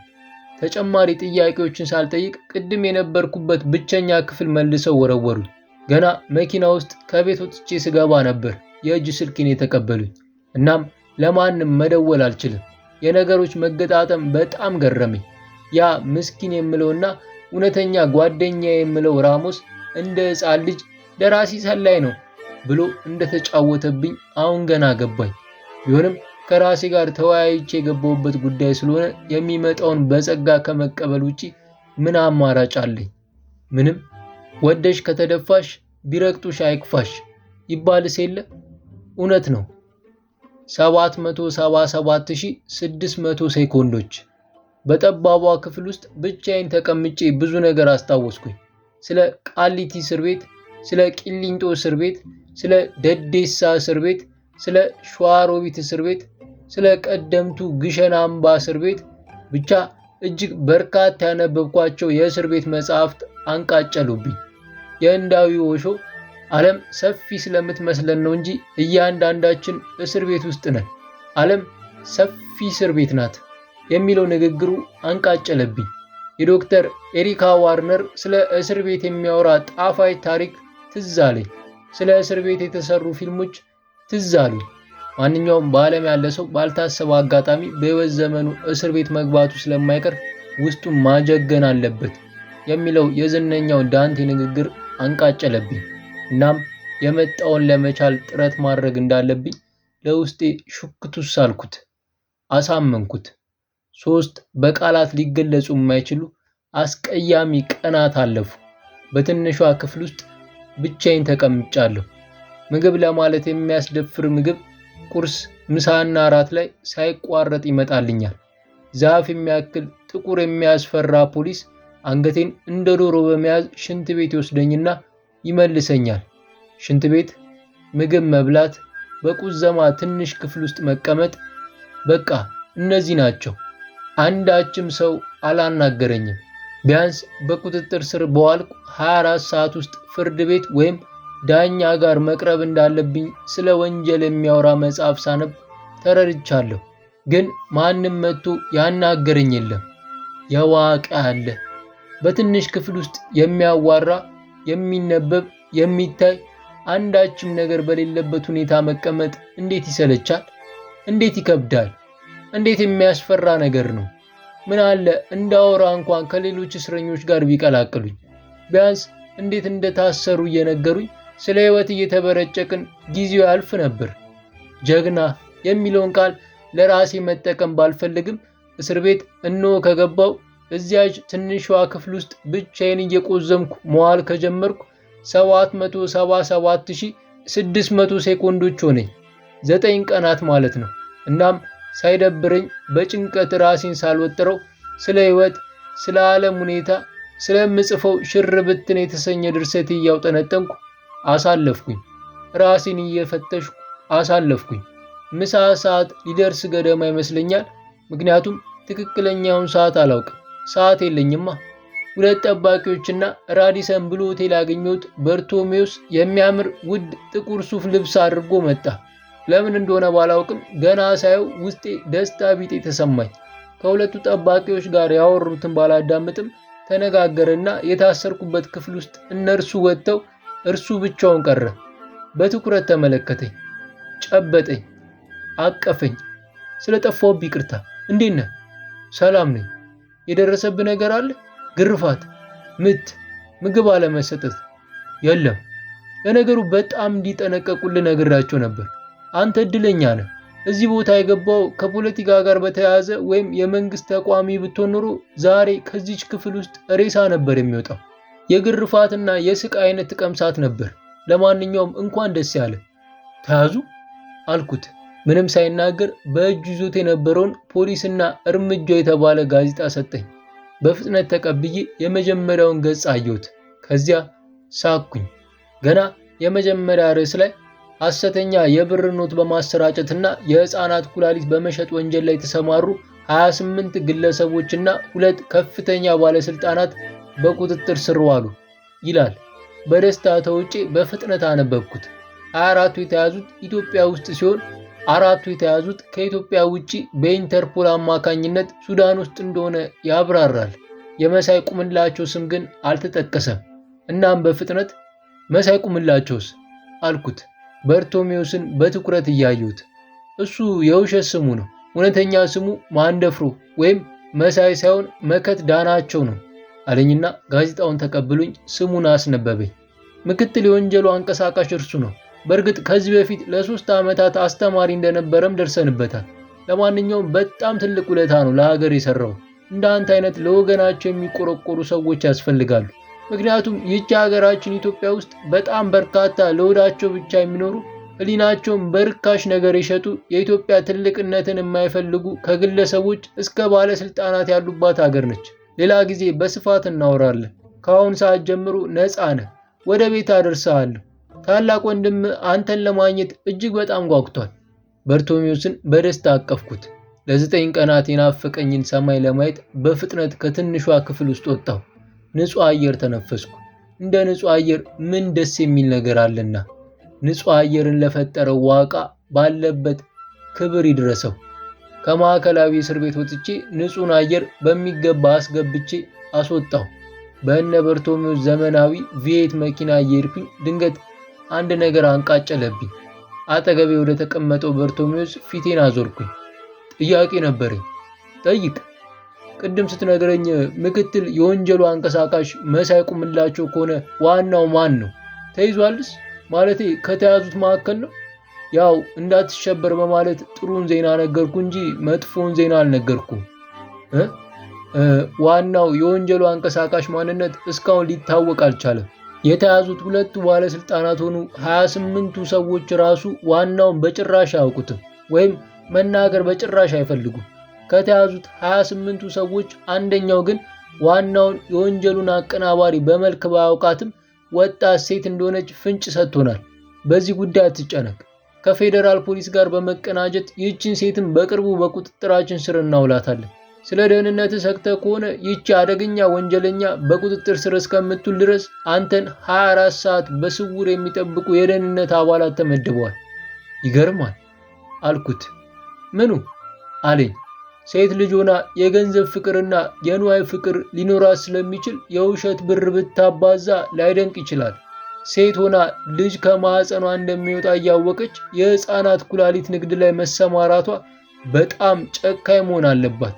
ተጨማሪ ጥያቄዎችን ሳልጠይቅ ቅድም የነበርኩበት ብቸኛ ክፍል መልሰው ወረወሩኝ። ገና መኪና ውስጥ ከቤት ወጥቼ ስገባ ነበር የእጅ ስልኬን የተቀበሉኝ። እናም ለማንም መደወል አልችልም። የነገሮች መገጣጠም በጣም ገረመኝ። ያ ምስኪን የምለውና እውነተኛ ጓደኛ የምለው ራሞስ እንደ ሕፃን ልጅ ደራሲ ሰላይ ነው ብሎ እንደተጫወተብኝ አሁን ገና ገባኝ። ቢሆንም ከራሴ ጋር ተወያይቼ የገባሁበት ጉዳይ ስለሆነ የሚመጣውን በጸጋ ከመቀበል ውጪ ምን አማራጭ አለኝ? ምንም። ወደሽ ከተደፋሽ ቢረግጡሽ አይክፋሽ ይባልስ የለ? እውነት ነው። 777600 ሴኮንዶች። በጠባቧ ክፍል ውስጥ ብቻዬን ተቀምጬ ብዙ ነገር አስታወስኩኝ። ስለ ቃሊቲ እስር ቤት፣ ስለ ቂሊንጦ እስር ቤት፣ ስለ ደዴሳ እስር ቤት፣ ስለ ሸዋሮቢት እስር ቤት፣ ስለ ቀደምቱ ግሸን አምባ እስር ቤት፣ ብቻ እጅግ በርካታ ያነበብኳቸው የእስር ቤት መጽሐፍት አንቃጨሉብኝ። የህንዳዊ ኦሾ ዓለም ሰፊ ስለምትመስለን ነው እንጂ እያንዳንዳችን እስር ቤት ውስጥ ነን፣ ዓለም ሰፊ እስር ቤት ናት የሚለው ንግግሩ አንቃጨለብኝ። የዶክተር ኤሪካ ዋርነር ስለ እስር ቤት የሚያወራ ጣፋጭ ታሪክ ትዝ አለኝ። ስለ እስር ቤት የተሰሩ ፊልሞች ትዝ አሉኝ። ማንኛውም በዓለም ያለ ሰው ባልታሰበ አጋጣሚ በህይወት ዘመኑ እስር ቤት መግባቱ ስለማይቀር ውስጡን ማጀገን አለበት የሚለው የዝነኛው ዳንቴ ንግግር አንቃጨለብኝ። እናም የመጣውን ለመቻል ጥረት ማድረግ እንዳለብኝ ለውስጤ ሹክቱስ አልኩት፣ አሳመንኩት። 3 በቃላት ሊገለጹ የማይችሉ አስቀያሚ ቀናት አለፉ። በትንሿ ክፍል ውስጥ ብቻዬን ተቀምጫለሁ። ምግብ ለማለት የሚያስደፍር ምግብ ቁርስ፣ ምሳና እራት ላይ ሳይቋረጥ ይመጣልኛል። ዛፍ የሚያክል ጥቁር የሚያስፈራ ፖሊስ አንገቴን እንደ ዶሮ በመያዝ ሽንት ቤት ይወስደኝና ይመልሰኛል። ሽንት ቤት፣ ምግብ መብላት፣ በቁዘማ ትንሽ ክፍል ውስጥ መቀመጥ፣ በቃ እነዚህ ናቸው። አንዳችም ሰው አላናገረኝም። ቢያንስ በቁጥጥር ስር በዋልኩ 24 ሰዓት ውስጥ ፍርድ ቤት ወይም ዳኛ ጋር መቅረብ እንዳለብኝ ስለ ወንጀል የሚያወራ መጽሐፍ ሳነብ ተረድቻለሁ። ግን ማንም መጥቶ ያናገረኝ የለም። የዋቀ አለ። በትንሽ ክፍል ውስጥ የሚያዋራ፣ የሚነበብ፣ የሚታይ አንዳችም ነገር በሌለበት ሁኔታ መቀመጥ እንዴት ይሰለቻል! እንዴት ይከብዳል! እንዴት የሚያስፈራ ነገር ነው! ምን አለ እንዳወራ እንኳን ከሌሎች እስረኞች ጋር ቢቀላቅሉኝ። ቢያንስ እንዴት እንደታሰሩ እየነገሩኝ ስለ ሕይወት እየተበረጨቅን ጊዜው ያልፍ ነበር። ጀግና የሚለውን ቃል ለራሴ መጠቀም ባልፈልግም እስር ቤት እነሆ ከገባው እዚያች ትንሿ ክፍል ውስጥ ብቻዬን እየቆዘምኩ መዋል ከጀመርኩ 777600 ሴኮንዶች ሆነኝ። 9 ቀናት ማለት ነው። እናም ሳይደብረኝ በጭንቀት ራሴን ሳልወጥረው ስለ ሕይወት፣ ስለ ዓለም ሁኔታ፣ ስለምጽፈው ሽር ብትን የተሰኘ ድርሰት እያውጠነጠንኩ አሳለፍኩኝ። ራሴን እየፈተሽኩ አሳለፍኩኝ። ምሳ ሰዓት ሊደርስ ገደማ ይመስለኛል። ምክንያቱም ትክክለኛውን ሰዓት አላውቅም። ሰዓት የለኝማ። 2 ጠባቂዎችና ራዲሰን ብሉ ሆቴል ያገኘሁት በርቶሜዎስ የሚያምር ውድ ጥቁር ሱፍ ልብስ አድርጎ መጣ። ለምን እንደሆነ ባላውቅም ገና ሳየው ውስጤ ደስታ ቢጤ ተሰማኝ። ከሁለቱ ጠባቂዎች ጋር ያወሩትን ባላዳምጥም ተነጋገረና የታሰርኩበት ክፍል ውስጥ እነርሱ ወጥተው እርሱ ብቻውን ቀረ። በትኩረት ተመለከተኝ፣ ጨበጠኝ፣ አቀፈኝ። ስለጠፋሁብህ ይቅርታ። እንዴት ነህ? ሰላም ነኝ። የደረሰብህ ነገር አለ? ግርፋት፣ ምት፣ ምግብ አለመሰጠት? የለም። ለነገሩ በጣም እንዲጠነቀቁልህ ነግራቸው ነበር። አንተ እድለኛ ነህ። እዚህ ቦታ የገባው ከፖለቲካ ጋር በተያያዘ ወይም የመንግስት ተቋሚ ብትሆን ኖሮ ዛሬ ከዚች ክፍል ውስጥ ሬሳ ነበር የሚወጣው። የግርፋትና የስቃይ አይነት ትቀምሳት ነበር። ለማንኛውም እንኳን ደስ ያለ። ተያዙ አልኩት። ምንም ሳይናገር በእጁ ይዞት የነበረውን ፖሊስና እርምጃው የተባለ ጋዜጣ ሰጠኝ። በፍጥነት ተቀብዬ የመጀመሪያውን ገጽ አየሁት። ከዚያ ሳቅኩኝ። ገና የመጀመሪያ ርዕስ ላይ ሐሰተኛ የብር ኖት በማሰራጨትና የህፃናት ኩላሊት በመሸጥ ወንጀል ላይ የተሰማሩ 28 ግለሰቦችና 2 ከፍተኛ ባለስልጣናት በቁጥጥር ስር ዋሉ ይላል። በደስታ ተውጬ በፍጥነት አነበብኩት። 24ቱ የተያዙት ኢትዮጵያ ውስጥ ሲሆን 4ቱ የተያዙት ከኢትዮጵያ ውጪ በኢንተርፖል አማካኝነት ሱዳን ውስጥ እንደሆነ ያብራራል። የመሳይ ቁምላቸው ስም ግን አልተጠቀሰም። እናም በፍጥነት መሳይ ቁምላቸውስ አልኩት፣ በርቶሜዎስን በትኩረት እያየሁት። እሱ የውሸት ስሙ ነው። እውነተኛ ስሙ ማንደፍሮ ወይም መሳይ ሳይሆን መከት ዳናቸው ነው አለኝና ጋዜጣውን ተቀብሎኝ ስሙን አስነበበኝ። ምክትል የወንጀሉ አንቀሳቃሽ እርሱ ነው። በእርግጥ ከዚህ በፊት ለ3 ዓመታት አስተማሪ እንደነበረም ደርሰንበታል። ለማንኛውም በጣም ትልቅ ውለታ ነው ለሀገር የሰራው። እንዳንተ አይነት ለወገናቸው የሚቆረቆሩ ሰዎች ያስፈልጋሉ። ምክንያቱም ይህች ሀገራችን ኢትዮጵያ ውስጥ በጣም በርካታ ለወዳቸው ብቻ የሚኖሩ ህሊናቸውን በርካሽ ነገር የሸጡ የኢትዮጵያ ትልቅነትን የማይፈልጉ ከግለሰቦች እስከ ባለስልጣናት ያሉባት ሀገር ነች። ሌላ ጊዜ በስፋት እናወራለን። ከአሁን ሰዓት ጀምሮ ነፃ ነህ። ወደ ቤት አደርሰሃለሁ። ታላቅ ወንድም አንተን ለማግኘት እጅግ በጣም ጓጉቷል። በርቶሜዎስን በደስታ አቀፍኩት። ለ9 ቀናት የናፈቀኝን ሰማይ ለማየት በፍጥነት ከትንሿ ክፍል ውስጥ ወጣሁ። ንጹህ አየር ተነፈስኩ። እንደ ንጹህ አየር ምን ደስ የሚል ነገር አለና! ንጹህ አየርን ለፈጠረው ዋቃ ባለበት ክብር ይድረሰው። ከማዕከላዊ እስር ቤት ወጥቼ ንጹህን አየር በሚገባ አስገብቼ አስወጣሁ። በእነ በርቶሜዎስ ዘመናዊ ቪኤት መኪና እየሄድኩኝ ድንገት አንድ ነገር አንቃጨለብኝ። አጠገቤ ወደ ተቀመጠው በርቶሜዎስ ፊቴን አዞርኩኝ። ጥያቄ ነበረኝ። ጠይቅ። ቅድም ስትነግረኝ ምክትል የወንጀሉ አንቀሳቃሽ መሳይ ቁምላቸው ከሆነ ዋናው ማን ነው? ተይዟልስ? ማለቴ ከተያዙት መካከል ነው? ያው እንዳትሸበር በማለት ጥሩን ዜና ነገርኩ እንጂ መጥፎን ዜና አልነገርኩም። ዋናው የወንጀሉ አንቀሳቃሽ ማንነት እስካሁን ሊታወቅ አልቻለም። የተያዙት 2 ባለስልጣናት ሆኑ 28ቱ ሰዎች ራሱ ዋናውን በጭራሽ አያውቁትም ወይም መናገር በጭራሽ አይፈልጉም። ከተያዙት 28ቱ ሰዎች አንደኛው ግን ዋናውን የወንጀሉን አቀናባሪ በመልክ ባያውቃትም ወጣት ሴት እንደሆነች ፍንጭ ሰጥቶናል። በዚህ ጉዳይ አትጨነቅ። ከፌዴራል ፖሊስ ጋር በመቀናጀት ይህችን ሴትም በቅርቡ በቁጥጥራችን ስር እናውላታለን። ስለ ደህንነት ሰግተህ ከሆነ ይህች አደገኛ ወንጀለኛ በቁጥጥር ስር እስከምትውል ድረስ አንተን 24 ሰዓት በስውር የሚጠብቁ የደህንነት አባላት ተመድበዋል። ይገርማል አልኩት። ምኑ አለኝ። ሴት ልጅ ሆና የገንዘብ ፍቅርና የንዋይ ፍቅር ሊኖራት ስለሚችል የውሸት ብር ብታባዛ ላይደንቅ ይችላል። ሴት ሆና ልጅ ከማህፀኗ እንደሚወጣ እያወቀች የህፃናት ኩላሊት ንግድ ላይ መሰማራቷ በጣም ጨካኝ መሆን አለባት።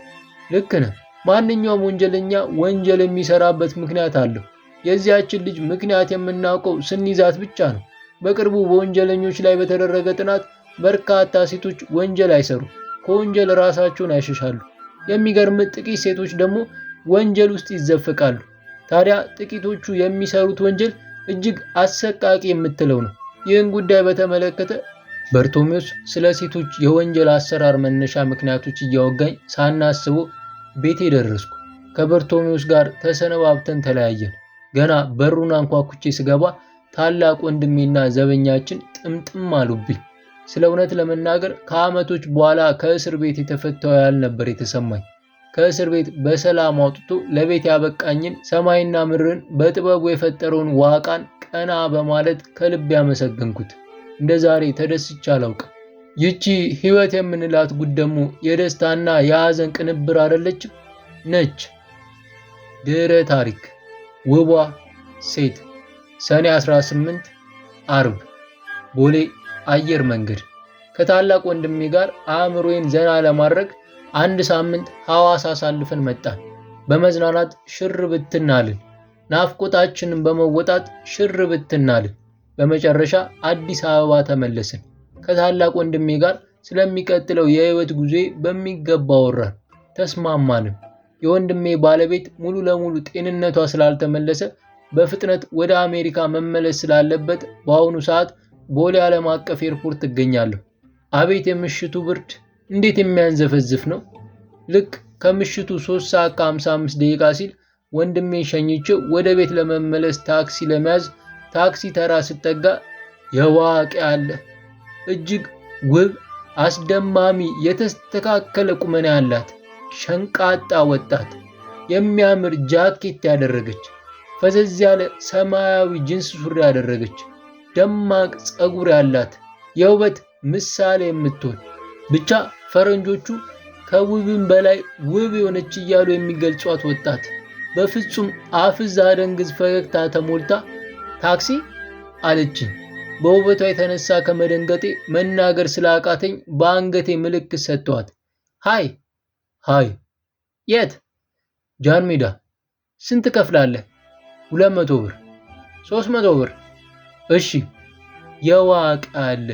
ልክ ነህ። ማንኛውም ወንጀለኛ ወንጀል የሚሰራበት ምክንያት አለው። የዚያችን ልጅ ምክንያት የምናውቀው ስንይዛት ብቻ ነው። በቅርቡ በወንጀለኞች ላይ በተደረገ ጥናት በርካታ ሴቶች ወንጀል አይሰሩም፣ ከወንጀል ራሳቸውን ያሸሻሉ። የሚገርም ጥቂት ሴቶች ደግሞ ወንጀል ውስጥ ይዘፈቃሉ። ታዲያ ጥቂቶቹ የሚሰሩት ወንጀል እጅግ አሰቃቂ የምትለው ነው። ይህን ጉዳይ በተመለከተ በርቶሜዎስ ስለ ሴቶች የወንጀል አሰራር መነሻ ምክንያቶች እያወጋኝ ሳናስበው ቤቴ ደረስኩ። ከበርቶሜዎስ ጋር ተሰነባብተን ተለያየን። ገና በሩን አንኳኩቼ ስገባ ታላቅ ወንድሜና ዘበኛችን ጥምጥም አሉብኝ። ስለ እውነት ለመናገር ከዓመቶች በኋላ ከእስር ቤት የተፈታው ያህል ነበር የተሰማኝ። ከእስር ቤት በሰላም አውጥቶ ለቤት ያበቃኝን ሰማይና ምድርን በጥበቡ የፈጠረውን ዋቃን ቀና በማለት ከልብ ያመሰገንኩት። እንደ ዛሬ ተደስቼ አላውቅም። ይቺ ህይወት የምንላት ጉድ ደግሞ የደስታና የሐዘን ቅንብር አይደለችም? ነች። ድህረ ታሪክ ውቧ ሴት ሰኔ 18 አርብ ቦሌ አየር መንገድ ከታላቅ ወንድሜ ጋር አእምሮዬን ዘና ለማድረግ 1 ሳምንት ሐዋሳ አሳልፈን መጣን። በመዝናናት ሽር ብትናልን፣ ናፍቆታችንን በመወጣት ሽር ብትናልን። በመጨረሻ አዲስ አበባ ተመለስን። ከታላቅ ወንድሜ ጋር ስለሚቀጥለው የህይወት ጉዞዬ በሚገባ አወራን፣ ተስማማንም። የወንድሜ ባለቤት ሙሉ ለሙሉ ጤንነቷ ስላልተመለሰ በፍጥነት ወደ አሜሪካ መመለስ ስላለበት በአሁኑ ሰዓት ቦሌ ዓለም አቀፍ ኤርፖርት እገኛለሁ። አቤት የምሽቱ ብርድ እንዴት የሚያንዘፈዝፍ ነው! ልክ ከምሽቱ 3 ሰዓት ከ55 ደቂቃ ሲል ወንድሜን ሸኝቼው ወደ ቤት ለመመለስ ታክሲ ለመያዝ ታክሲ ተራ ስጠጋ የዋቂ አለ እጅግ ውብ፣ አስደማሚ፣ የተስተካከለ ቁመና ያላት ሸንቃጣ ወጣት የሚያምር ጃኬት ያደረገች፣ ፈዘዝ ያለ ሰማያዊ ጂንስ ሱሪ ያደረገች፣ ደማቅ ፀጉር ያላት የውበት ምሳሌ የምትሆን ብቻ ፈረንጆቹ ከውብም በላይ ውብ የሆነች እያሉ የሚገልጿት ወጣት በፍጹም አፍዝ አደንግዝ ፈገግታ ተሞልታ ታክሲ አለችኝ። በውበቷ የተነሳ ከመደንገጤ መናገር ስላቃተኝ በአንገቴ ምልክት ሰጠኋት። ሃይ። የት? ጃን ሜዳ። ስንት ከፍላለህ? 200 ብር። 300 ብር። እሺ። የዋቂ አለ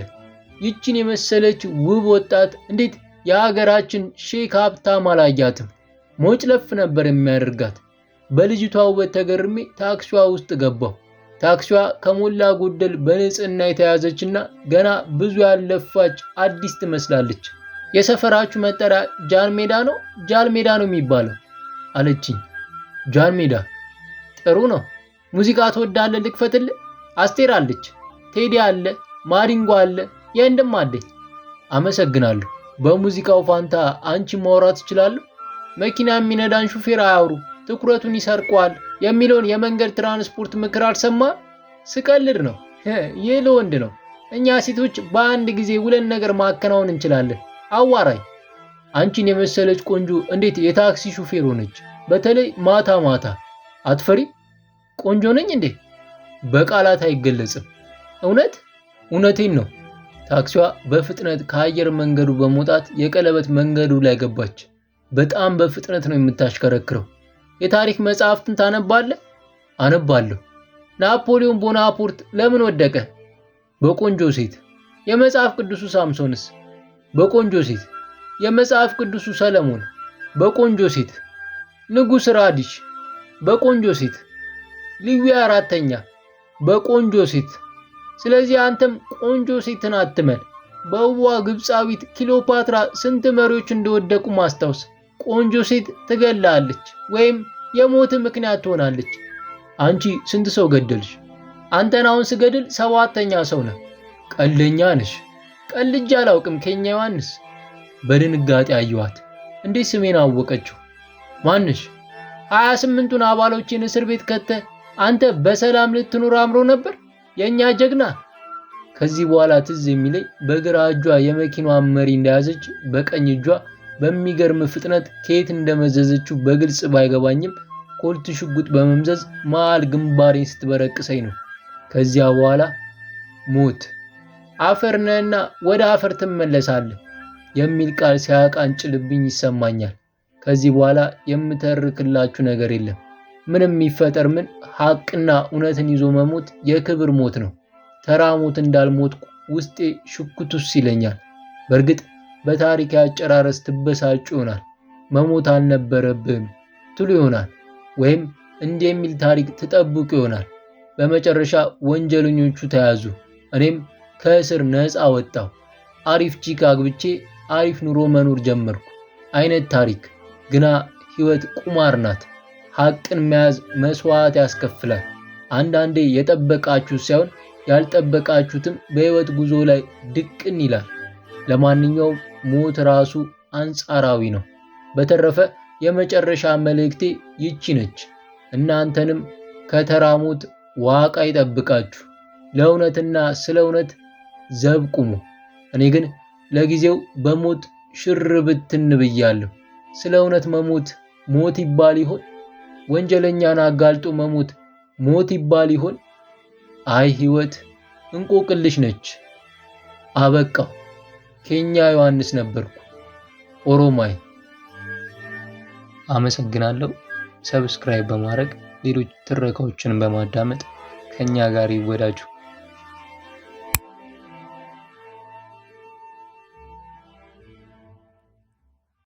ይችን የመሰለች ውብ ወጣት እንዴት የሀገራችን ሼክ ሀብታም አላያትም? ሞጭለፍ ነበር የሚያደርጋት። በልጅቷ ውበት ተገርሜ ታክሲዋ ውስጥ ገባሁ። ታክሲዋ ከሞላ ጎደል በንጽህና የተያዘችና ገና ብዙ ያለፋች አዲስ ትመስላለች። የሰፈራችሁ መጠሪያ ጃን ሜዳ ነው? ጃን ሜዳ ነው የሚባለው አለችኝ። ጃን ሜዳ ጥሩ ነው። ሙዚቃ ትወዳለህ? ልክፈትልህ? አስቴር አለች፣ ቴዲ አለ፣ ማሪንጎ አለ፣ የእንድም አለኝ። አመሰግናለሁ። በሙዚቃው ፋንታ አንቺ ማውራት እችላለሁ? መኪና የሚነዳን ሹፌር አያውሩ፣ ትኩረቱን ይሰርቀዋል የሚለውን የመንገድ ትራንስፖርት ምክር አልሰማህም? ስቀልድ ነው። ይህ ለወንድ ነው። እኛ ሴቶች በአንድ ጊዜ ሁለት ነገር ማከናወን እንችላለን። አዋራኝ። አንቺን የመሰለች ቆንጆ እንዴት የታክሲ ሹፌር ሆነች? በተለይ ማታ ማታ። አትፈሪ? ቆንጆ ነኝ እንዴ? በቃላት አይገለጽም። እውነቴን ነው። ታክሲዋ በፍጥነት ከአየር መንገዱ በመውጣት የቀለበት መንገዱ ላይ ገባች። በጣም በፍጥነት ነው የምታሽከረክረው። የታሪክ መጽሐፍትን ታነባለህ? አነባለሁ። ናፖሊዮን ቦናፓርት ለምን ወደቀ? በቆንጆ ሴት። የመጽሐፍ ቅዱሱ ሳምሶንስ? በቆንጆ ሴት። የመጽሐፍ ቅዱሱ ሰለሞን? በቆንጆ ሴት። ንጉሥ ራዲሽ? በቆንጆ ሴት። ልዩ አራተኛ? በቆንጆ ሴት። ስለዚህ አንተም ቆንጆ ሴትን አትመን። በውቧ ግብፃዊት ክሊዮፓትራ ስንት መሪዎች እንደወደቁ ማስታወስ። ቆንጆ ሴት ትገላለች ወይም የሞት ምክንያት ትሆናለች። አንቺ ስንት ሰው ገደልሽ? አንተን አሁን ስገድል 7ኛ ሰው ነህ። ቀልደኛ ነሽ። ቀልጄ አላውቅም ኬኛ ዮሐንስ። በድንጋጤ አየኋት። እንዴት ስሜን አወቀችው? ማንሽ? 28ቱን አባሎችን እስር ቤት ከተህ አንተ በሰላም ልትኖር አምሮ ነበር የኛ ጀግና። ከዚህ በኋላ ትዝ የሚለኝ በግራ እጇ የመኪናዋን መሪ እንደያዘች በቀኝ እጇ በሚገርም ፍጥነት ከየት እንደመዘዘችው በግልጽ ባይገባኝም ኮልት ሽጉጥ በመምዘዝ መሃል ግንባሬን ስትበረቅሰኝ ነው። ከዚያ በኋላ ሞት፣ አፈር ነህና ወደ አፈር ትመለሳለህ የሚል ቃል ሲያቃንጭልብኝ ይሰማኛል። ከዚህ በኋላ የምተርክላችሁ ነገር የለም። ምንም ይፈጠር ምን ሐቅና እውነትን ይዞ መሞት የክብር ሞት ነው። ተራ ሞት እንዳልሞት ውስጤ ሽኩቱስ ይለኛል። በእርግጥ በታሪክ ያጨራረስ ትበሳጩ ይሆናል። መሞት አልነበረብህም ትሉ ይሆናል። ወይም እንዲህ የሚል ታሪክ ትጠብቁ ይሆናል። በመጨረሻ ወንጀለኞቹ ተያዙ። እኔም ከእስር ነፃ ወጣሁ። አሪፍ ቺክ አግብቼ አሪፍ ኑሮ መኖር ጀመርኩ አይነት ታሪክ። ግና ህይወት ቁማር ናት። ሐቅን መያዝ መስዋዕት ያስከፍላል። አንዳንዴ የጠበቃችሁት ሳይሆን ያልጠበቃችሁትም በህይወት ጉዞ ላይ ድቅን ይላል። ለማንኛውም ሞት ራሱ አንጻራዊ ነው። በተረፈ የመጨረሻ መልእክቴ ይቺ ነች። እናንተንም ከተራ ሞት ዋቃ ይጠብቃችሁ። ለእውነትና ስለ እውነት ዘብ ቁሙ። እኔ ግን ለጊዜው በሞት ሽር ብትን ብያለሁ። ስለ እውነት መሞት ሞት ይባል ይሆን? ወንጀለኛን አጋልጦ መሞት ሞት ይባል ይሆን? አይ ህይወት እንቆቅልሽ ነች። አበቃው። ኬኛ ዮሐንስ ነበርኩ። ኦሮማይ። አመሰግናለሁ። ሰብስክራይብ በማድረግ ሌሎች ትረካዎችን በማዳመጥ ከኛ ጋር ይወዳጁ።